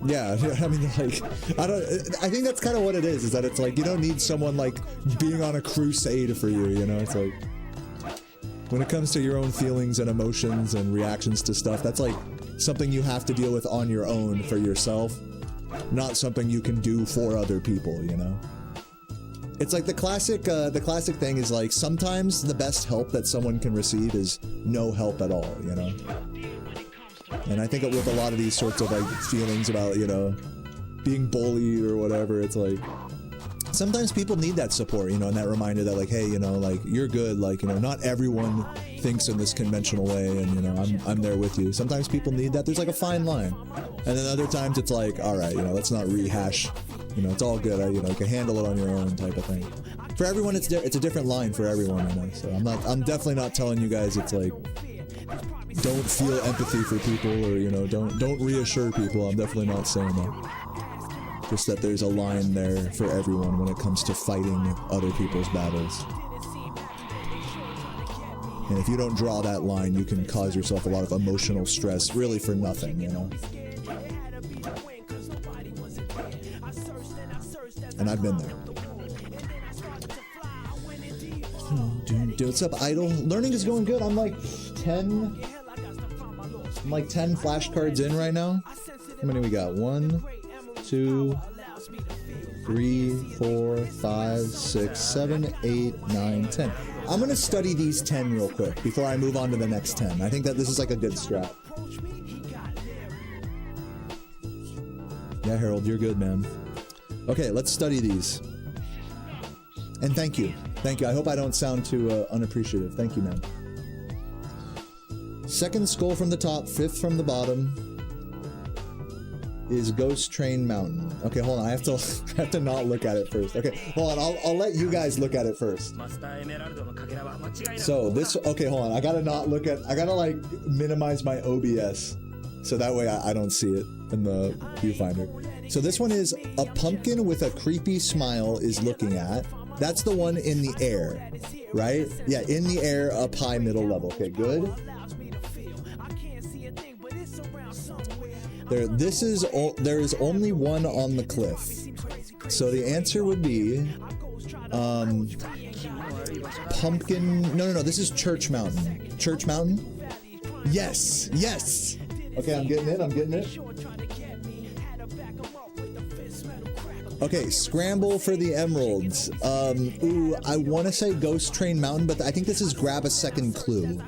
Yeah, I mean, like, I think that's kind of what it is that it's like, you don't need someone, like, being on a crusade for you, you know? It's like, when it comes to your own feelings and emotions and reactions to stuff, that's, like, something you have to deal with on your own for yourself, not something you can do for other people, you know? It's like the classic thing is, like, sometimes the best help that someone can receive is no help at all, you know? And I think with a lot of these sorts of like feelings about, you know, being bullied or whatever, it's like sometimes people need that support, you know, and that reminder that like, hey, you know, like you're good, like, you know, not everyone thinks in this conventional way, and you know, I'm there with you. Sometimes people need that. There's like a fine line, and then other times it's like, all right, you know, let's not rehash. You know, it's all good. You know, you can handle it on your own type of thing. For everyone, it's a different line for everyone, you know. So I'm definitely not telling you guys it's like, don't feel empathy for people, or you know, don't reassure people. I'm definitely not saying that. Just that there's a line there for everyone when it comes to fighting other people's battles. And if you don't draw that line, you can cause yourself a lot of emotional stress, really for nothing, you know. And I've been there. Dude, what's up, Idol? Learning is going good. I'm like 10 flashcards in right now. How many we got? 1, 2, 3, 4, 5, 6, 7, 8, 9, 10. I'm gonna study these 10 real quick before I move on to the next 10. I think that this is like a good strat. Yeah, Harold, you're good, man. Okay, let's study these. And thank you. Thank you. I hope I don't sound too unappreciative. Thank you, man. Second skull from the top, fifth from the bottom is Ghost Train Mountain. Okay, hold on. I have to not look at it first. Okay, hold on. I'll let you guys look at it first. So this, okay, hold on. I gotta like minimize my OBS so that way I don't see it in the viewfinder. So this one is a pumpkin with a creepy smile is looking at. That's the one in the air, right? Yeah, in the air, up high, middle level. Okay, good. There is only one on the cliff. So the answer would be pumpkin. No. This is Church Mountain. Church Mountain? Yes. Okay, I'm getting it. Okay, scramble for the emeralds. Ooh, I want to say Ghost Train Mountain, but I think this is grab a second clue.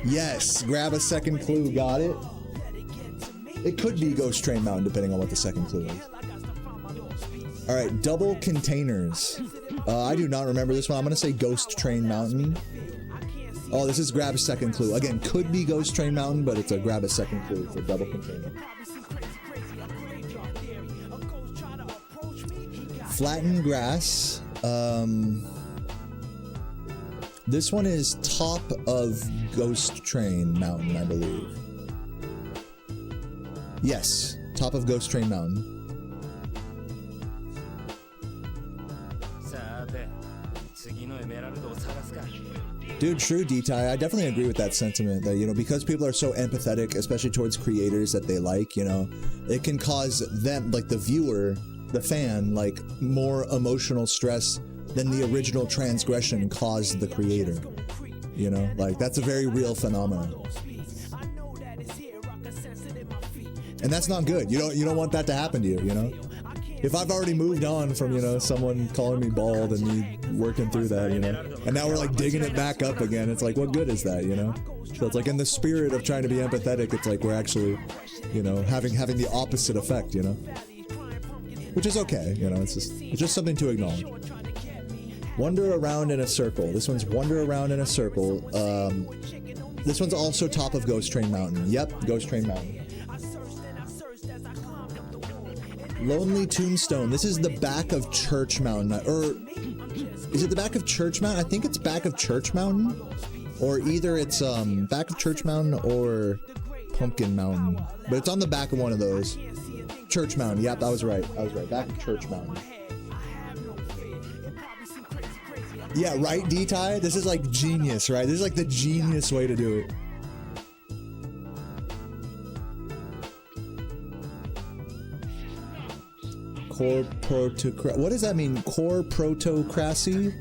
Yes, grab a second clue. Got it. It could be Ghost Train Mountain, depending on what the second clue is. All right, double containers. I do not remember this one. I'm going to say Ghost Train Mountain. Oh, this is grab a second clue. Again, could be Ghost Train Mountain, but it's a grab a second clue for double container. Flattened grass. This one is top of Ghost Train Mountain, I believe. Yes, top of Ghost Train Mountain. Dude, true, D-Ty. I definitely agree with that sentiment that, you know, because people are so empathetic, especially towards creators that they like, you know, it can cause them, like the viewer, the fan, like more emotional stress than the original transgression caused the creator. you know? Like, that's a very real phenomenon. And that's not good. You don't want that to happen to you, you know? If I've already moved on from, you know, someone calling me bald and me working through that, you know? And now we're like digging it back up again. It's like, what good is that, you know? So it's like in the spirit of trying to be empathetic, it's like we're actually, you know, having the opposite effect, you know? Which is okay, you know, it's just something to acknowledge. Wander around in a circle. This one's wander around in a circle. This one's also top of Ghost Train Mountain. Yep, Ghost Train Mountain. Lonely Tombstone. This is the back of Church Mountain. Or is it the back of Church Mountain? I think it's back of Church Mountain. Or either it's back of Church Mountain or Pumpkin Mountain. But it's on the back of one of those. Church Mountain. Yep, I was right. Back of Church Mountain. Yeah, right, D-Ty? This is like genius, right? This is like the genius way to do it. What does that mean? Core protocracy?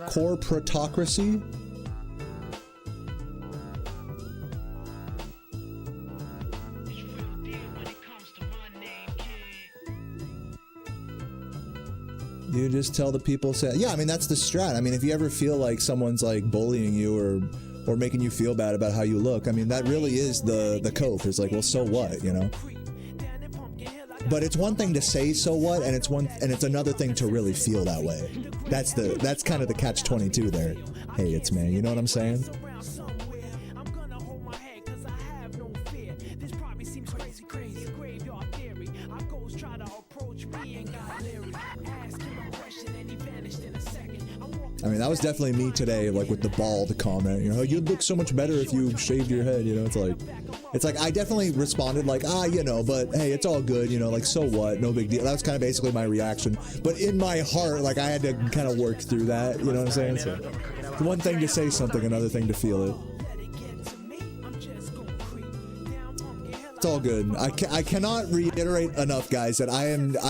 Core protocracy? You just tell the people, say, yeah, I mean, that's the strat. I mean, if you ever feel like someone's like bullying you or making you feel bad about how you look, I mean, that really is the cope. It's like, well, so what, you know? But it's one thing to say so what, and it's another thing to really feel that way. That's kind of the catch-22 there. Hey, it's me. You know what I'm saying? I mean, that was definitely me today, like with the bald comment. You know, you'd look so much better if you shaved your head. You know, it's like I definitely responded like, you know, but hey, it's all good. You know, like so what? No big deal. That was kind of basically my reaction. But in my heart, like I had to kind of work through that. You know what I'm saying? So, it's one thing to say something, another thing to feel it. It's all good. I cannot reiterate enough, guys, that I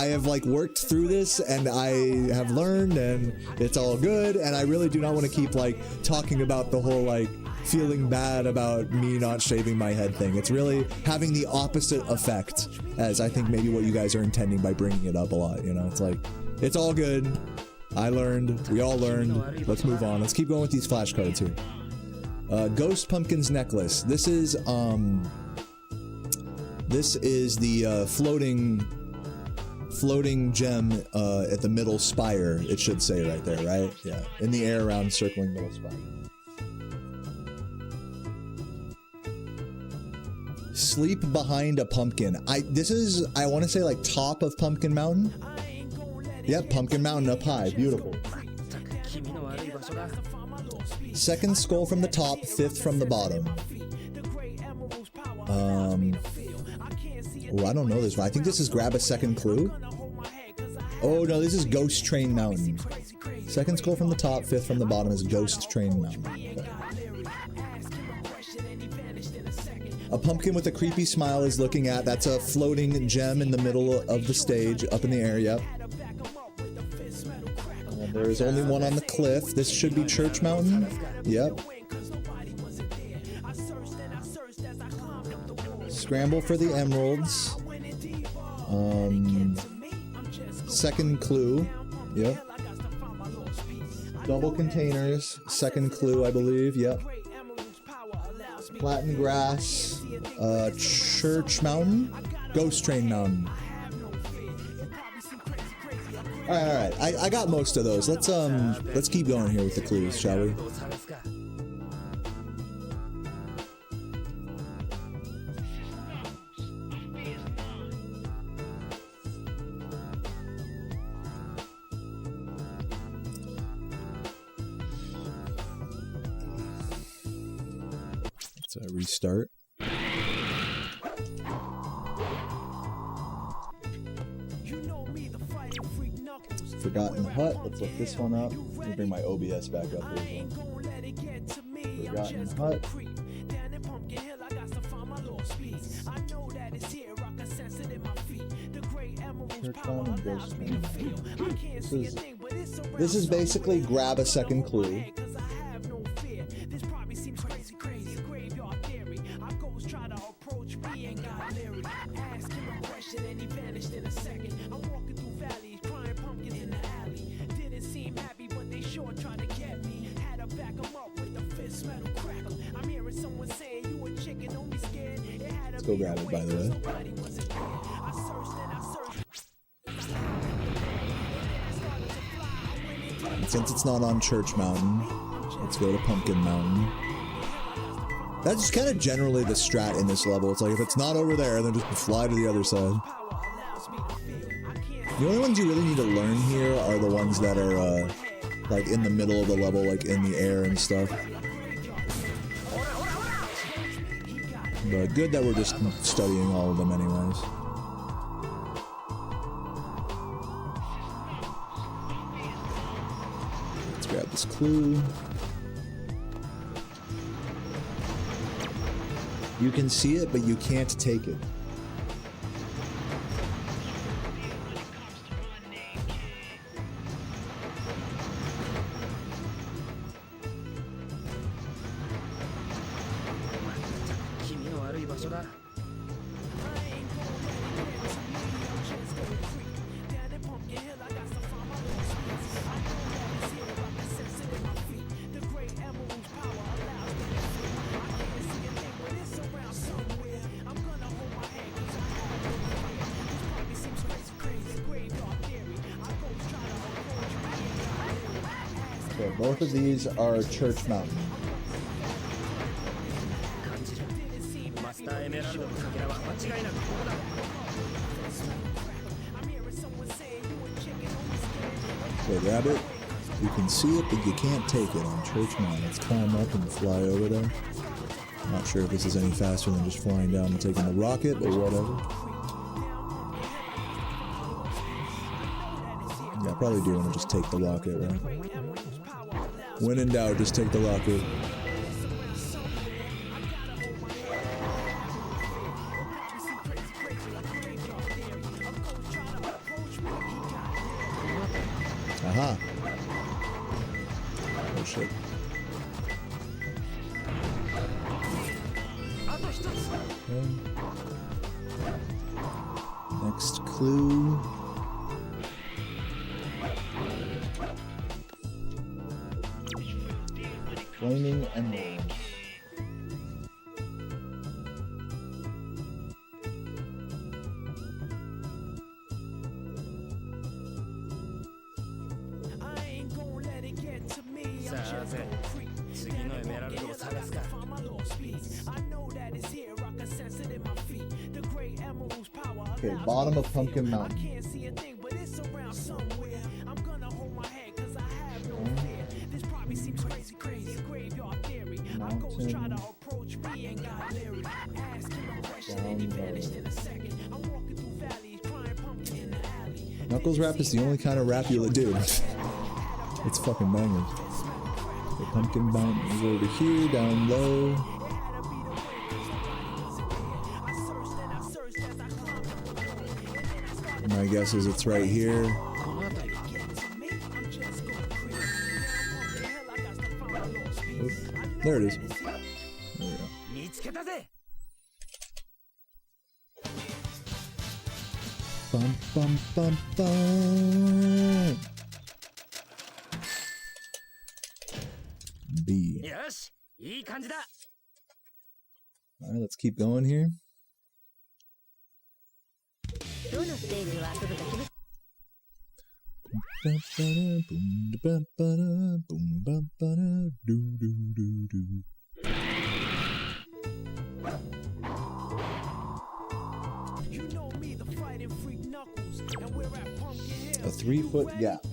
have like worked through this and I have learned and it's all good, and I really do not want to keep like talking about the whole like feeling bad about me not shaving my head thing. It's really having the opposite effect, as I think maybe what you guys are intending by bringing it up a lot, you know? It's like, it's all good. I learned. We all learned. Let's move on. Let's keep going with these flashcards here. Ghost Pumpkin's Necklace. This is the floating gem at the middle spire, it should say right there, right? Yeah, in the air around circling middle spire. Sleep behind a pumpkin. This is, I want to say like top of Pumpkin Mountain. Yep, Pumpkin Mountain up high, beautiful. Second skull from the top, fifth from the bottom. Oh, I don't know this one. I think this is grab a second clue. Oh no, this is Ghost Train Mountain. Second skull from the top, fifth from the bottom is Ghost Train Mountain. Okay. A pumpkin with a creepy smile is looking at. That's a floating gem in the middle of the stage, up in the air. Yep. And there is only one on the cliff. This should be Church Mountain. Yep. Scramble for the emeralds. Second clue. Yep. Double containers. Second clue, I believe. Yep. Platin Grass. Church Mountain. Ghost Train Mountain. Alright. I got most of those. Let's keep going here with the clues, shall we? Restart. Forgotten Hut. Let's look this one up. Let me bring my OBS back up here. Forgotten Hut. This is basically grab a second clue. Let's go grab it, by the way. And since it's not on Church Mountain, let's go to Pumpkin Mountain. That's kind of generally the strat in this level. It's like if it's not over there, then just fly to the other side. The only ones you really need to learn here are the ones that are like in the middle of the level, like in the air and stuff. But good that we're just studying all of them anyways. Let's grab this clue. You can see it, but you can't take it. Okay, both of these are Church Mountain. Okay, grab it. You can see it, but you can't take it on Church Mountain. Let's climb up and fly over there. I'm not sure if this is any faster than just flying down and taking the rocket, but whatever. Yeah, I probably do want to just take the rocket, right? When in doubt, just take the rocket. Aha. Oh shit. Okay. Next clue. Flaming Emerald. Okay, bottom of Pumpkin Mountain. Knuckles rap is the only kind of rap you'll do. It's fucking banging. The Pumpkin Mountain is over here, down low. My guess is it's right here. Oop, there it is. There we go. Bum, bum, bum, bum. B. Alright, let's keep going here. A 3-foot gap.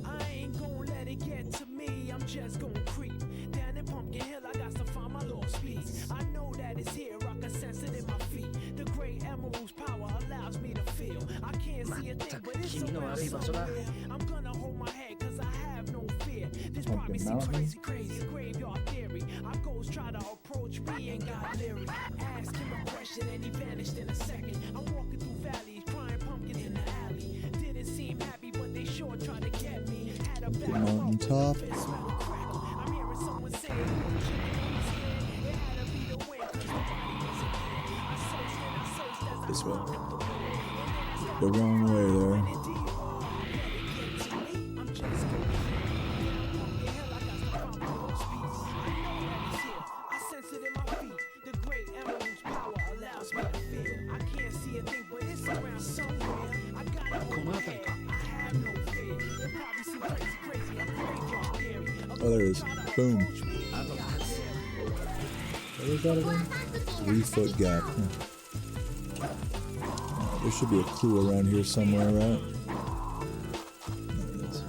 I ain't gonna let it get to me. I'm just gonna creep down in Pumpkin Hill. I got to find my lost piece. I know that it's here. I can sense it in my feet. The great emerald's power allows me to feel. I can't see a thing, but it's around somewhere. I'm gonna hold my head because I have no fear. This probably seems crazy. Graveyard theory. Our ghosts try to approach me and got leery. Ask him a question and he vanished in a second. I'm walking through valleys, crying pumpkin in the alley. Didn't seem happy, but they sure tried to get me. Had a Pumpkin Mountain top. I'm hearing someone say, it had to be the wind, 'cause nobody was here. I searched as I This way. The wrong way there. Oh, there it is. Boom. What is that again? 3-foot gap. There should be a clue around here somewhere, right? There it is.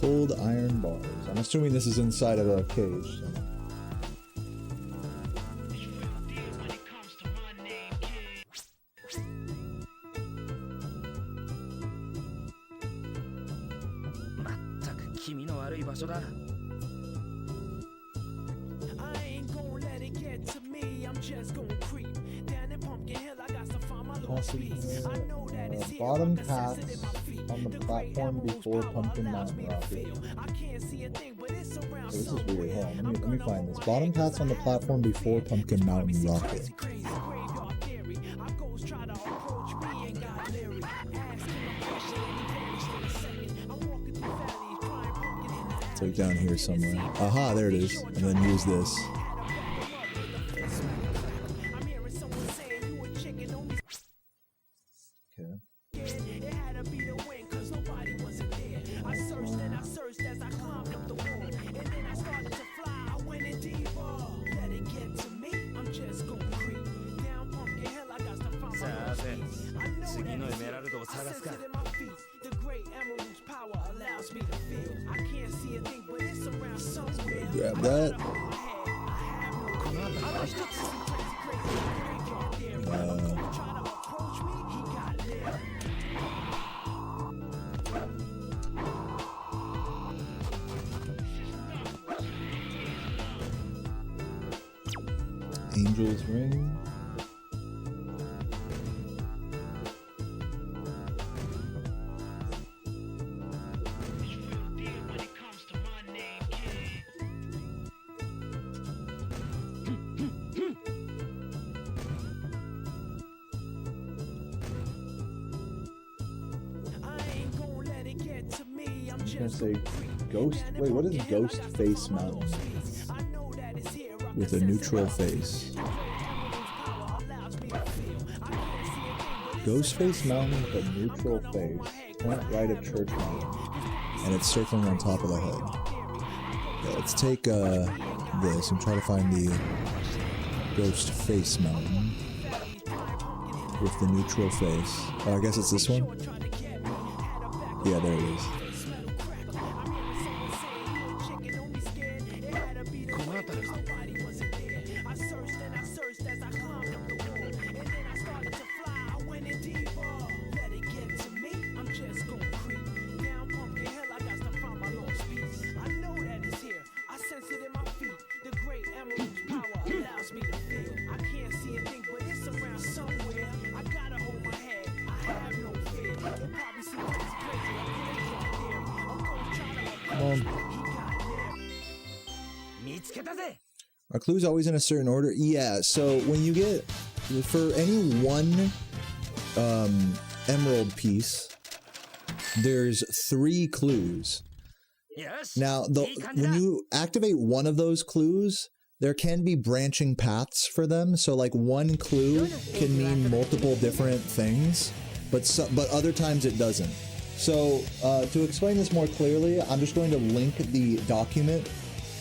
Cold iron bars. I'm assuming this is inside of a cage. So. Bottom paths on the platform before Pumpkin Mountain Rocket. Oh, this is weird. Hold on, let me find this. Bottom paths on the platform before Pumpkin Mountain Rocket. It's like down here somewhere. Aha, there it is. And then use this. Grab that. Angel's Ring. I'm gonna say Ghost. Wait, what is Ghost Face Mountain? With a neutral face. Ghost Face Mountain with a neutral face. Front right of Church Mountain. And it's circling on top of the head. Yeah, let's take this and try to find the Ghost Face Mountain. With the neutral face. Oh, I guess it's this one? Yeah, there it is. Are clues always in a certain order? Yeah, so when you get, for any one emerald piece, there's 3 clues. Now, when you activate one of those clues, there can be branching paths for them. So like one clue can mean multiple different things, but other times it doesn't. So to explain this more clearly, I'm just going to link the document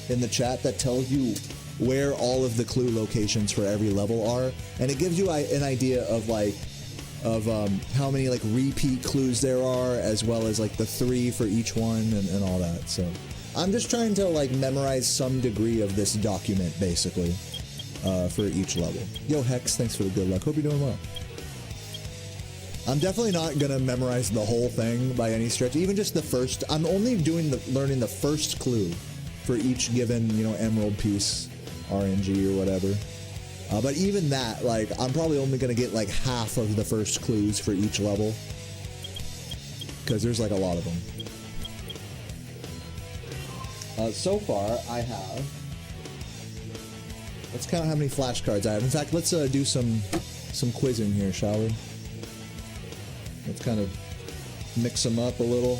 in the chat that tells you where all of the clue locations for every level are, and it gives you an idea of like how many like repeat clues there are, as well as like the 3 for each one and all that. So I'm just trying to like memorize some degree of this document basically for each level. Yo Hex, thanks for the good luck. Hope you're doing well. I'm definitely not gonna memorize the whole thing by any stretch, even just the first. I'm only learning the first clue for each given, you know, emerald piece, RNG or whatever. But even that, like, I'm probably only gonna get like half of the first clues for each level, because there's like a lot of them. So far, I have. Let's count how many flashcards I have. In fact, let's do some quizzing here, shall we? Let's kind of mix them up a little.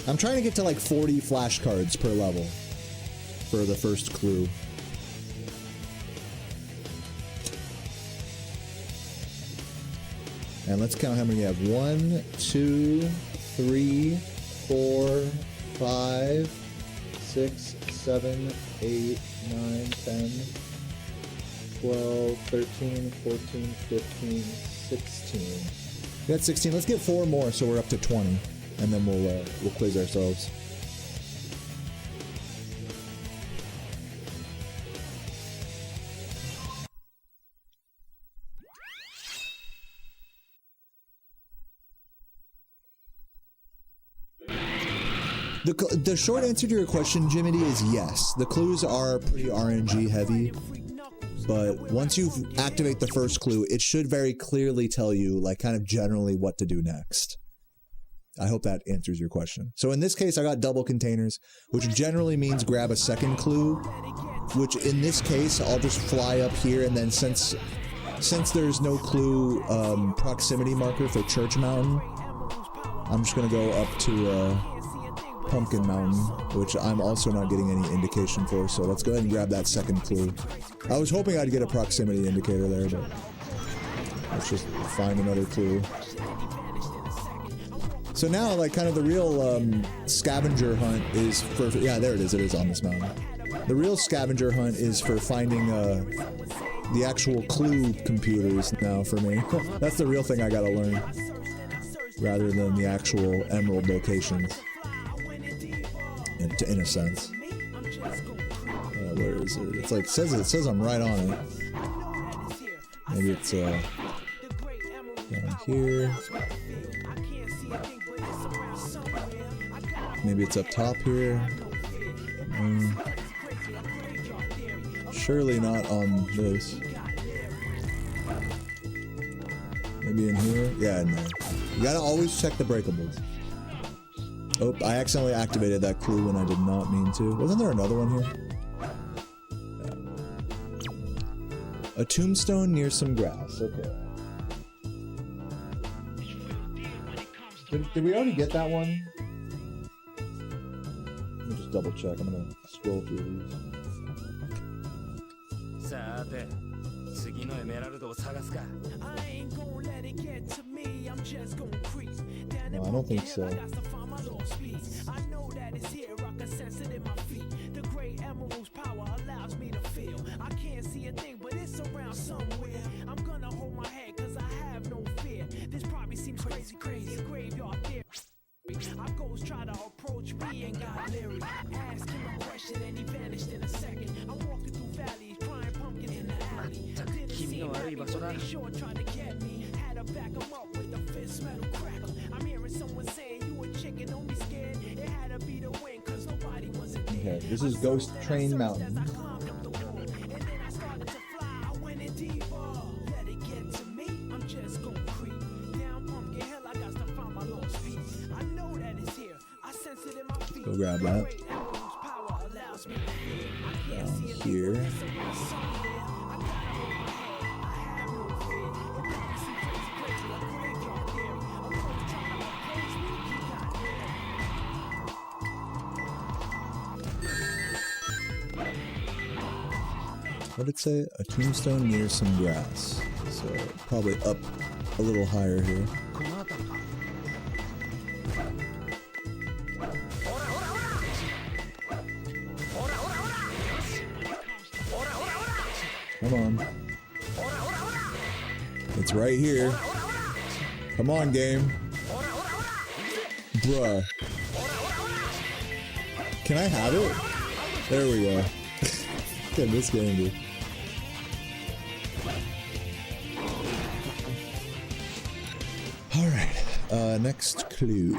I'm trying to get to like 40 flashcards per level for the first clue. And let's count how many you have. 1, 2, 3, 4, 5, 6, 7, 8, 9, 10, 12, 13, 14, 15, 16. We got 16. Let's get 4 more so we're up to 20. And then we'll quiz ourselves. The short answer to your question, Jiminy, is yes. The clues are pretty RNG heavy, but once you activate the first clue, it should very clearly tell you, like, kind of generally what to do next. I hope that answers your question. So in this case, I got double containers, which generally means grab a second clue, which in this case, I'll just fly up here, and then since there's no clue proximity marker for Church Mountain, I'm just going to go up to Pumpkin Mountain, which I'm also not getting any indication for, so let's go ahead and grab that second clue. I was hoping I'd get a proximity indicator there, but let's just find another clue. So now, like, kind of the real scavenger hunt is for... Yeah, there it is on this mountain. The real scavenger hunt is for finding the actual clue computers now for me. That's the real thing I gotta learn, rather than the actual emerald locations. In a sense. Where is it? It's like, it says I'm right on it. Maybe it's down here. Maybe it's up top here. Surely not on this. Maybe in here? Yeah, in there. You gotta always check the breakables. Oh, I accidentally activated that clue when I did not mean to. Wasn't there another one here? Yeah. A tombstone near some grass. Okay. Did we already get that one? Let me just double check. I'm gonna scroll through these. No, I don't think so. I know that it's here, I can sense it in my feet. The great emerald's power allows me to feel. I can't see a thing, but it's around somewhere. I'm gonna hold my head, cause I have no fear. This probably seems crazy, a graveyard there. Our ghosts try to approach me and got leery. Ask him a question and he vanished in a second. I'm walking through valleys, crying pumpkin in the alley. Didn't seem happy, but they sure tried to get me. Had to back him up with the fist metal crackle. I'm hearing someone saying you a chicken, don't be scared. It had to be the wind, cause nobody wasn't there. Okay, this is Ghost Train Mountain. And then I started to fly, I went in deeper. Let it get to me, I'm just gonna creep. Down Pumpkin Hill, I got to find my lost piece. I know that it's here, I sense it in my feet. Go grab that. Down here. What did it say? A tombstone near some grass. So probably up a little higher here. Come on. It's right here. Come on, game. Bruh. Can I have it? There we go. Can this game be? Alright, next clue.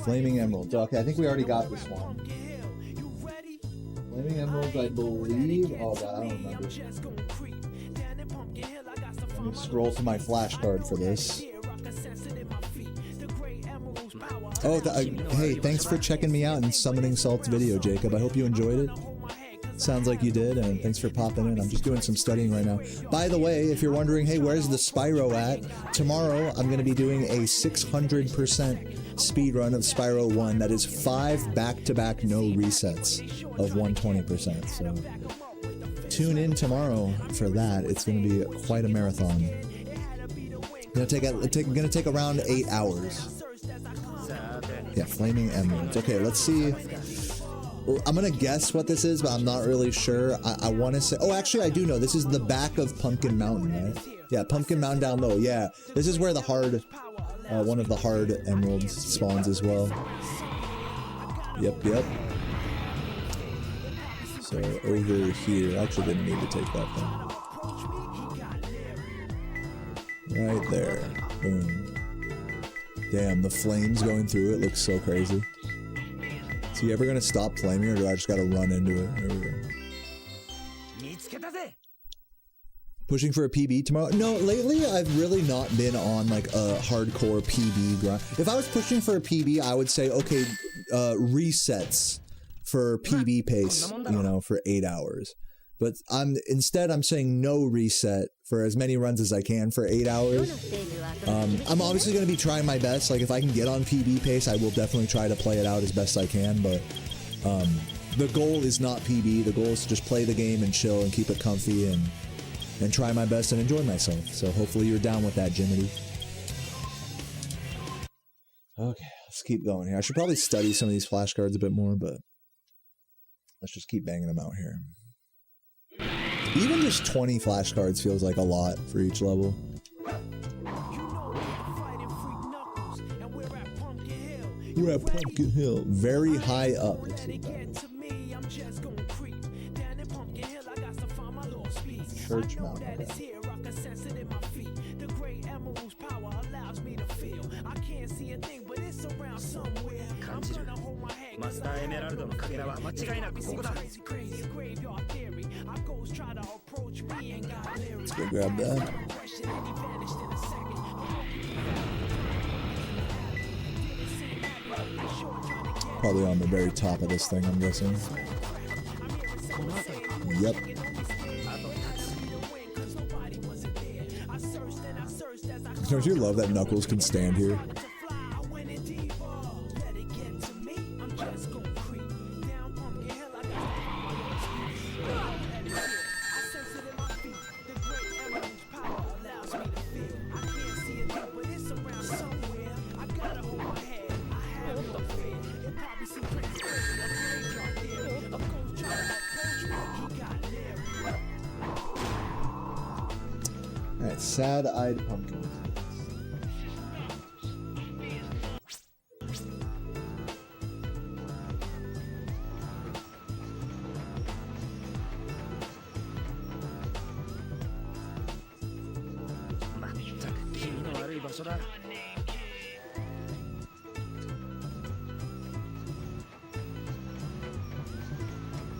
Flaming Emeralds. Okay, I think we already got this one. Flaming Emeralds, I believe. Oh god, I don't remember. Let me scroll to my flashcard for this. Oh, hey, thanks for checking me out and summoning Salt's video, Jacob. I hope you enjoyed it. Sounds like you did, and thanks for popping in. I'm just doing some studying right now. By the way, if you're wondering, hey, where's the Spyro at? Tomorrow, I'm going to be doing a 600% speedrun of Spyro 1. That is 5 back-to-back no resets of 120%. So tune in tomorrow for that. It's going to be quite a marathon. Gonna take around 8 hours. Yeah, flaming emeralds. Okay, let's see. I'm gonna guess what this is, but I'm not really sure. I want to say. Oh, actually, I do know. This is the back of Pumpkin Mountain, right? Yeah, Pumpkin Mountain down low. Yeah, this is where the hard, one of the hard emeralds spawns as well. Yep. So over here, I actually didn't need to take that thing. Right there. Boom. Damn, the flames going through it looks so crazy. Is he ever gonna stop flaming, or do I just gotta run into it? There we go. Pushing for a PB tomorrow? No, lately I've really not been on like a hardcore PB grind. If I was pushing for a PB, I would say, okay, resets for PB pace, you know, for 8 hours. But instead I'm saying no reset for as many runs as I can for 8 hours. I'm obviously going to be trying my best. Like if I can get on PB pace, I will definitely try to play it out as best I can. But the goal is not PB. The goal is to just play the game and chill and keep it comfy and try my best and enjoy myself. So hopefully you're down with that, Jiminy. Okay, let's keep going here. I should probably study some of these flashcards a bit more, but let's just keep banging them out here. Even just 20 flashcards feels like a lot for each level. We're at Pumpkin Hill. Very high up. Church Mountain. Okay. Let's go grab that. Probably on the very top of this thing, I'm guessing. Yep. Don't you love that Knuckles can stand here? Alright, sad-eyed pumpkins.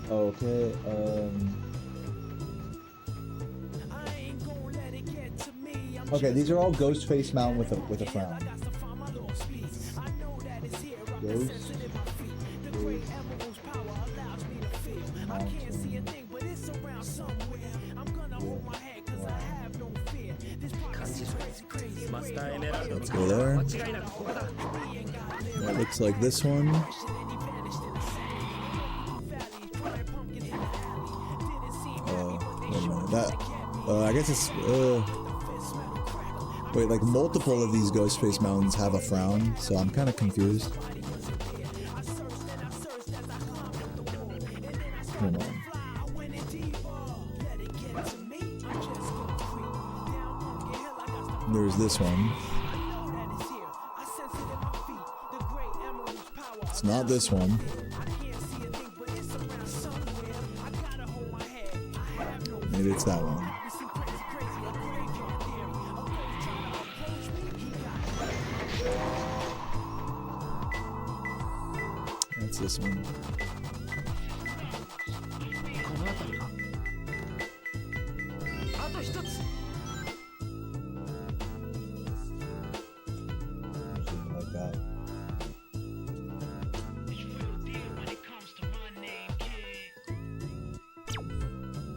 Okay, okay, these are all Ghostface Mountain with a frown. Ghost. Let's go there. That looks like this one. I guess it's, wait, like multiple of these Ghostface Mountains have a frown, so I'm kind of confused. Hold on. There's this one. It's not this one. Maybe it's that one. That's this one. Like that.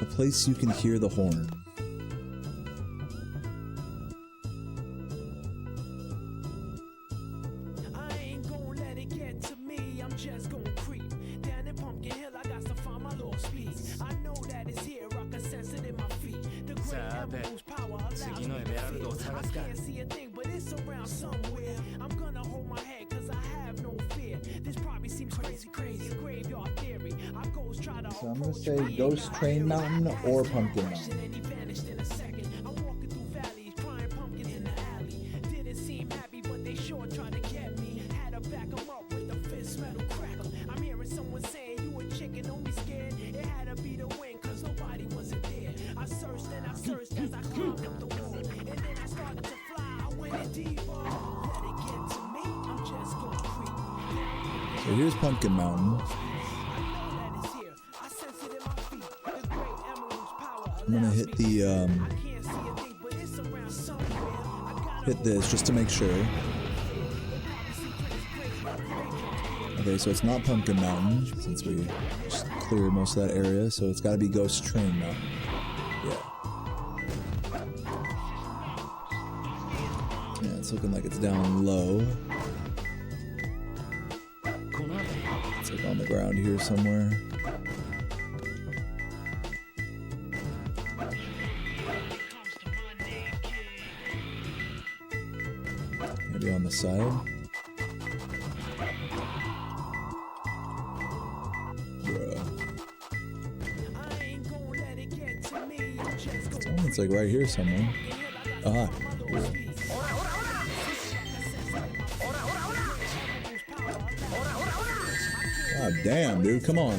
A place you can hear the horn. can't see a thing, but it's around somewhere. I'm gonna hold my head cause I have no fear. This probably seems crazy, a graveyard theory. Our ghosts try to So I'm gonna say Ghost Train Mountain or Pumpkin Mountain. and he vanished in a second. I'm walking through valleys, crying pumpkin in the alley. Didn't seem happy, but they sure tried to get me. Had to back 'em up with the fist metal crackle. I'm hearing someone saying you a chicken, don't be scared. It had to be the wind cause nobody wasn't there. I searched and I searched as I climbed up the wall. And then I started to fly, I went in deeper. Let it get to me, I'm just gonna creep. So here's Pumpkin Mountain. I'm gonna hit the hit this just to make sure. Okay, so it's not Pumpkin Mountain since we just cleared most of that area, so it's got to be Ghost Train Mountain. Yeah, it's looking like it's down low. It's like on the ground here somewhere. Maybe on the side. It's like right here somewhere. Ah, yeah. God damn, dude, come on.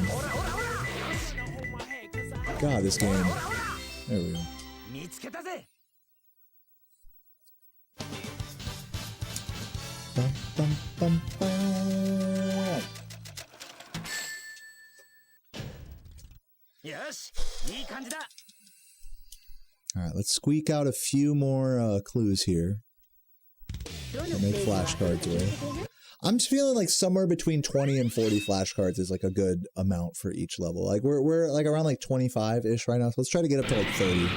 God, this game. There we go. Bum, bum, bum, bum. Alright, let's squeak out a few more clues here. I'll make flashcards away. I'm just feeling like somewhere between 20 and 40 flashcards is like a good amount for each level. Like we're like around like 25-ish right now, so let's try to get up to like 30.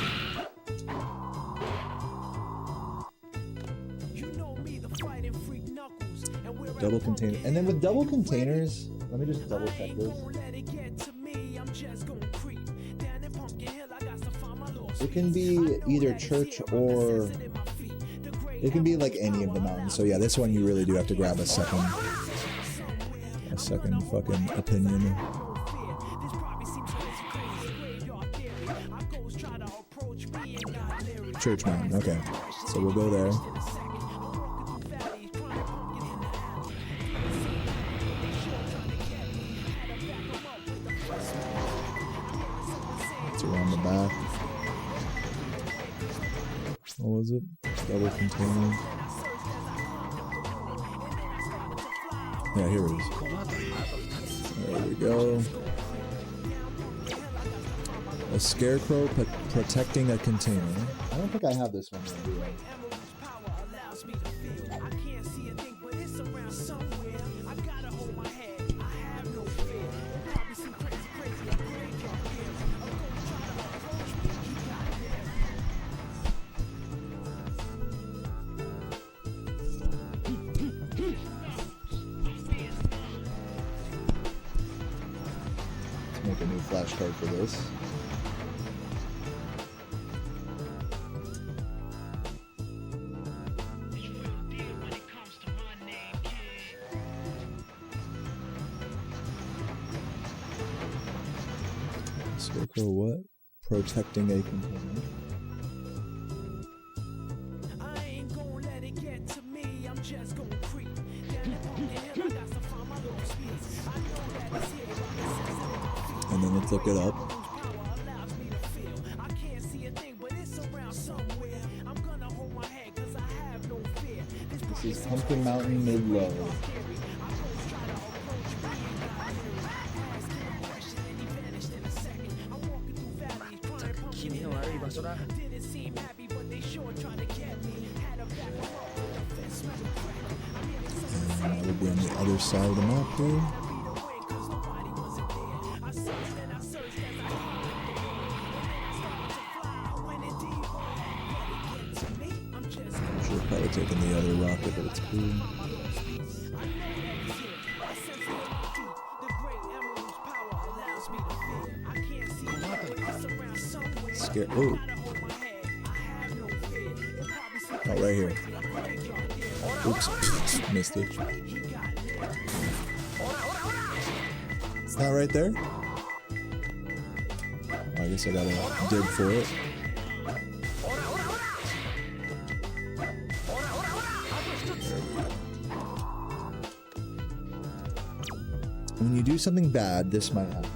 Double container. And then with double containers, let me just double check this. It can be either church or it can be like any of the mountains. So yeah, this one you really do have to grab a second fucking opinion. Church Mountain, okay. So we'll go there. It's around the back. What was it? Double container. Yeah, here it is. There we go. A scarecrow protecting a container. I don't think I have this one yet. Make a new flashcard for this. Scarecrow what? Protecting a container. And then let's look it up. This is Pumpkin Mountain mid-low. And that would be on the other side of the map here. Probably taking the other rocket, but it's cool. Scare. Oh. Oh, right here. Oops. Missed it. It's not right there? Oh, I guess I gotta dig for it. When you do something bad, this might happen.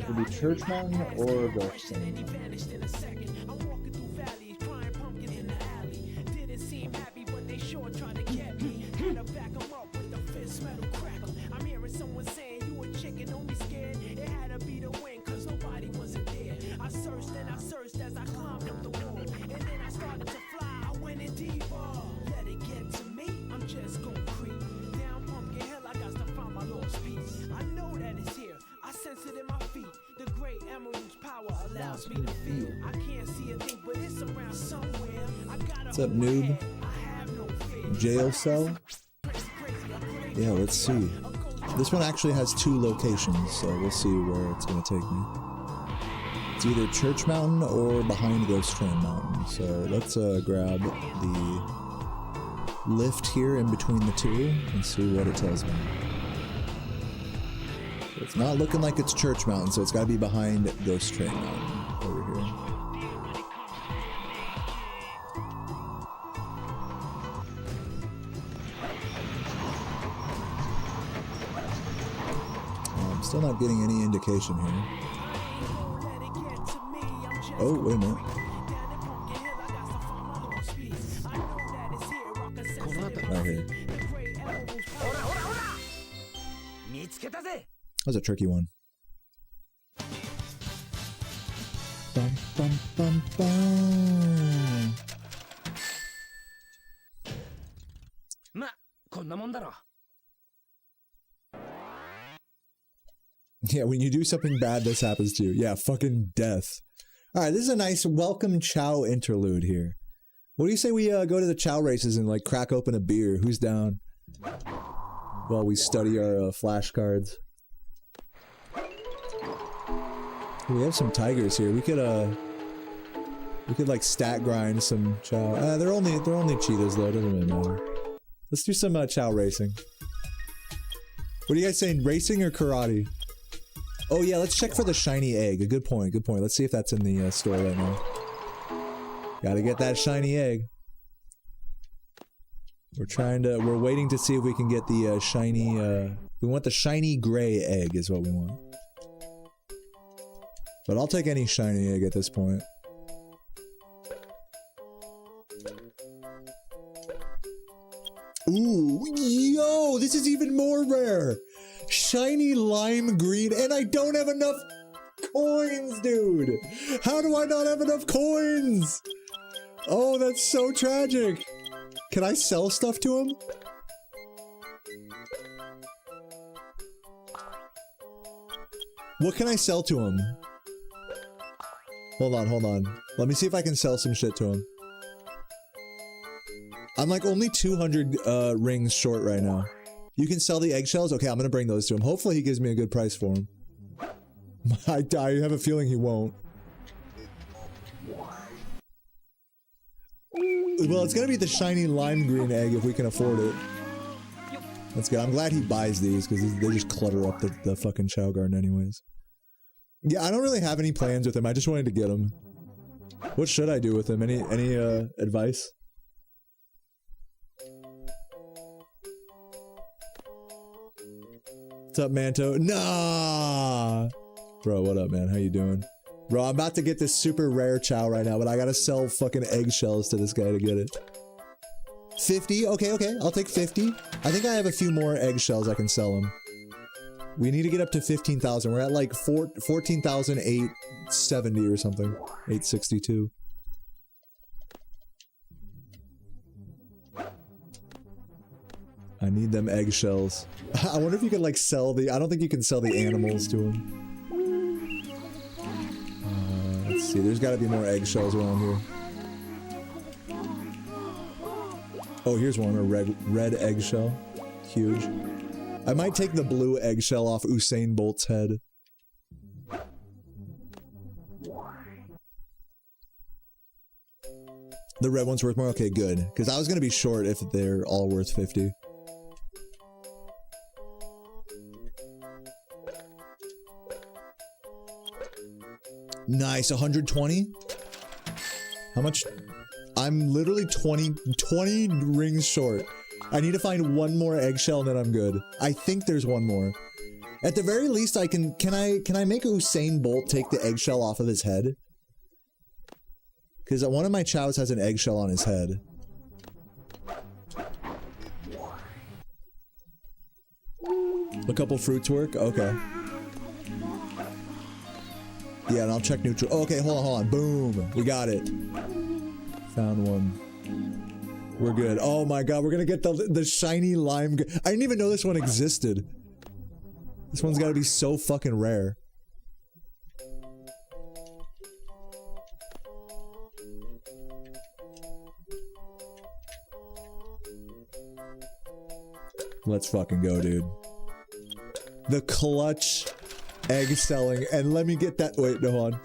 Could be Church Mountain or Ghost Mountain. What's up, noob? Jail cell? Yeah, let's see. This one actually has 2 locations, so we'll see where it's gonna take me. It's either Church Mountain or behind Ghost Train Mountain. So let's grab the lift here in between the 2 and see what it tells me. It's not looking like it's Church Mountain, so it's gotta be behind Ghost Train Mountain over here. Still not getting any indication here. Oh, wait a minute. Right here. That was a tricky one. Bum, bum, bum, bum. Yeah, when you do something bad, this happens to you. Yeah, fucking death. Alright, this is a nice welcome chow interlude here. What do you say we go to the chow races and like crack open a beer? Who's down? While we study our flashcards. We have some tigers here. We could like stat grind some chow. They're only cheetahs though. It doesn't really matter. Let's do some chow racing. What are you guys saying? Racing or karate? Oh yeah, let's check for the shiny egg. A good point, good point. Let's see if that's in the store right now. Gotta get that shiny egg. We're waiting to see if we can get the shiny, we want the shiny gray egg is what we want. But I'll take any shiny egg at this point. Ooh, yo, this is even more rare. Shiny lime green, and I don't have enough coins, dude. How do I not have enough coins? Oh, that's so tragic. Can I sell stuff to him? What can I sell to him? Hold on. Let me see if I can sell some shit to him. I'm like only 200 rings short right now. You can sell the eggshells? Okay, I'm gonna bring those to him. Hopefully he gives me a good price for them. I have a feeling he won't. Well, it's gonna be the shiny lime green egg if we can afford it. That's good. I'm glad he buys these because they just clutter up the fucking chow garden anyways. Yeah, I don't really have any plans with him. I just wanted to get him. What should I do with him? Any advice? What's up, Manto? Nah! Bro, what up, man? How you doing? Bro, I'm about to get this super rare chow right now, but I gotta sell fucking eggshells to this guy to get it. 50? Okay. I'll take 50. I think I have a few more eggshells I can sell him. We need to get up to 15,000. We're at like 14,870 or something. 862. I need them eggshells. I wonder if you can like sell the... I don't think you can sell the animals to them. Let's see, there's gotta be more eggshells around here. Oh, here's one, a red eggshell. Huge. I might take the blue eggshell off Usain Bolt's head. The red one's worth more? Okay, good. Because I was gonna be short if they're all worth 50. Nice, 120? How much? I'm literally 20 rings short. I need to find one more eggshell and then I'm good. I think there's one more. At the very least, I can I make Usain Bolt take the eggshell off of his head? Because one of my chows has an eggshell on his head. A couple fruits work? Okay. Yeah, and I'll check neutral. Oh, okay, hold on. Boom. We got it. Found one. We're good. Oh my god, we're gonna get the shiny lime. I didn't even know this one existed. This one's gotta be so fucking rare. Let's fucking go, dude. The clutch egg selling, and let me get that. Wait, no, hold on.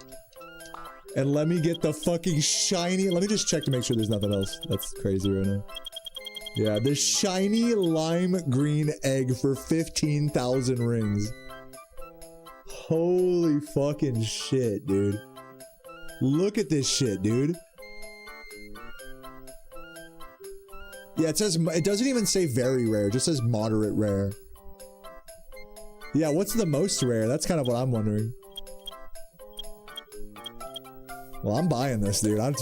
And let me get the fucking shiny. Let me just check to make sure there's nothing else. That's crazy right now. Yeah, the shiny lime green egg for 15,000 rings. Holy fucking shit, dude. Look at this shit, dude. Yeah, it says, it doesn't even say very rare, it just says moderate rare. Yeah, what's the most rare? That's kind of what I'm wondering. Well, I'm buying this, dude. I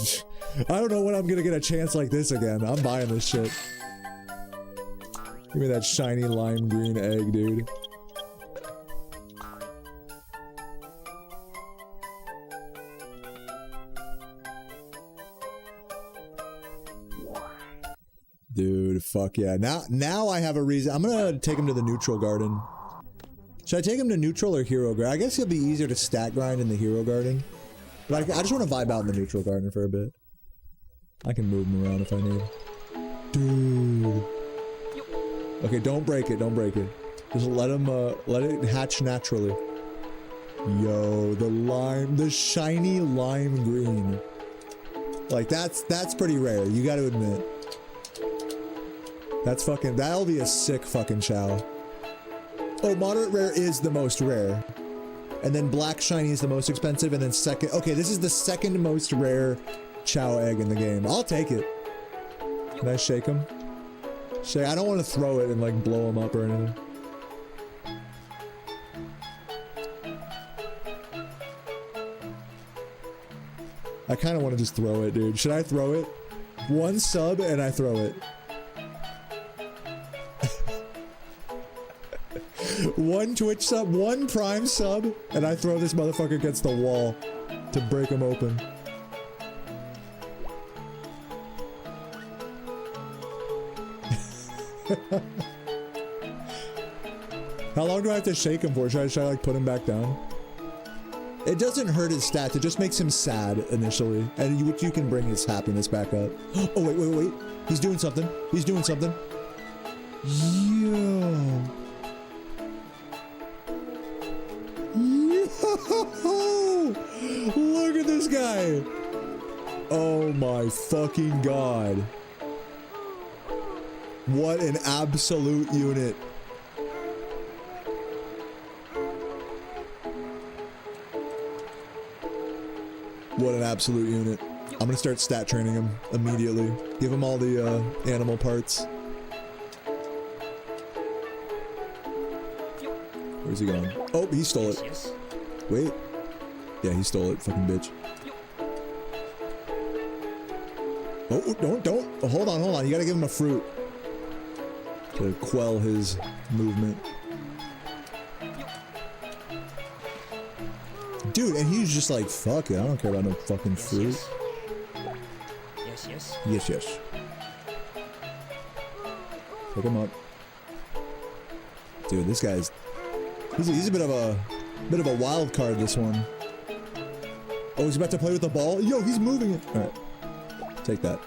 don't know when I'm gonna get a chance like this again. I'm buying this shit. Give me that shiny lime green egg, dude. Dude, fuck yeah. Now I have a reason. I'm gonna take him to the neutral garden. Should I take him to neutral or hero garden? I guess it'll be easier to stat grind in the hero garden. But I just want to vibe out in the neutral garden for a bit. I can move him around if I need. Dude. Okay, don't break it, don't break it. Just let him, let it hatch naturally. Yo, the shiny lime green. Like, that's pretty rare, you gotta admit. That's fucking, that'll be a sick fucking chow. Oh, moderate rare is the most rare. And then black shiny is the most expensive, and then second, okay, this is the second most rare chow egg in the game. I'll take it. Can I shake him? Shake, I don't want to throw it and like blow him up or anything. I kind of want to just throw it, dude. Should I throw it? One sub and I throw it. One Twitch sub, one Prime sub, and I throw this motherfucker against the wall to break him open. How long do I have to shake him for? Should I like put him back down? It doesn't hurt his stats, it just makes him sad initially. And you can bring his happiness back up. Oh, wait. He's doing something. He's doing something. Yo. Look at this guy. Oh my fucking god. What an absolute unit. What an absolute unit. I'm gonna start stat training him immediately. Give him all the animal parts. Where's he going? Oh, he stole it. Wait. Yeah, he stole it, fucking bitch. Oh, don't. Oh, hold on. You gotta give him a fruit to quell his movement. Dude, and he's just like, fuck it, I don't care about no fucking fruit. Yes, yes. Yes, yes. Pick him up. Dude, this guy's... He's a bit of a wild card, this one. Oh, he's about to play with the ball? Yo, he's moving it! Alright. Take that.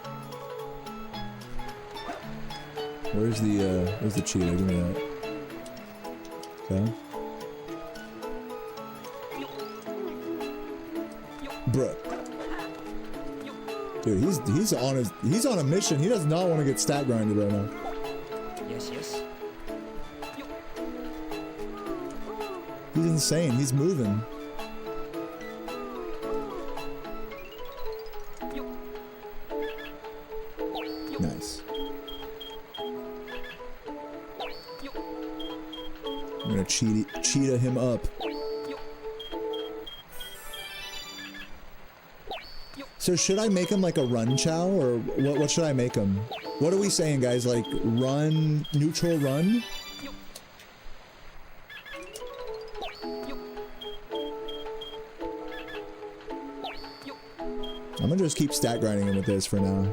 Where's the cheetah? Give me that. Okay. Bruh. Dude, he's on a mission. He does not want to get stat grinded right now. Yes, yes. He's insane. He's moving. Nice. I'm gonna cheetah him up. So should I make him like a run chow, or what should I make him? What are we saying, guys? Like run, neutral run? I'm gonna just keep stat grinding him with this for now.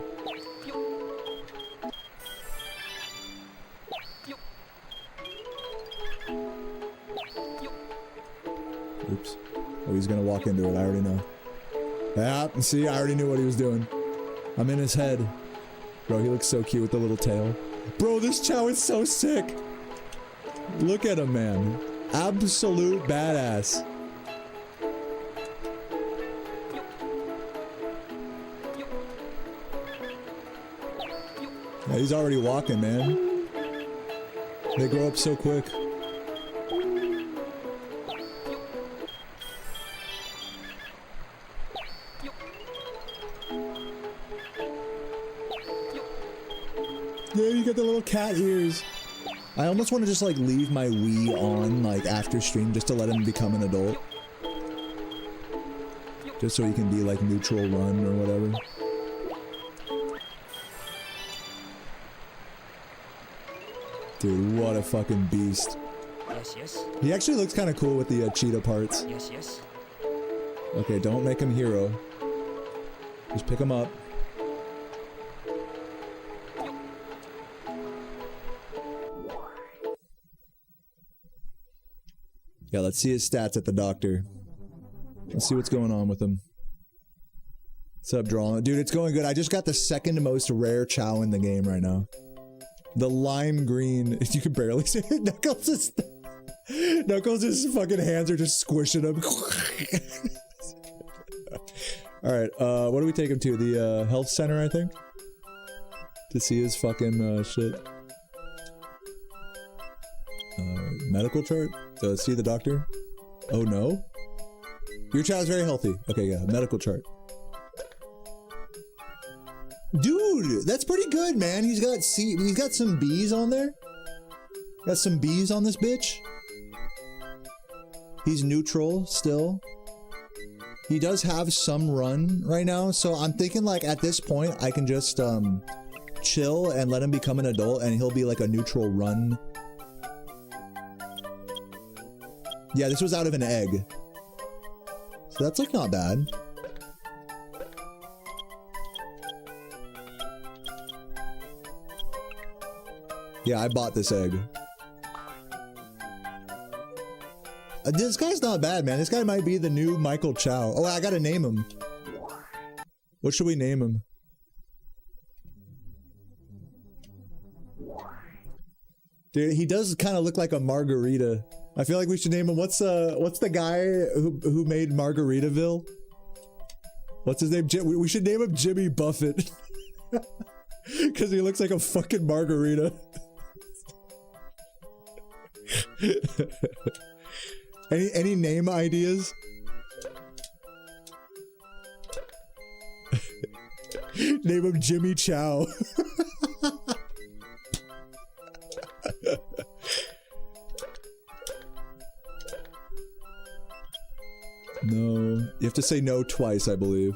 Oops. Oh, he's gonna walk into it, I already know. Yeah, see, I already knew what he was doing. I'm in his head. Bro, he looks so cute with the little tail. Bro, this chow is so sick! Look at him, man. Absolute badass. Yeah, he's already walking, man. They grow up so quick. Yeah, you get the little cat ears. I almost want to just like leave my Wii on like after stream just to let him become an adult. Just so he can be like neutral run or whatever. Dude, what a fucking beast. Yes, yes. He actually looks kind of cool with the cheetah parts. Yes, yes. Okay, don't make him hero. Just pick him up. Yeah, let's see his stats at the doctor. Let's see what's going on with him. What's up, Draw? Dude, it's going good. I just got the second most rare chow in the game right now. The lime green. You can barely see it. Knuckles' fucking hands are just squishing him. Alright, what do we take him to? The health center, I think? To see his fucking shit. Medical chart? See the doctor? Oh no? Your child's very healthy. Okay, yeah, medical chart. Dude, that's pretty good, man. He's got some B's on there. Got some B's on this bitch. He's neutral still. He does have some run right now, so I'm thinking like at this point I can just chill and let him become an adult and he'll be like a neutral run. Yeah, this was out of an egg. So that's like not bad. Yeah, I bought this egg. This guy's not bad, man. This guy might be the new Michael Chow. Oh, I gotta name him. What should we name him? Dude, he does kind of look like a margarita. I feel like we should name him. What's the guy who made Margaritaville? What's his name? We should name him Jimmy Buffett. Because he looks like a fucking margarita. Any name ideas? Name him Jimmy Chow. No. You have to say no twice, I believe.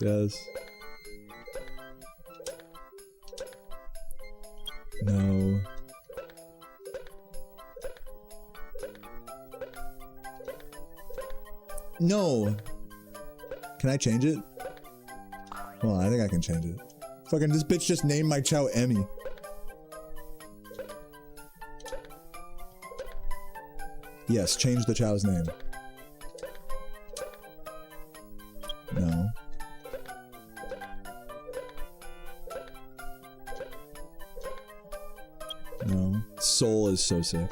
Yes. No. No. Can I change it? Hold on, I think I can change it. Fucking this bitch just named my chow Emmy. Yes, change the chow's name. No. No. Soul is so sick.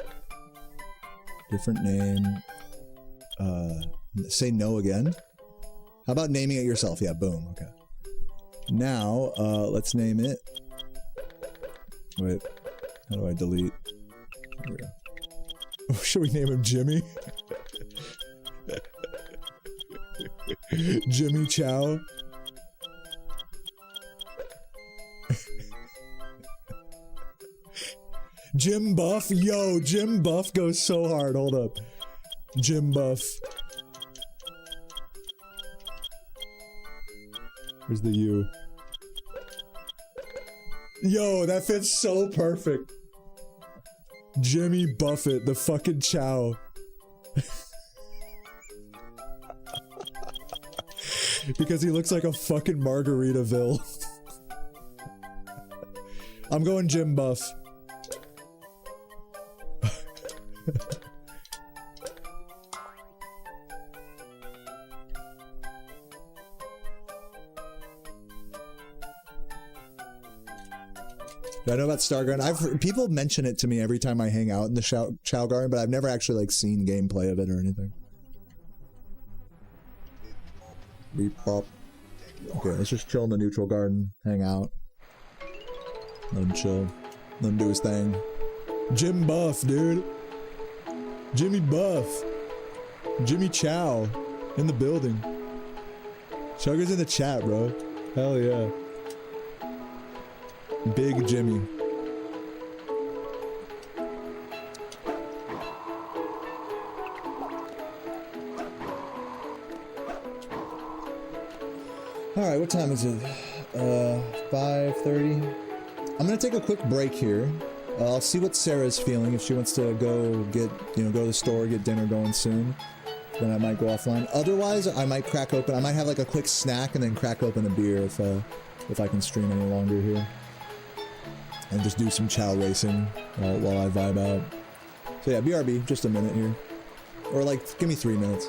Different name. Say no again. How about naming it yourself? Yeah, boom. Okay. Now, let's name it. Wait. How do I delete? Here we go. Oh, should we name him Jimmy? Jimmy Chow. Jim Buff? Yo, Jim Buff goes so hard. Hold up. Jim Buff. Where's the U? Yo, that fits so perfect. Jimmy Buffett, the fucking Chow. Because he looks like a fucking Margaritaville. I'm going Jim Buff. I know about Star Garden. I've heard, people mention it to me every time I hang out in the Chow Garden, but I've never actually like seen gameplay of it or anything. Beep pop. Okay, let's just chill in the neutral garden, hang out. Let him chill. Let him do his thing. Jim Buff, dude. Jimmy Buff. Jimmy Chow in the building. Chugger's in the chat, bro. Hell yeah. Big Jimmy. Alright, what time is it? 5:30. I'm gonna take a quick break here. I'll see what Sarah's feeling. If she wants to go get, go to the store, get dinner going soon, then I might go offline. Otherwise, I might crack open, I might have like a quick snack and then crack open a beer if I can stream any longer here. And just do some chow racing while I vibe out. So yeah, BRB, just a minute here. Or like, give me 3 minutes.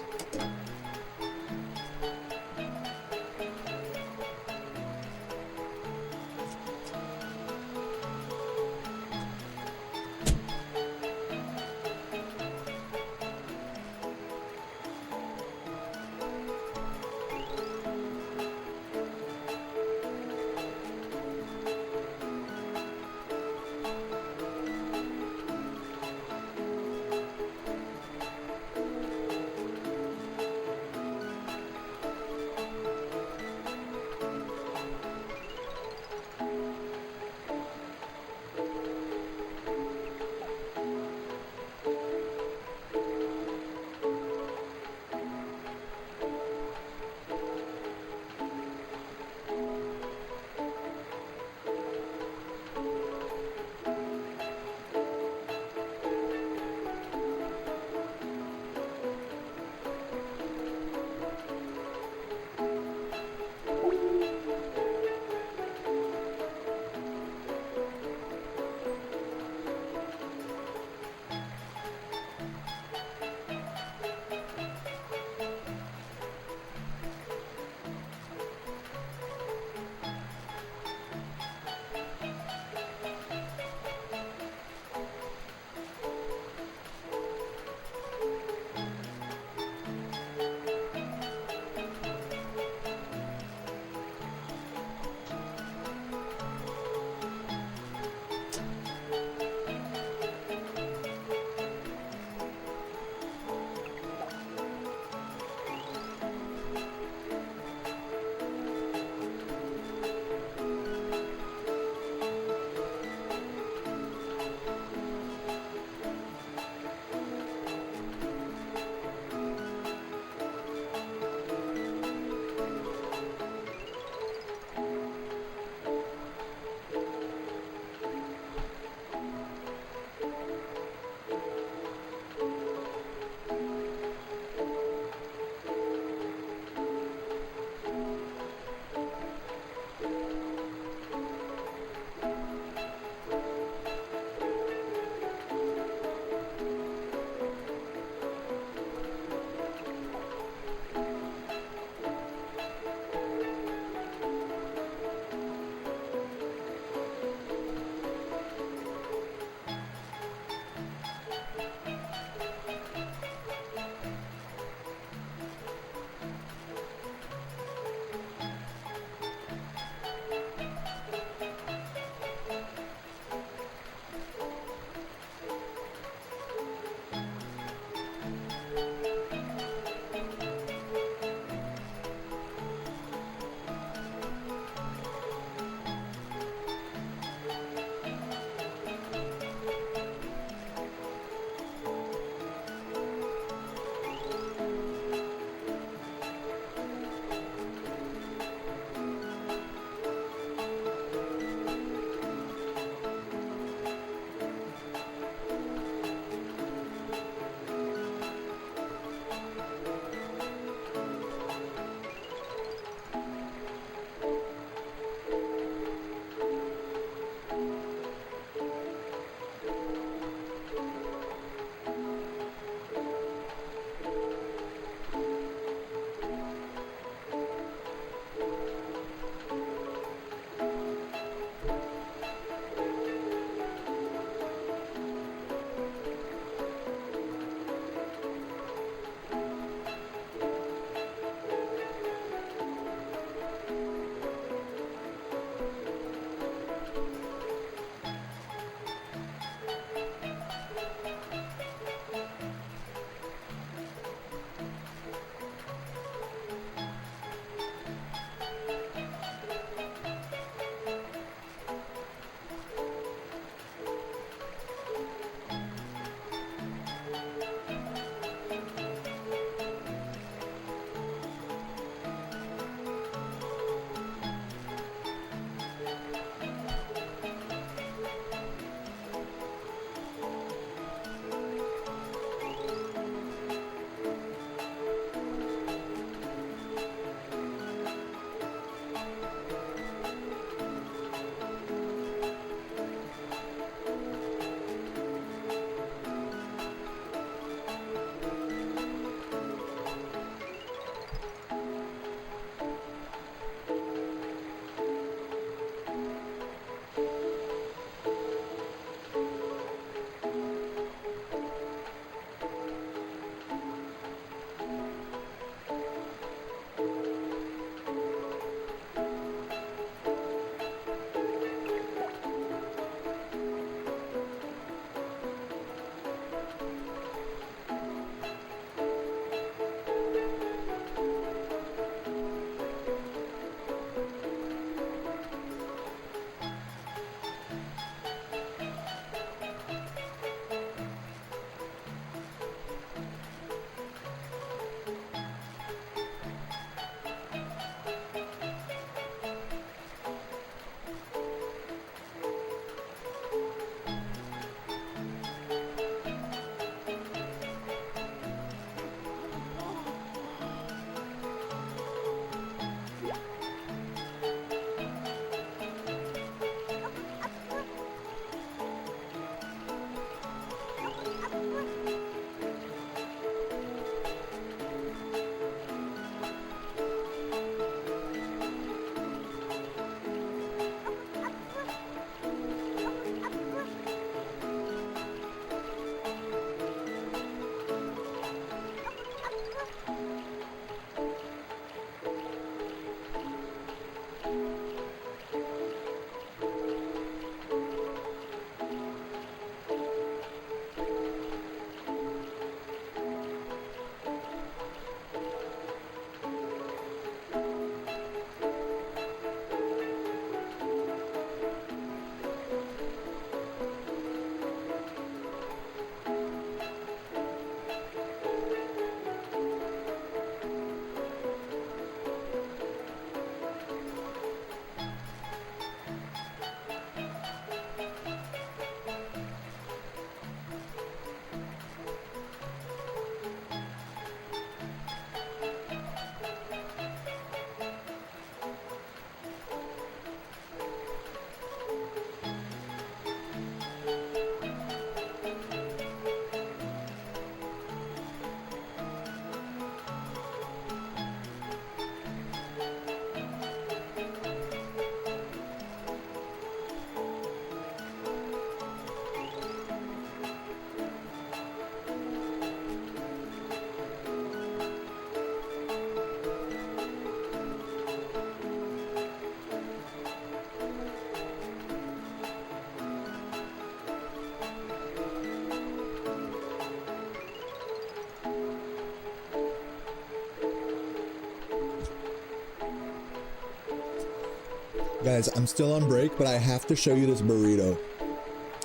Guys, I'm still on break, but I have to show you this burrito.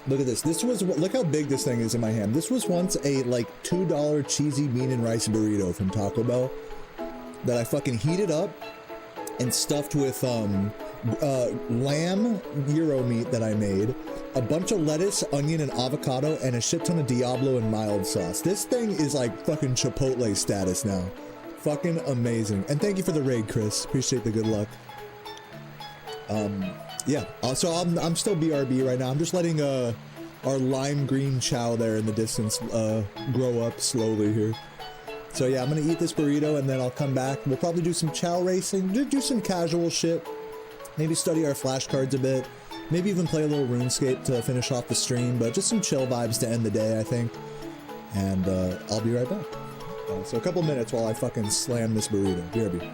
Look at this. Look how big this thing is in my hand. This was once a like $2 cheesy bean and rice burrito from Taco Bell that I fucking heated up and stuffed with lamb gyro meat that I made, a bunch of lettuce, onion, and avocado, and a shit ton of Diablo and mild sauce. This thing is like fucking Chipotle status now. Fucking amazing. And thank you for the raid, Chris. Appreciate the good luck. Yeah, so I'm still BRB right now. I'm just letting our lime green chow there in the distance grow up slowly here. So yeah, I'm gonna eat this burrito and then I'll come back. We'll probably do some chow racing, do some casual shit. Maybe study our flashcards a bit. Maybe even play a little RuneScape to finish off the stream, but just some chill vibes to end the day, I think. And I'll be right back. So a couple minutes while I fucking slam this burrito. BRB.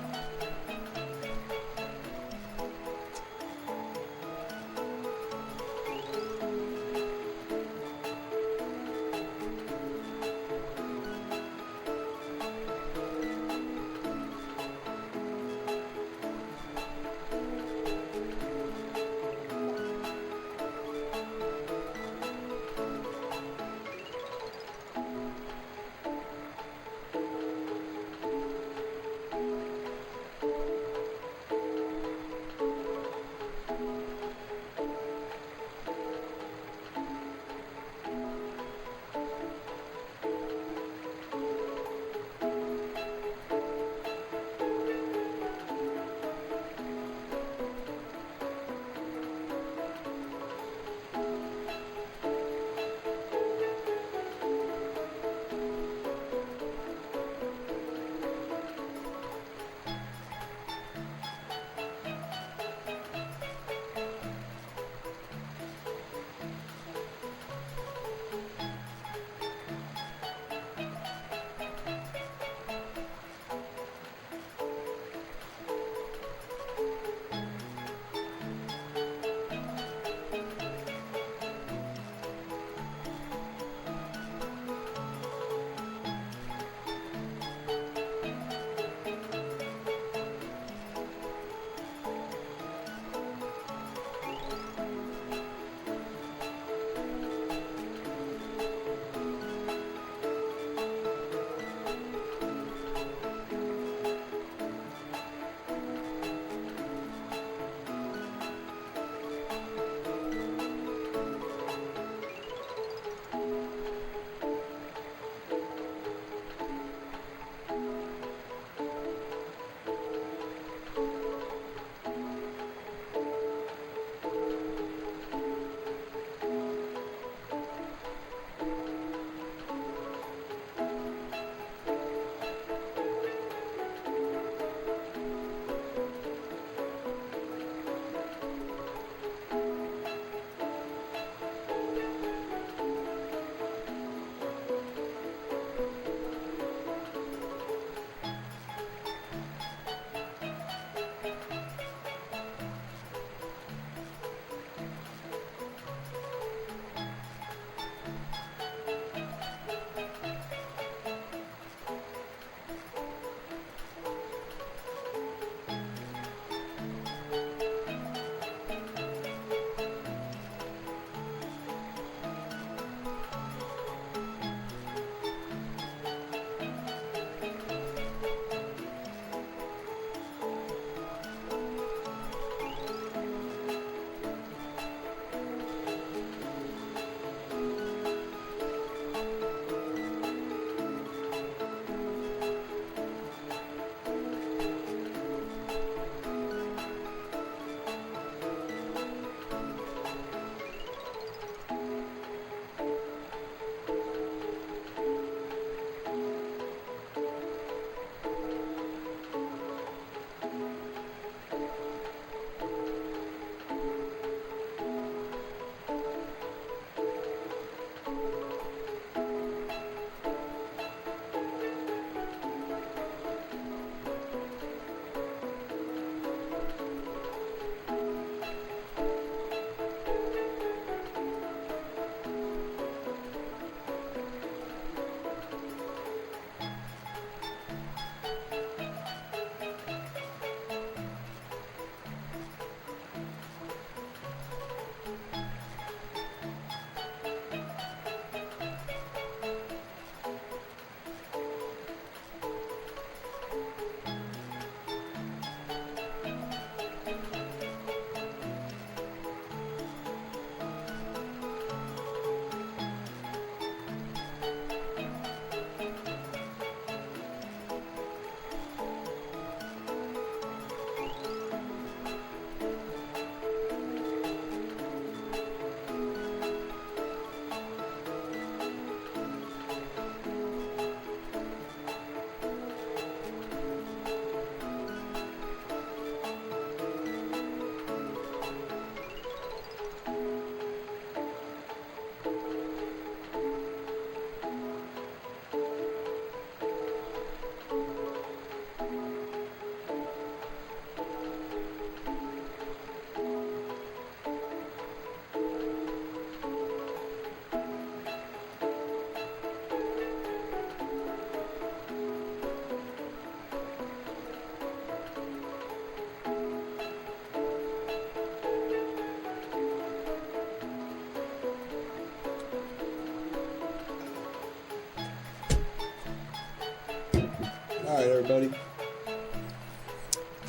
buddy.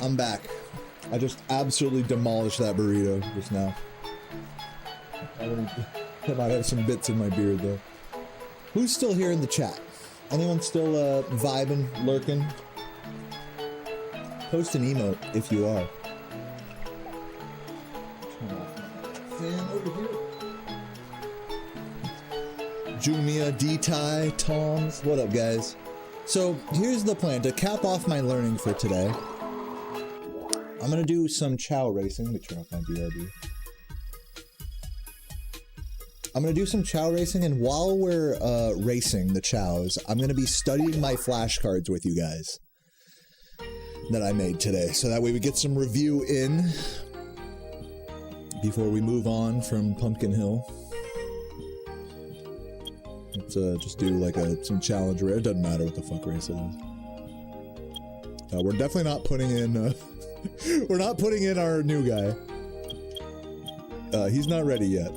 I'm back. I just absolutely demolished that burrito just now. I might have some bits in my beard though. Who's still here in the chat? Anyone still vibing, lurking? Post an emote if you are. Turn off my fan over here. Jumia, D-Ty, Toms, what up guys? So here's the plan. To cap off my learning for today, I'm gonna do some chow racing. Let me turn off my BRB. I'm gonna do some chow racing, and while we're racing the chows, I'm gonna be studying my flashcards with you guys that I made today. So that way we get some review in before we move on from Pumpkin Hill. Let's just do like some challenge race. It doesn't matter what the fuck race it is. We're definitely not putting in we're not putting in our new guy. He's not ready yet.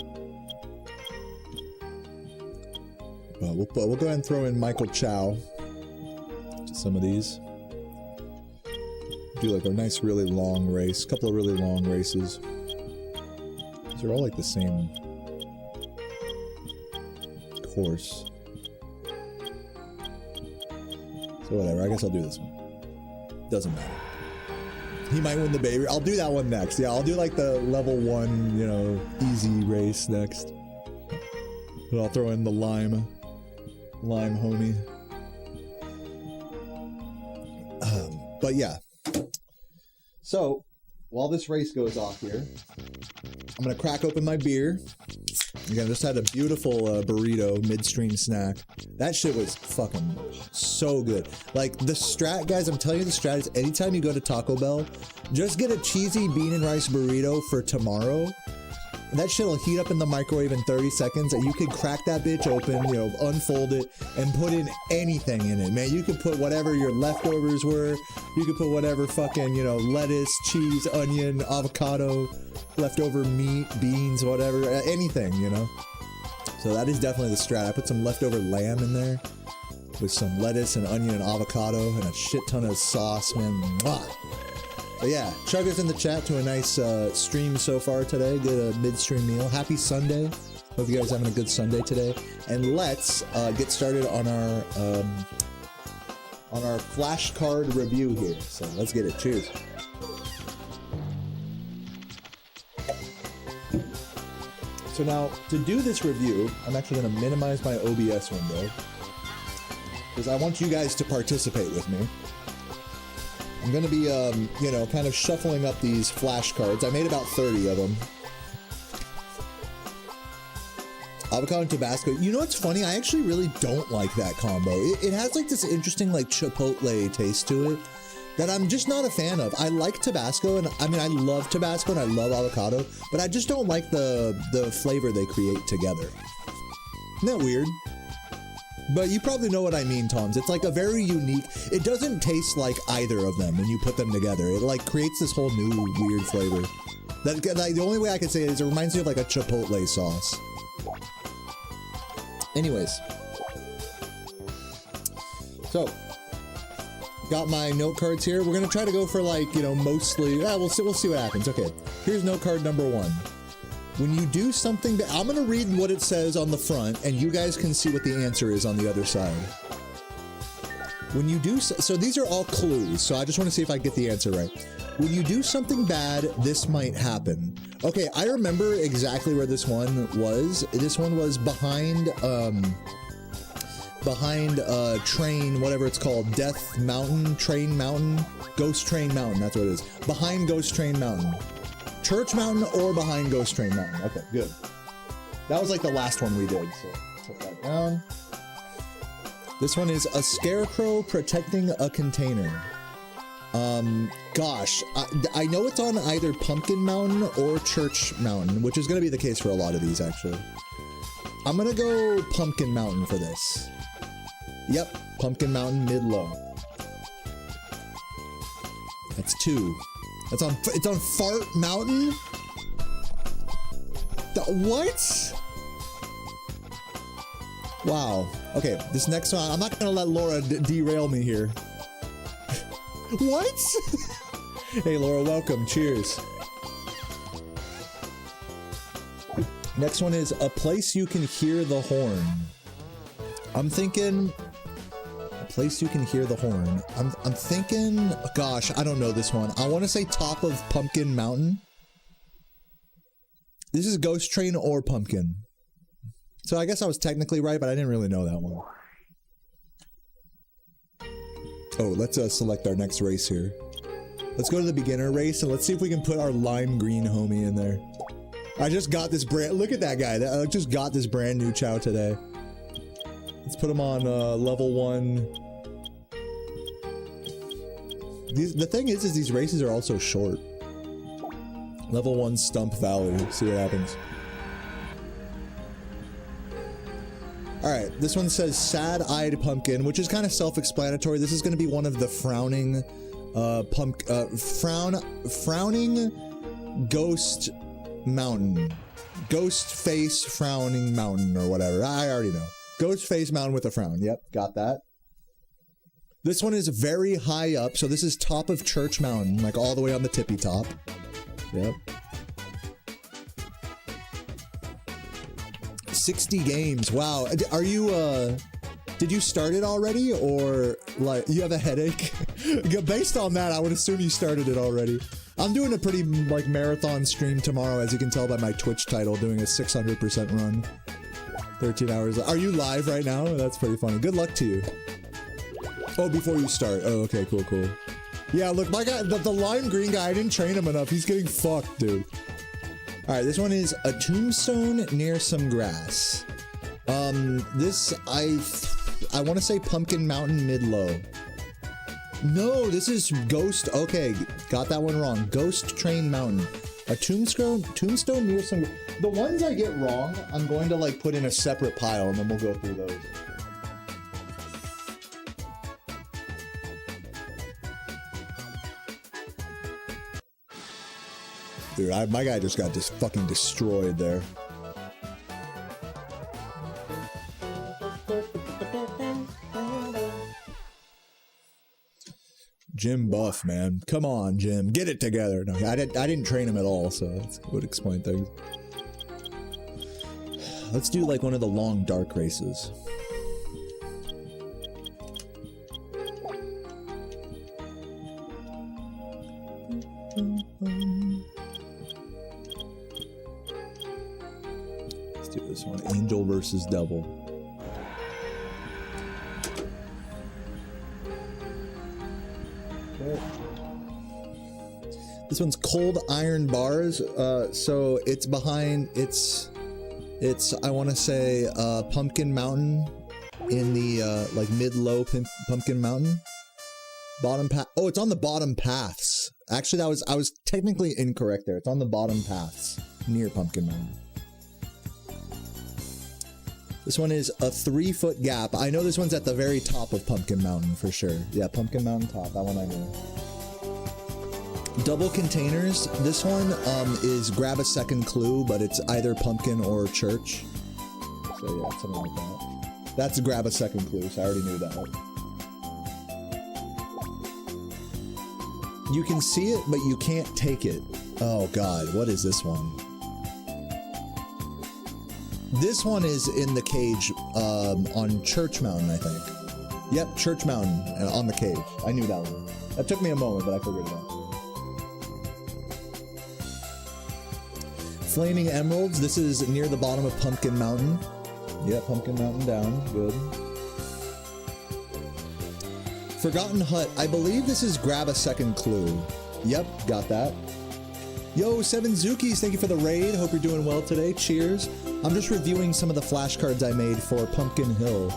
We'll go ahead and throw in Michael Chow to some of these. Do like a nice really long race. A couple of really long races. These are all like the same course. So whatever, I guess I'll do this one. Doesn't matter. He might win the baby. I'll do that one next. Yeah, I'll do like the level 1, you know, easy race next. But I'll throw in the lime homie. But yeah. So, while this race goes off here, I'm gonna crack open my beer. Again, just had a beautiful burrito midstream snack. That shit was fucking so good. Like the strat, guys, I'm telling you the strat is anytime you go to Taco Bell, just get a cheesy bean and rice burrito for tomorrow. That shit will heat up in the microwave in 30 seconds, and you can crack that bitch open, you know, unfold it, and put in anything in it, man. You can put whatever your leftovers were. You can put whatever fucking, you know, lettuce, cheese, onion, avocado, leftover meat, beans, whatever, anything, you know. So that is definitely the strat. I put some leftover lamb in there with some lettuce and onion and avocado and a shit ton of sauce, man. Mwah. But yeah, chug us in the chat to a nice stream so far today. Good midstream meal. Happy Sunday. Hope you guys are having a good Sunday today. And let's get started on our flashcard review here. So let's get it. Cheers. So now, to do this review, I'm actually going to minimize my OBS window because I want you guys to participate with me. I'm going to be, you know, kind of shuffling up these flashcards. I made about 30 of them. Avocado and Tabasco. You know what's funny? I actually really don't like that combo. It has like this interesting like chipotle taste to it that I'm just not a fan of. I like Tabasco, and I mean, I love Tabasco and I love avocado, but I just don't like the flavor they create together. Isn't that weird? But you probably know what I mean, Toms. It's like a very unique, it doesn't taste like either of them when you put them together. It like creates this whole new weird flavor. That, like, the only way I can say it is it reminds me of like a chipotle sauce. Anyways. So, got my note cards here. We're gonna try to go for like, you know, mostly, we'll see what happens. Okay, here's note card number 1. When you do something, I'm going to read what it says on the front, and you guys can see what the answer is on the other side. When you do, so these are all clues, so I just want to see if I get the answer right. When you do something bad, this might happen. Okay, I remember exactly where this one was. This one was behind Train, whatever it's called, Death Mountain, Train Mountain, Ghost Train Mountain, that's what it is. Behind Ghost Train Mountain. Church Mountain or behind Ghost Train Mountain. Okay, good. That was like the last one we did, so put that down. This one is a scarecrow protecting a container. Gosh, I know it's on either Pumpkin Mountain or Church Mountain, which is going to be the case for a lot of these, actually. I'm going to go Pumpkin Mountain for this. Yep, Pumpkin Mountain mid-low. That's 2. It's on Fart Mountain? What? Wow. Okay, this next one, I'm not gonna let Laura derail me here. What? Hey, Laura, welcome. Cheers. Next one is a place you can hear the horn. I'm thinking a place you can hear the horn. I'm thinking, gosh, I don't know this one. I want to say top of Pumpkin Mountain. This is Ghost Train or Pumpkin. So I guess I was technically right, but I didn't really know that one. Oh, let's select our next race here. Let's go to the beginner race and let's see if we can put our lime green homie in there. I just got this brand, look at that guy. I just got this brand new Chow today. Let's put him on level 1. The thing is these races are also short. Level 1 Stump Valley, see what happens. Alright, this one says Sad-Eyed Pumpkin, which is kind of self-explanatory. This is going to be one of the frowning, frowning ghost mountain. Ghost face frowning mountain or whatever. I already know. Ghost face mountain with a frown. Yep, got that. This one is very high up, so this is top of Church Mountain, like all the way on the tippy top. Yep. 60 games. Wow. Are you, did you start it already, or, like, you have a headache? Based on that, I would assume you started it already. I'm doing a pretty, like, marathon stream tomorrow, as you can tell by my Twitch title, doing a 600% run. 13 hours. Are you live right now? That's pretty funny. Good luck to you. Oh, before you start. Oh, okay, cool, cool. Yeah, look, my guy, the lime green guy, I didn't train him enough. He's getting fucked, dude. Alright, this one is a tombstone near some grass. This, I want to say Pumpkin Mountain mid-low. No, this is Ghost, okay, got that one wrong. Ghost Train Mountain. A tombstone near some, the ones I get wrong, I'm going to like put in a separate pile and then we'll go through those. Dude, my guy just got fucking destroyed there. Jim Buff, man. Come on, Jim. Get it together. No, I didn't train him at all, so that would explain things. Let's do like one of the long dark races. Let's do this one. Angel versus Devil. This one's Cold Iron Bars, so it's behind, it's I want to say, Pumpkin Mountain in the, like, mid-low Pumpkin Mountain. Bottom path, oh, it's on the bottom paths. Actually, I was technically incorrect there. It's on the bottom paths, near Pumpkin Mountain. This one is a 3-foot gap. I know this one's at the very top of Pumpkin Mountain, for sure. Yeah, Pumpkin Mountain top, that one I know. Double containers. This one is grab a second clue, but it's either pumpkin or church. So yeah, something like that. That's grab a second clue, so I already knew that. You can see it, but you can't take it. Oh god, what is this one? This one is in the cage on Church Mountain, I think. Yep, Church Mountain on the cage. I knew that one. That took me a moment, but I figured it out. Flaming Emeralds. This is near the bottom of Pumpkin Mountain. Yep, Pumpkin Mountain down. Good. Forgotten Hut. I believe this is grab a second clue. Yep, got that. Yo, 7 Zookies, thank you for the raid. Hope you're doing well today. Cheers. I'm just reviewing some of the flashcards I made for Pumpkin Hill,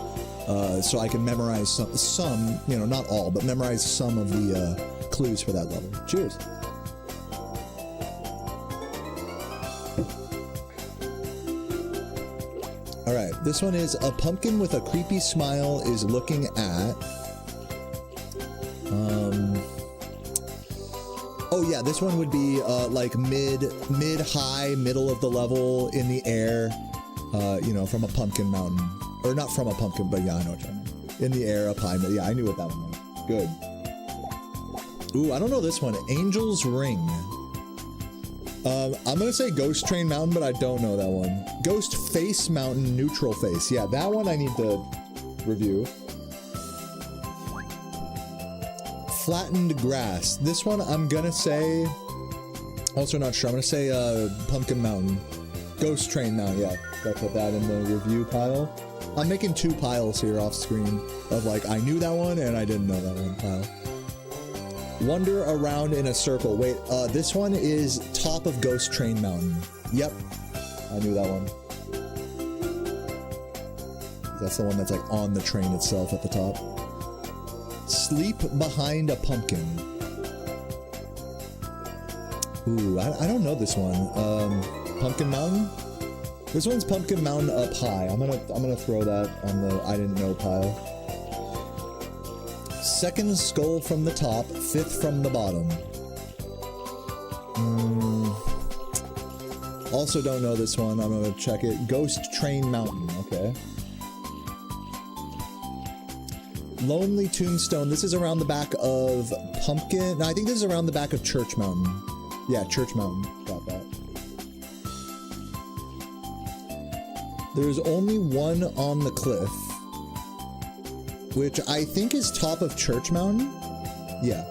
so I can memorize some, you know, not all, but memorize some of the clues for that level. Cheers. Alright, this one is a pumpkin with a creepy smile is looking at... Oh yeah, this one would be like mid-high, middle of the level, in the air, you know, from a pumpkin mountain. Or not from a pumpkin, but yeah, I know what you mean. In the air, up high, yeah, I knew what that one was. Good. Ooh, I don't know this one. Angel's Ring. I'm gonna say Ghost Train Mountain, but I don't know that one. Ghost Face Mountain, Neutral Face. Yeah, that one I need to review. Flattened Grass. This one I'm gonna say, also not sure, I'm gonna say Pumpkin Mountain. Ghost Train Mountain, yeah. Gotta put that in the review pile. I'm making 2 piles here off screen of like, I knew that one and I didn't know that one pile. Wander Around in a Circle. Wait, this one is top of Ghost Train Mountain. Yep, I knew that one. That's the one that's like on the train itself at the top. Sleep Behind a Pumpkin. Ooh, I don't know this one. Pumpkin Mountain? This one's Pumpkin Mountain Up High. I'm gonna throw that on the I didn't know pile. Second Skull from the top, 5th from the bottom. Also don't know this one. I'm gonna check it. Ghost Train Mountain. Okay. Lonely Tombstone. This is around the back of Pumpkin. No, I think this is around the back of Church Mountain. Yeah, Church Mountain. Got that. There's only one on the cliff, which I think is top of Church Mountain. Yeah.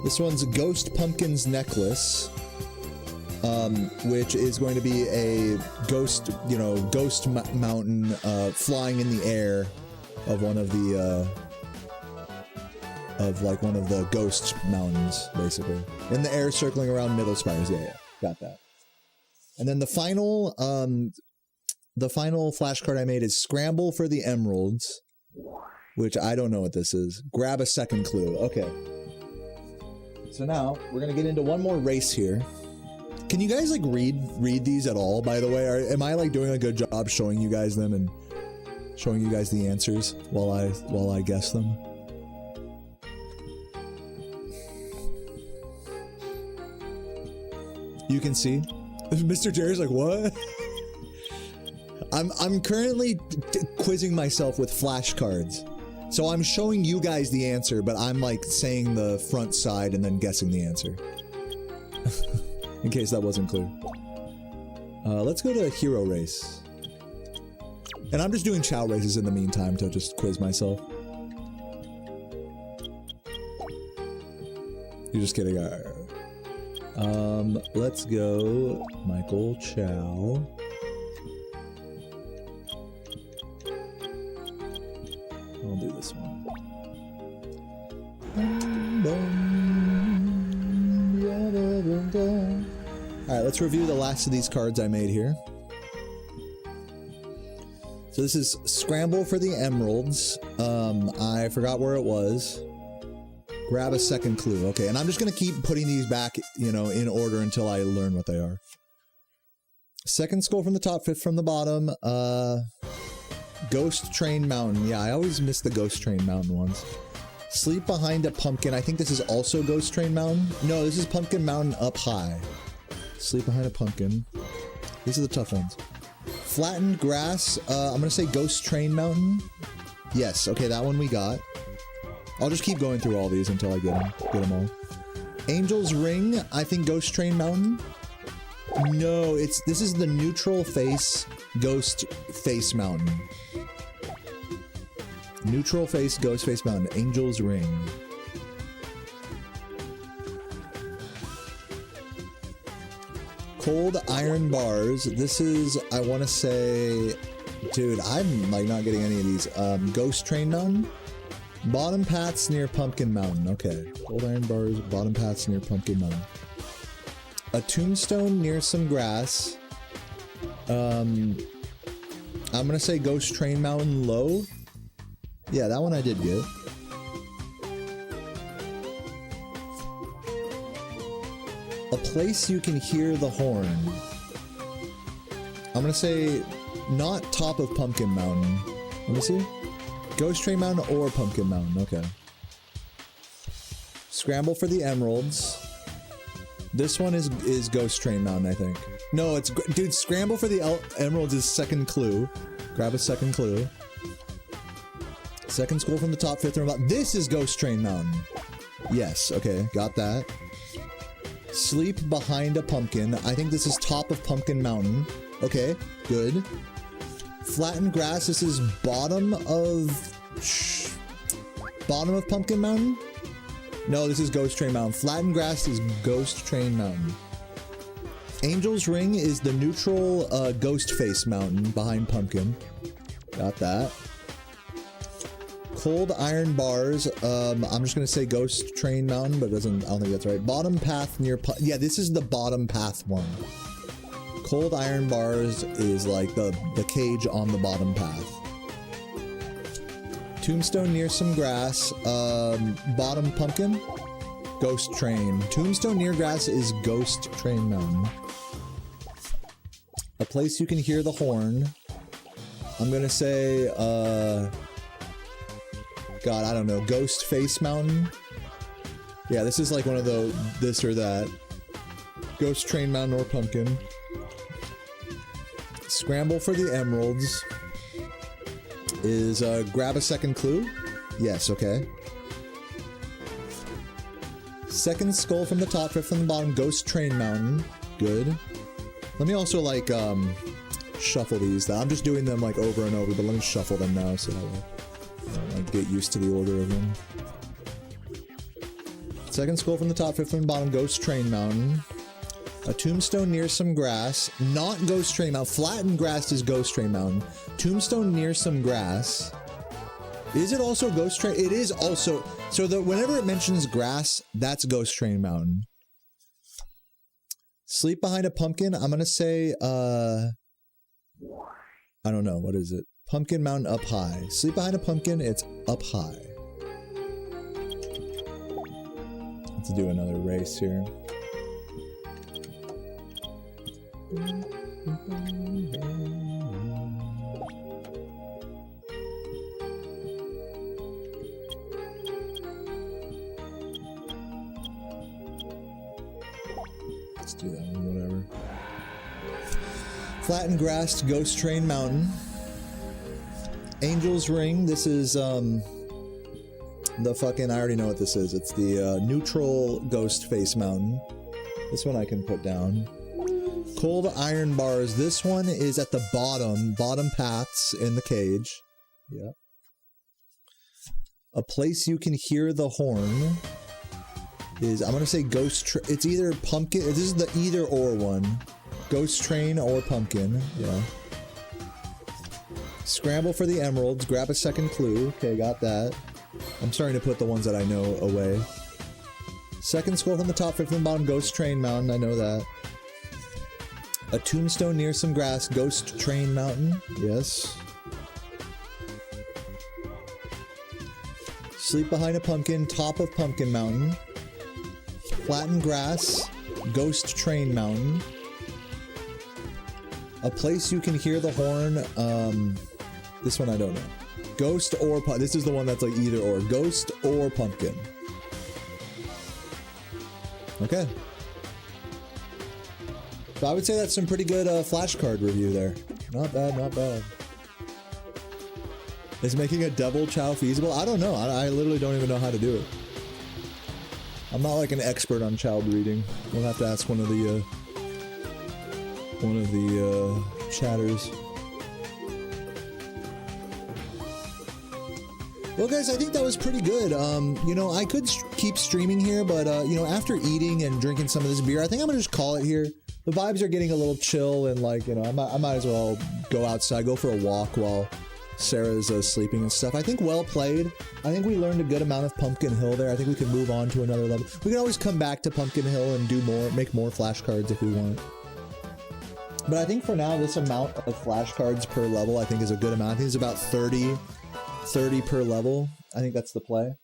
This one's Ghost Pumpkin's Necklace, which is going to be a ghost, you know, ghost mountain flying in the air of one of the, one of the ghost mountains, basically. In the air circling around Middle Spires. Yeah, got that. And then the final flashcard I made is Scramble for the Emeralds, which I don't know what this is. Grab a second clue. Okay. So now we're gonna get into one more race here. Can you guys like read these at all, by the way? Am I like doing a good job showing you guys them and showing you guys the answers while I guess them? You can see? Mr. Jerry's like, what? I'm currently quizzing myself with flashcards. So I'm showing you guys the answer, but I'm like saying the front side and then guessing the answer. In case that wasn't clear. Let's go to Hero Race. And I'm just doing Chow races in the meantime to just quiz myself. You're just kidding. Let's go Michael Chow. I'll do this one. Alright, let's review the last of these cards I made here. So this is Scramble for the Emeralds. I forgot where it was. Grab a second clue. Okay, and I'm just gonna keep putting these back, you know, in order until I learn what they are. Second skull from the top, 5th from the bottom. Ghost Train Mountain. Yeah, I always miss the Ghost Train Mountain ones. Sleep Behind a Pumpkin. I think this is also Ghost Train Mountain. No, this is Pumpkin Mountain Up High. Sleep Behind a Pumpkin. These are the tough ones. Flattened Grass. I'm gonna say Ghost Train Mountain. Yes, okay, that one we got. I'll just keep going through all these until I get them all. Angel's Ring. I think Ghost Train Mountain. No, this is the Neutral Face Ghost Face Mountain. Neutral Face Ghost Face Mountain. Angel's Ring. Cold Iron Bars. This is, I want to say, dude, I'm like not getting any of these. Ghost Train Mountain. Bottom paths near Pumpkin Mountain. Okay. Cold Iron Bars, bottom paths near Pumpkin Mountain. A tombstone near some grass. I'm gonna say Ghost Train Mountain low. Yeah, that one I did get. A place you can hear the horn. I'm gonna say not top of Pumpkin Mountain. Let me see. Ghost Train Mountain or Pumpkin Mountain. Okay. Scramble for the Emeralds. This one is Ghost Train Mountain, I think. No, it's... Dude, Scramble for the Emeralds is second clue. Grab a second clue. Second scroll from the top, fifth from the bottom. This is Ghost Train Mountain. Yes, okay, got that. Sleep behind a pumpkin. I think this is top of Pumpkin Mountain. Okay, good. Flattened grass, this is bottom of Pumpkin Mountain? No, this is Ghost Train Mountain. Flattened grass is Ghost Train Mountain. Angel's Ring is the neutral Ghost Face Mountain behind Pumpkin. Got that. Cold Iron Bars, I'm just gonna say Ghost Train Mountain, but I don't think that's right. Bottom path near, yeah, this is the bottom path one. Cold Iron Bars is like the cage on the bottom path. Tombstone near some grass, bottom Pumpkin, Ghost Train. Tombstone near grass is Ghost Train Mountain. A place you can hear the horn. I'm gonna say, God, I don't know, Ghost Face Mountain? Yeah, this is like one of the, this or that. Ghost Train Mountain or Pumpkin. Scramble for the Emeralds is, grab a second clue? Yes, okay. Second skull from the top, fifth from the bottom, Ghost Train Mountain. Good. Let me also, like, shuffle these. I'm just doing them, like, over and over, but let me shuffle them now so that way I don't get used to the order of them. Second skull from the top, fifth from the bottom, Ghost Train Mountain. A tombstone near some grass, not Ghost Train Mountain. Flattened grass is Ghost Train Mountain. Tombstone near some grass. Is it also Ghost Train? It is also. So that whenever it mentions grass, that's Ghost Train Mountain. Sleep behind a pumpkin. I'm gonna say, I don't know. What is it? Pumpkin Mountain up high. Sleep behind a pumpkin. It's up high. Let's do another race here. Let's do that one, whatever. Flattened grass, Ghost Train Mountain. Angel's Ring, this is, the fucking, I already know what this is. It's the, neutral Ghost Face Mountain. This one I can put down. Cold Iron Bars, this one is at the bottom paths in the cage. Yeah. A place you can hear the horn is, I'm gonna say it's either Pumpkin, this is the either or one. Ghost Train or Pumpkin, yeah. Scramble for the Emeralds, grab a second clue. Okay, got that. I'm starting to put the ones that I know away. Second scroll from the top, fifth from the bottom, Ghost Train Mountain, I know that. A tombstone near some grass, Ghost Train Mountain, yes. Sleep behind a pumpkin, top of Pumpkin Mountain. Flattened grass, Ghost Train Mountain. A place you can hear the horn, this one I don't know. Ghost or this is the one that's like either or. Ghost or Pumpkin. Okay. So I would say that's some pretty good flashcard review there. Not bad, not bad. Is making a double chow feasible? I don't know. I literally don't even know how to do it. I'm not like an expert on chow breeding. We'll have to ask one of the chatters. Well, guys, I think that was pretty good. You know, I could keep streaming here, but you know, after eating and drinking some of this beer, I think I'm gonna just call it here. The vibes are getting a little chill, and like, you know, I might as well go outside, go for a walk while Sarah's sleeping and stuff. I think well played. I think we learned a good amount of Pumpkin Hill there. I think we can move on to another level. We can always come back to Pumpkin Hill and do more, make more flashcards if we want. But I think for now, this amount of flashcards per level, I think is a good amount. I think it's about 30 per level. I think that's the play.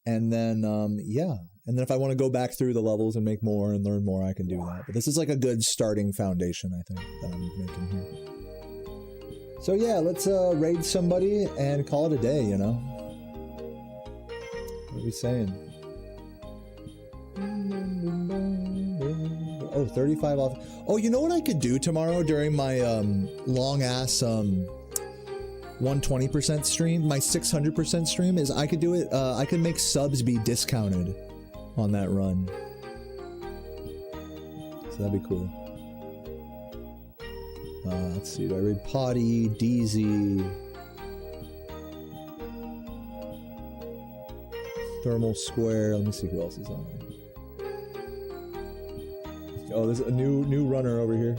And then, yeah. And then if I want to go back through the levels and make more and learn more, I can do that. But this is like a good starting foundation, I think, that I'm making here. So yeah, let's raid somebody and call it a day, you know? What are we saying? Oh, 35 off. Oh, you know what I could do tomorrow during my long-ass 120% stream, my 600% stream, is I could do it, I could make subs be discounted on that run. So that'd be cool. Let's see, do I read Potty, DZ, Thermal Square, let me see who else is on. Oh, there's a new runner over here.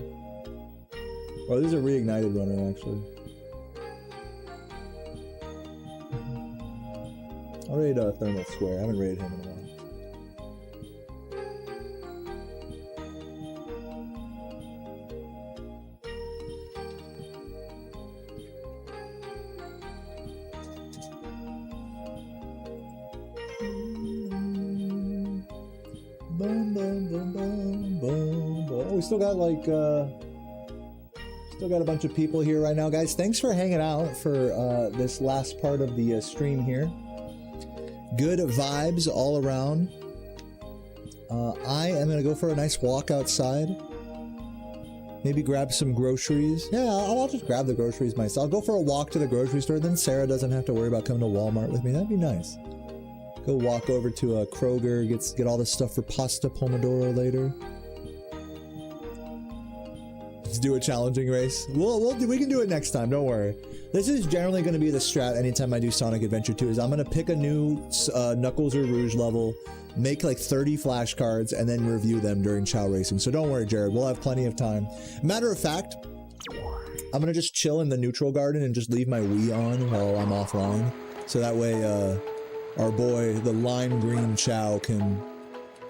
Oh, this is a reignited runner, actually. I'll raid Thermal Square. I haven't raided him in a while. Boom, boom, boom, boom, boom, boom. Oh, we still got like still got a bunch of people here right now, guys. Thanks for hanging out for this last part of the stream here. Good vibes all around. I am gonna go for a nice walk outside. Maybe grab some groceries. Yeah, I'll just grab the groceries myself. I'll go for a walk to the grocery store. Then Sarah doesn't have to worry about coming to Walmart with me. That'd be nice. Go walk over to a Kroger, get all this stuff for pasta pomodoro later. Let's do a challenging race. We can do it next time, don't worry. This is generally going to be the strat anytime I do Sonic Adventure 2, is I'm going to pick a new Knuckles or Rouge level, make like 30 flashcards, and then review them during Chow Racing. So don't worry, Jared, we'll have plenty of time. Matter of fact, I'm going to just chill in the neutral garden and just leave my Wii on while I'm offline. So that way, our boy, the lime green Chow, can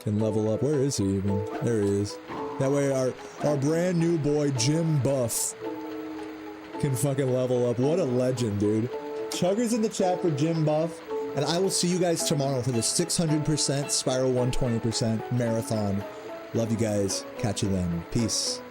level up. Where is he even? There he is. That way our brand new boy, Jim Buff, can fucking level up. What a legend, dude. Chuggers in the chat for Jim Buff. And I will see you guys tomorrow for the 600% Spyro 120% marathon. Love you guys. Catch you then. Peace.